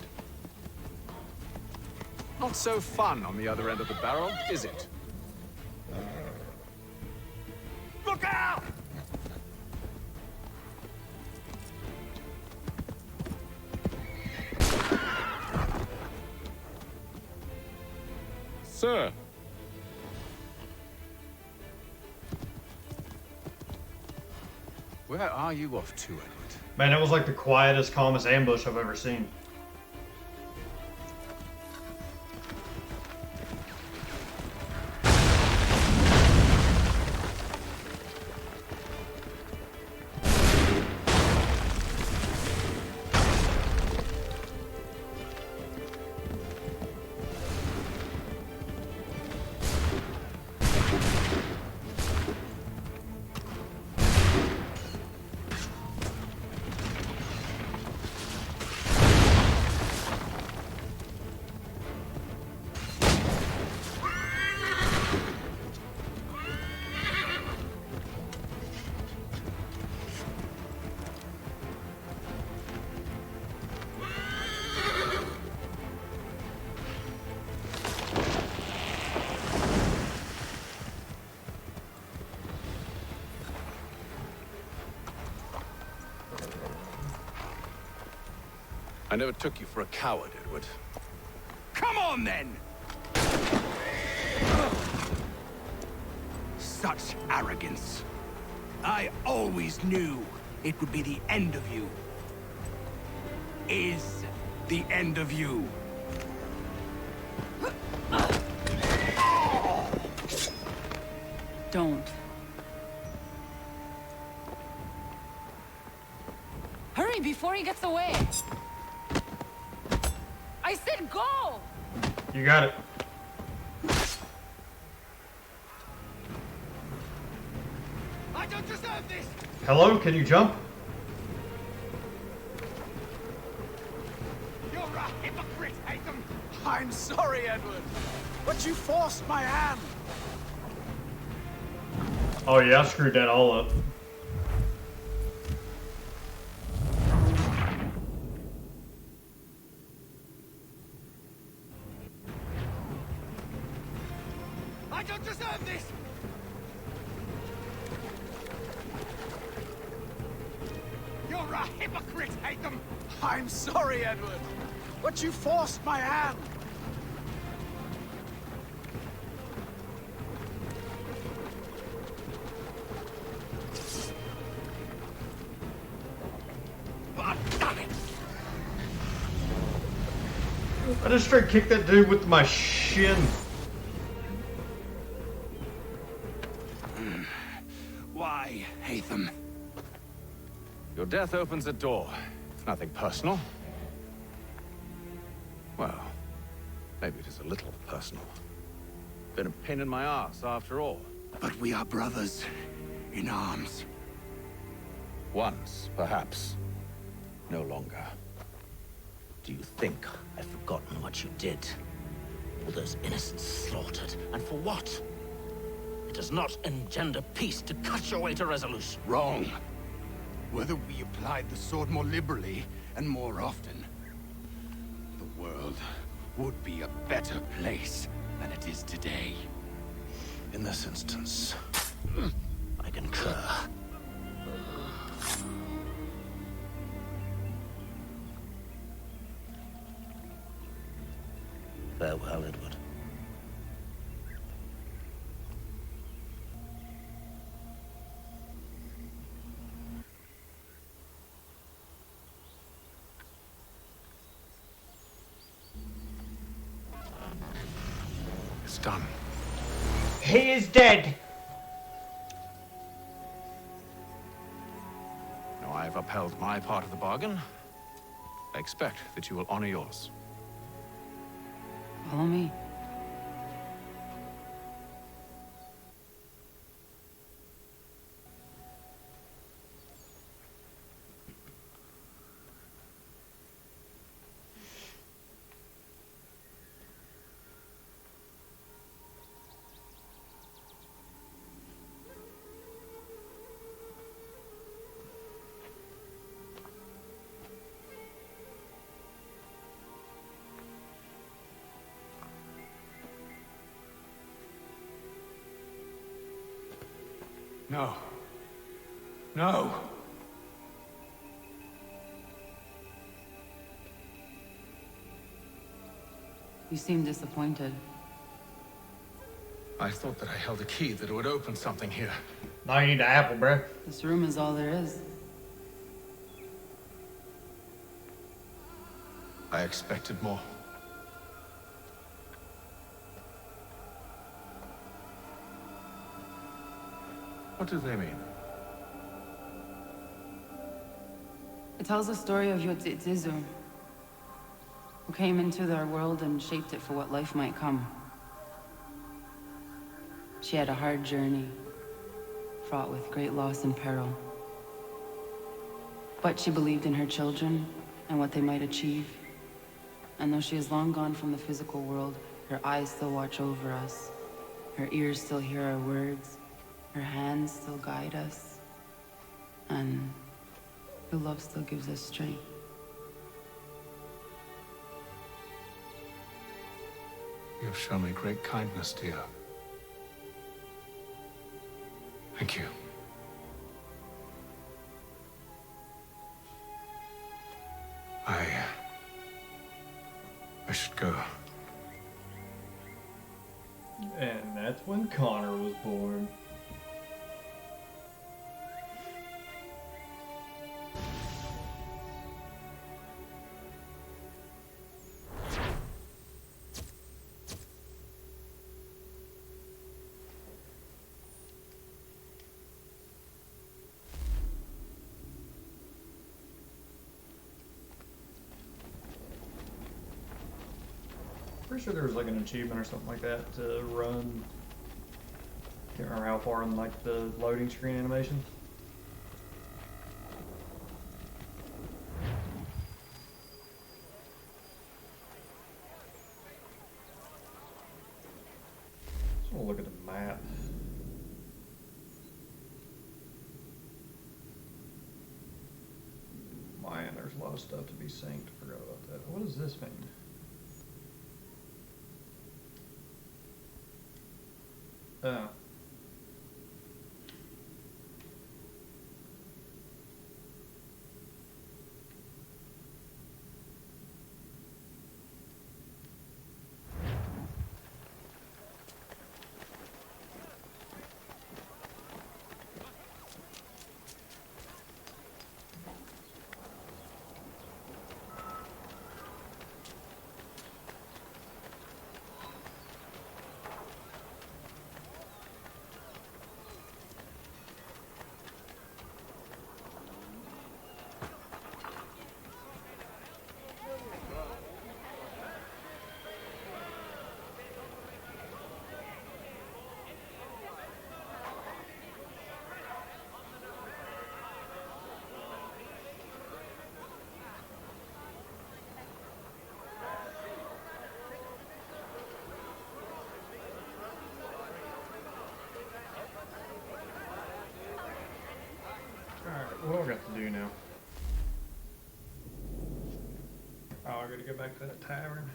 Not so fun on the other end of the barrel, is it? Look out! Sir. Where are you off to, Edward? Man, that was like the quietest, calmest ambush I've ever seen. I never took you for a coward, Edward. Come on, then! Such arrogance. I always knew it would be the end of you. Is the end of you. Don't. Hurry before he gets away! I said go! You got it. I don't deserve this! Hello, can you jump? You're a hypocrite, Haytham! I'm sorry, Edward, but you forced my hand. Oh yeah, I screwed that all up. I don't deserve this! You're a hypocrite, Haytham! I'm sorry, Edward, but you forced my hand. I just straight kicked that dude with my shin. Why, Haytham? Your death opens a door. It's nothing personal. Well, maybe it is a little personal. Been a pain in my ass, after all. But we are brothers in arms. Once, perhaps. No longer. Do you think I've forgotten what you did? All those innocents slaughtered, and for what? It does not engender peace to cut your way to resolution. Wrong. Whether we applied the sword more liberally and more often, the world would be a better place than it is today. In this instance, I concur. Farewell, Edward. It's done. He is dead. Now I have upheld my part of the bargain. I expect that you will honor yours. Follow me. No. No! You seem disappointed. I thought that I held a key that would open something here. Now you need an apple, bro. This room is all there is. I expected more. What do they mean? It tells the story of Yotzitzizu, who came into their world and shaped it for what life might come. She had a hard journey, fraught with great loss and peril. But she believed in her children and what they might achieve. And though she is long gone from the physical world, her eyes still watch over us. Her ears still hear our words. Her hands still guide us. And her love still gives us strength. You have shown me great kindness, dear. Thank you. I should go. And that's when Connor was born. Pretty sure there was like an achievement or something like that to run. Can't remember how far in like the loading screen animation. Just want to look at the map. Man, there's a lot of stuff to be synced. Forgot about that. What does this mean? Oh. Alright, what do I got to do now? Oh, I gotta go back to that tavern.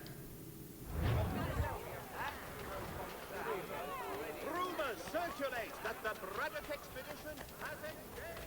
Rumors circulate that the Braddock expedition has engaged.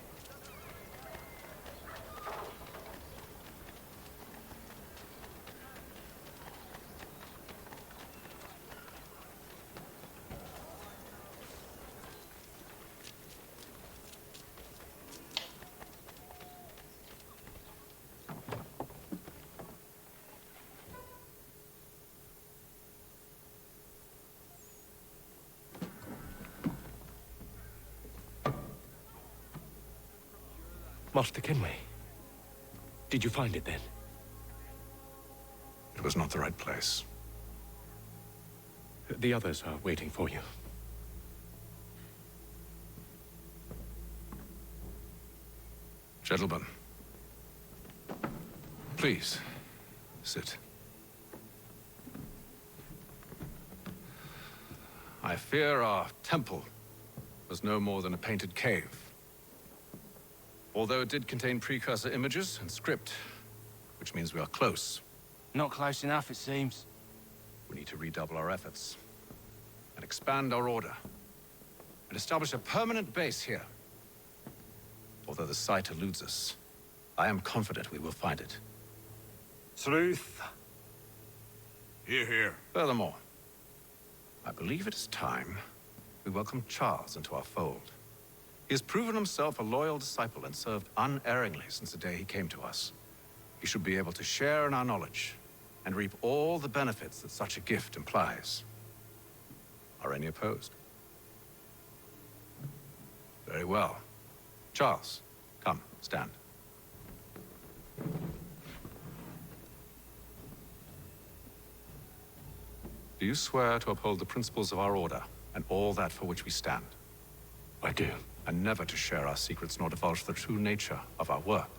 Master Kenway, did you find it then? It was not the right place. The others are waiting for you. Gentlemen, please, sit. I fear our temple was no more than a painted cave. Although it did contain precursor images and script, which means we are close. Not close enough, it seems. We need to redouble our efforts and expand our order and establish a permanent base here. Although the site eludes us, I am confident we will find it. Truth. Hear, hear. Furthermore, I believe it is time we welcome Charles into our fold. He has proven himself a loyal disciple and served unerringly since the day he came to us. He should be able to share in our knowledge and reap all the benefits that such a gift implies. Are any opposed? Very well. Charles, come, stand. Do you swear to uphold the principles of our order and all that for which we stand? I do. And never to share our secrets nor divulge the true nature of our work?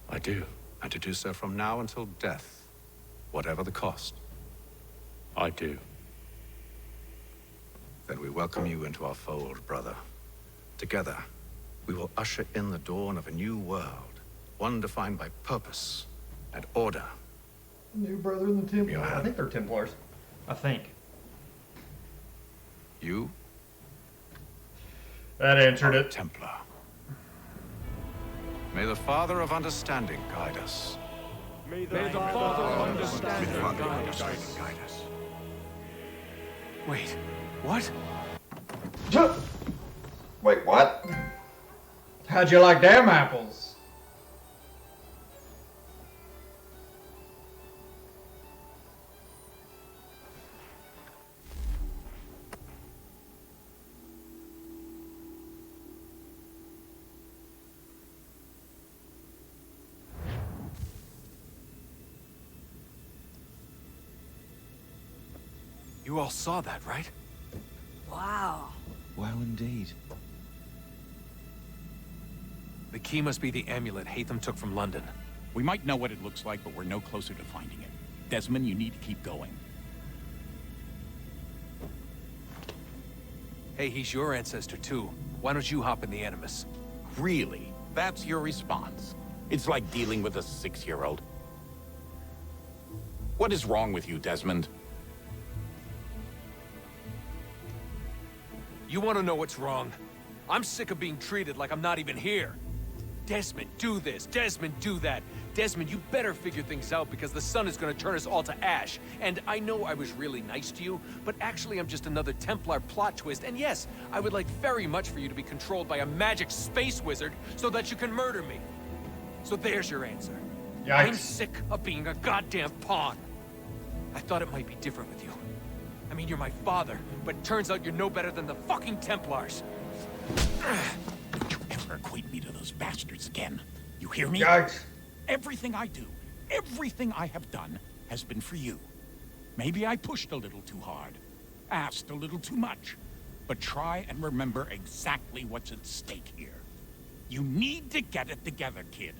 I do. And to do so from now until death, whatever the cost? I do. Then we welcome you into our fold, brother. Together, we will usher in the dawn of a new world, one defined by purpose and order. New brother in the Temple. I think they're Templars. I think. You? That answered it. Templar. May the Father of Understanding guide us. May the Father of Understanding Guide us. Wait, what? Wait, what? How'd you like damn apples? You all saw that, right? Wow. Well, indeed. The key must be the amulet Hatham took from London. We might know what it looks like, but we're no closer to finding it. Desmond, you need to keep going. Hey, he's your ancestor too. Why don't you hop in the Animus? Really? That's your response? It's like dealing with a 6-year-old. What is wrong with you, Desmond? You want to know what's wrong? I'm sick of being treated like I'm not even here. Desmond, do this. Desmond, do that. Desmond, you better figure things out because the sun is going to turn us all to ash. And I know I was really nice to you, but actually I'm just another Templar plot twist. And yes, I would like very much for you to be controlled by a magic space wizard so that you can murder me. So there's your answer. Yikes. I'm sick of being a goddamn pawn. I thought it might be different with you. I mean, you're my father, but turns out you're no better than the fucking Templars. Don't you ever equate me to those bastards again. You hear me? Yikes. Everything I do, everything I have done, has been for you. Maybe I pushed a little too hard, asked a little too much, but try and remember exactly what's at stake here. You need to get it together, kid.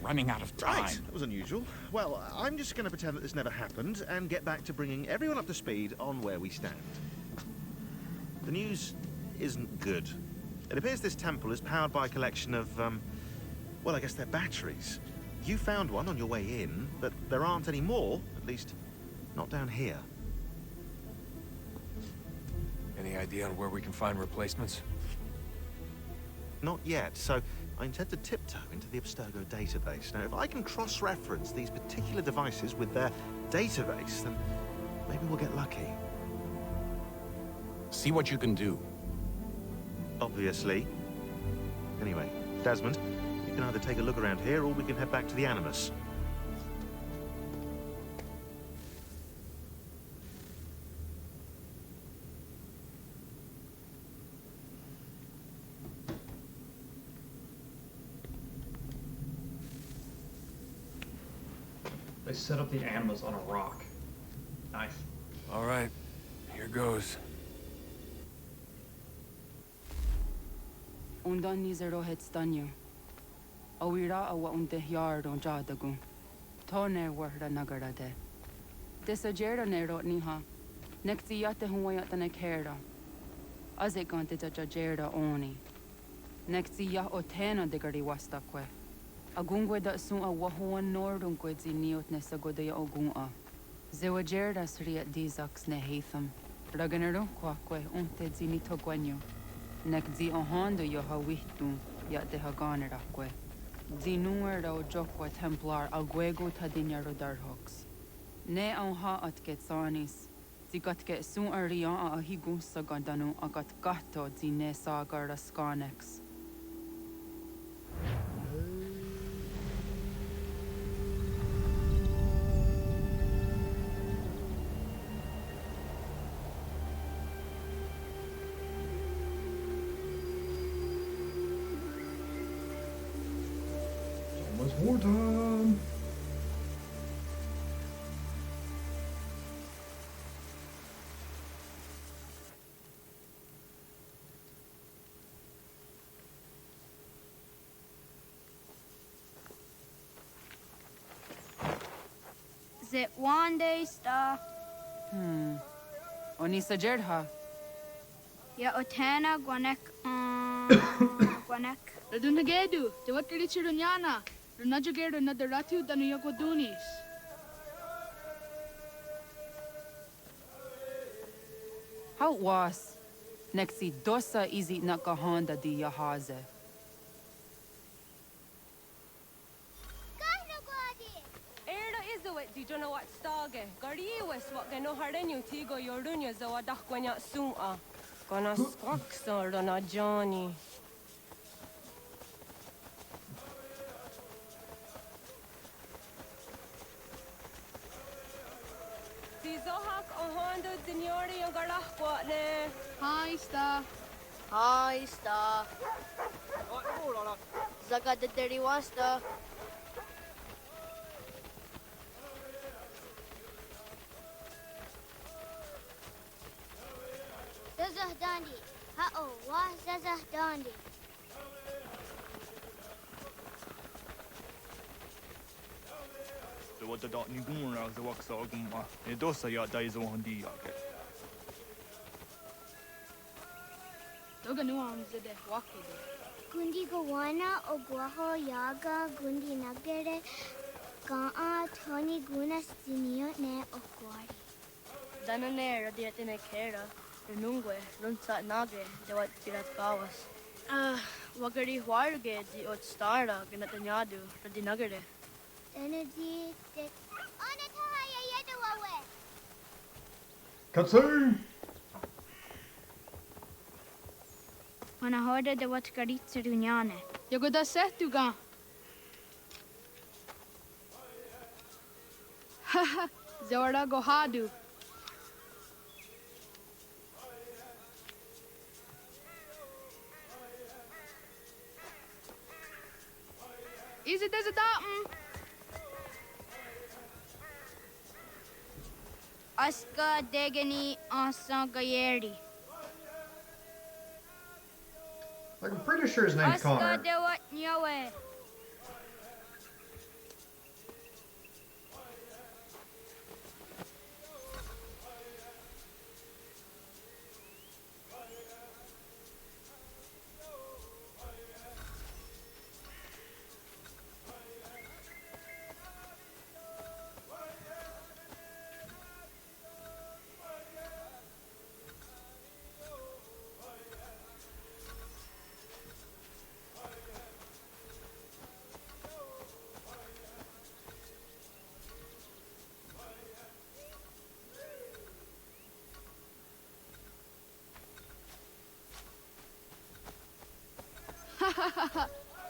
We're running out of time. Right, that was unusual. Well, I'm just going to pretend that this never happened and get back to bringing everyone up to speed on where we stand. The news isn't good. It appears this temple is powered by a collection of, well, I guess they're batteries. You found one on your way in, but there aren't any more, at least not down here. Any idea on where we can find replacements? Not yet, so I intend to tiptoe into the Abstergo database. Now, if I can cross-reference these particular devices with their database, then maybe we'll get lucky. See what you can do. Obviously. Anyway, Desmond, you can either take a look around here, or we can head back to the Animus. They set up the Animus on a rock. Nice. All right, here goes. Undan nizero het stanyu. Awira awa unde yard on jadagu. Tone warda nagarade. Desajera nero niha. Nekti yate huwayata nekera. Azekante jajera oni. Nekti ya otena degari wastakwe. Agungwe da sun a wahuan nordungwe zi niot nesagodaya ogunga. Zewajerda sriat dizax ne Hatham. Raganero kwakwe unte zi nitogwanyo. Nek zi ohando yo hawitu ya de haganerakwe. Zi nuera o jokwa templar alguego tadinyaro darhox. Ne ha at getsanis. Zi gatke sun arian a higun sagandanu agat gatto zi ne sagar raskanex. Almost wartime. Is it one day star? Oni sajerha. Ya otana gwanek gwanek. Radunagedu, te watrichirunyana. Runajugeru nadaratu danuyagodunis. How was? Nexi dosa izi nakahanda di yahaze. Erdo izuit Di don't know what stage. Gari was what gano harenyu tigo yorunya zawa dakwanya suma. Gonna squawk sort on a Johnny. Zohak Ohondo Signori and Garahquatne. Hi, Star. Hi, Star. Zaga the dirty wasta. Zazah Dandi. Ha-oh, wah Zazah Dandi. The what the dot Nigura, the Waxaguma, and Dosa ya days on the yake. Doga nuam zede waki. Gundi Gawana o Guaho Yaga Gundi Nagere Gaa Tony Gunas Dinio Ne Okwari. Danane radiatine kera. Renungue, Runsa Nage, de what Tirat Gawas. Wagari Warge, the Ot Stara, Ganatanyadu, Radinagare. Energy Dick. Onataya Yedawawe. Cutscene! When I heard the what Garitsa Dunyane. You go da Setuga. Haha, Zora Gohadu. Is it as a datum? Aska Degani Asa Gayeri. I'm pretty sure his name's Connor. Aska de what Nyawe.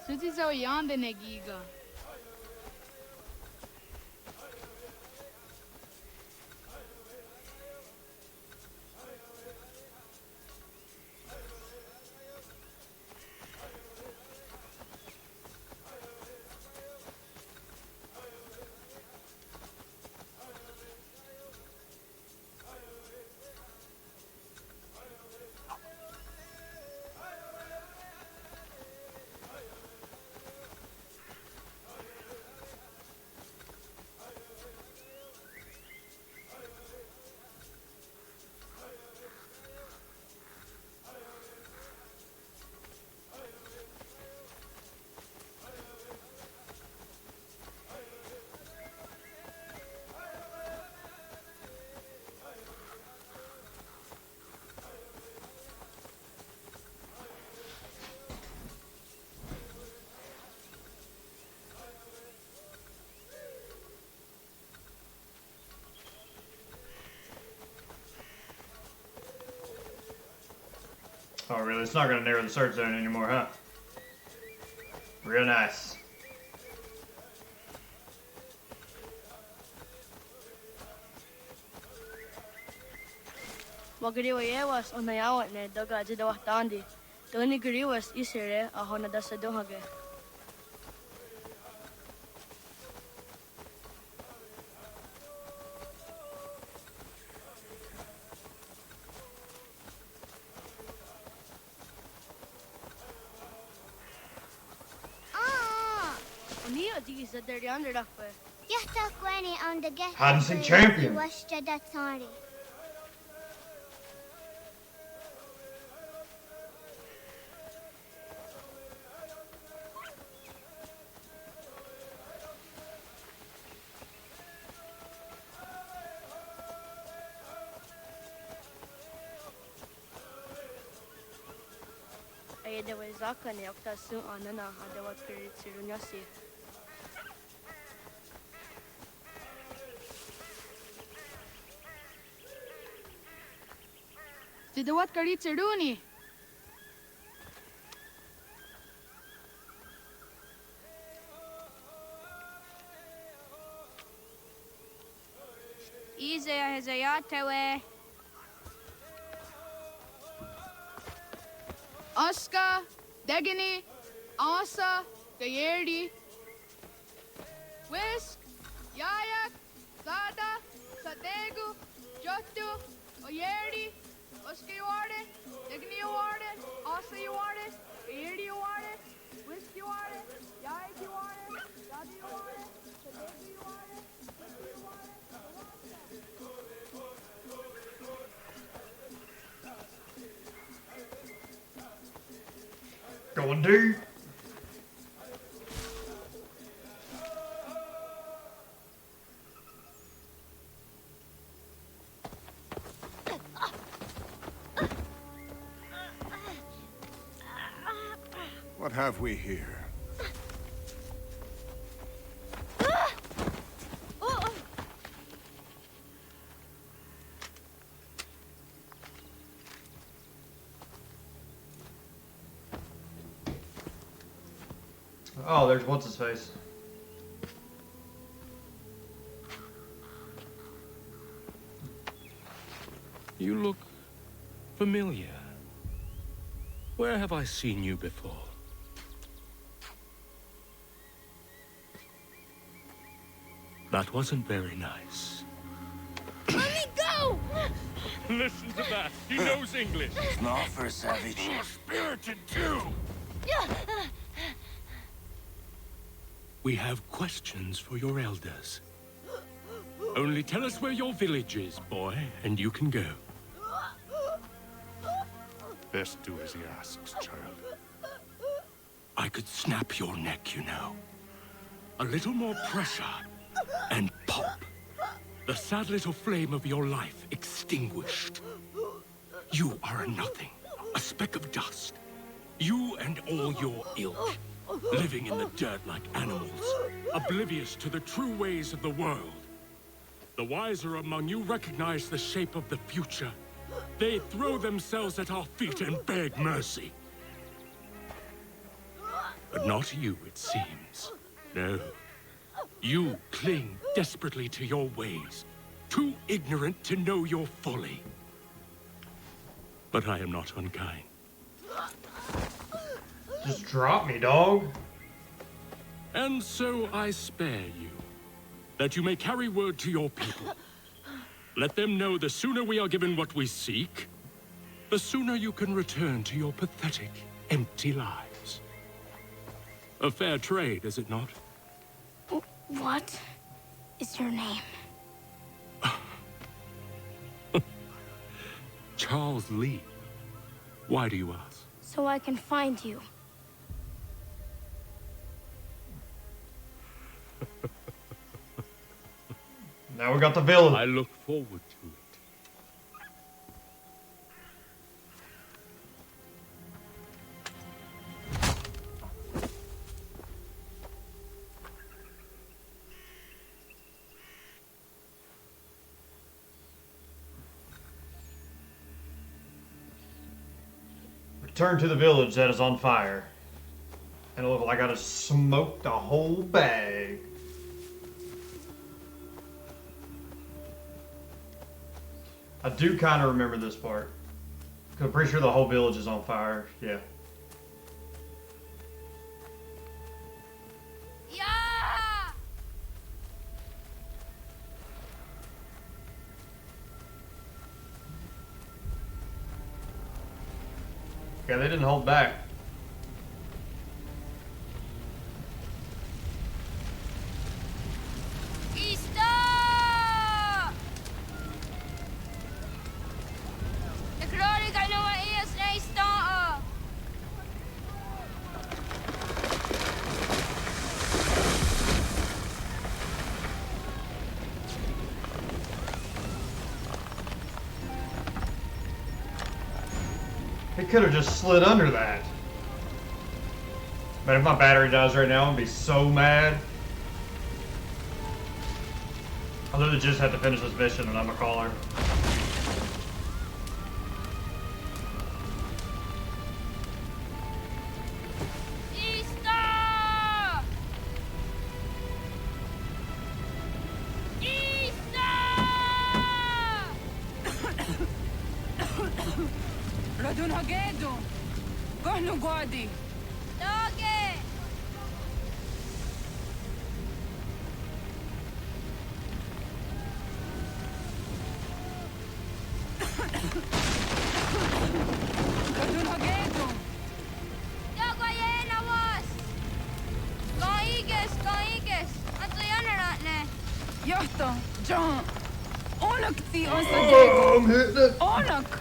Suti so yande negiga. Oh, really? It's not going to narrow the search zone anymore, huh? Real nice. Wagariwas on the yawa ne doga jidawa tandi. Doni gariwas isere a honada sadohage. These are dirty under up. Yasta Gwenny on the get. Hansen champion. Washta Datsari. Ay, there was Zakane, Octasu, Anana, and the what period Sirunyasi. Tidawat karit Serduni. Izaya Hezayatewe. Aska, Degini, Asa, Gayerdi. Whisk, Yayak, Zada, Sadegu, Jotu, Oyerdi, Oska you are it, Degini you are it, Asa you are it, Gayerdi you are it, Whisk you are it, Yayak you are it, Zada you are it, Sadegu you are it, Whisk you are it. Going deep. What have we here? Oh, there's what's his face. You look familiar. Where have I seen you before? That wasn't very nice. Let me go! Listen to that. He knows English. It's not for a savage. You're spirited too. We have questions for your elders. Only tell us where your village is, boy, and you can go. Best do as he asks, child. I could snap your neck, you know. A little more pressure, and pop. The sad little flame of your life extinguished. You are a nothing, a speck of dust. You and all your ilk, living in the dirt like animals, oblivious to the true ways of the world. The wiser among you recognize the shape of the future. They throw themselves at our feet and beg mercy. But not you, it seems. No. You cling desperately to your ways, too ignorant to know your folly. But I am not unkind. Just drop me, dog. And so I spare you, that you may carry word to your people. Let them know the sooner we are given what we seek, the sooner you can return to your pathetic, empty lives. A fair trade, is it not? What is your name? Charles Lee. Why do you ask? So I can find you. Now we got the village. I look forward to it. Return to the village that is on fire. And it looks like I just smoked a whole bag. I do kind of remember this part. Because I'm pretty sure the whole village is on fire. Yeah. Yeah, they didn't hold back. He could have just slid under that. But if my battery dies right now, I'm gonna be so mad. I literally just had to finish this mission and I'm a caller. Radun hagedu. Gohnu guadi. Doge! Radun hagedu. Dogo yena was! Kaiges! Anto jäneratne! Johto, John. Onak ti on sadego. I'm hitting it. Onak.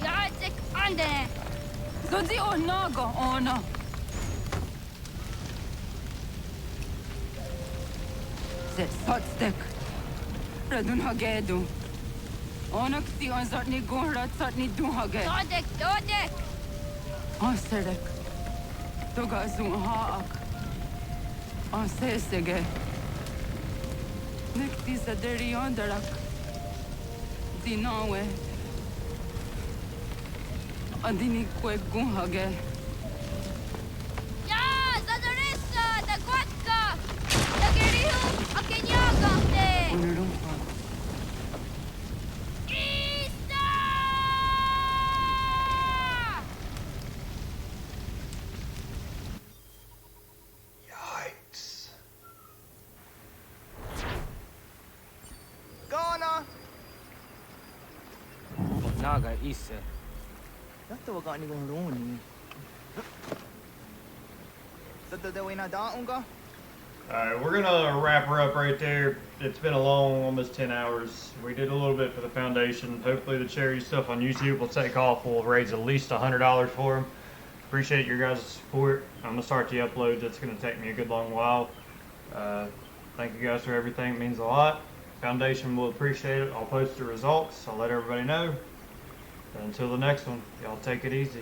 Jatsik andene! Zodzi onago ona. Zet sotstek. Radun hagedu. Onak ti on zatni gunrat zatni duhage. Dodek! Osterek. Toga zun haak. On sesege. Nekti sa deri ondarak. Dinawe. Adini kwe gunhage. Ja, zadorissa! Da guatka! Da gerihu! Akenyaga te! Unurumpa. Isa! Yikes. Ghana! Naga isse. Dato wag ni kong luni. Dato daw ina daunga. Alright, we're gonna wrap her up right there. It's been a long, almost 10 hours. We did a little bit for the foundation. Hopefully the charity stuff on YouTube will take off. We'll raise at least $100 for them. Appreciate your guys' support. I'm gonna start the uploads. It's gonna take me a good long while. Thank you guys for everything. It means a lot. Foundation will appreciate it. I'll post the results. I'll let everybody know. Until the next one, y'all take it easy.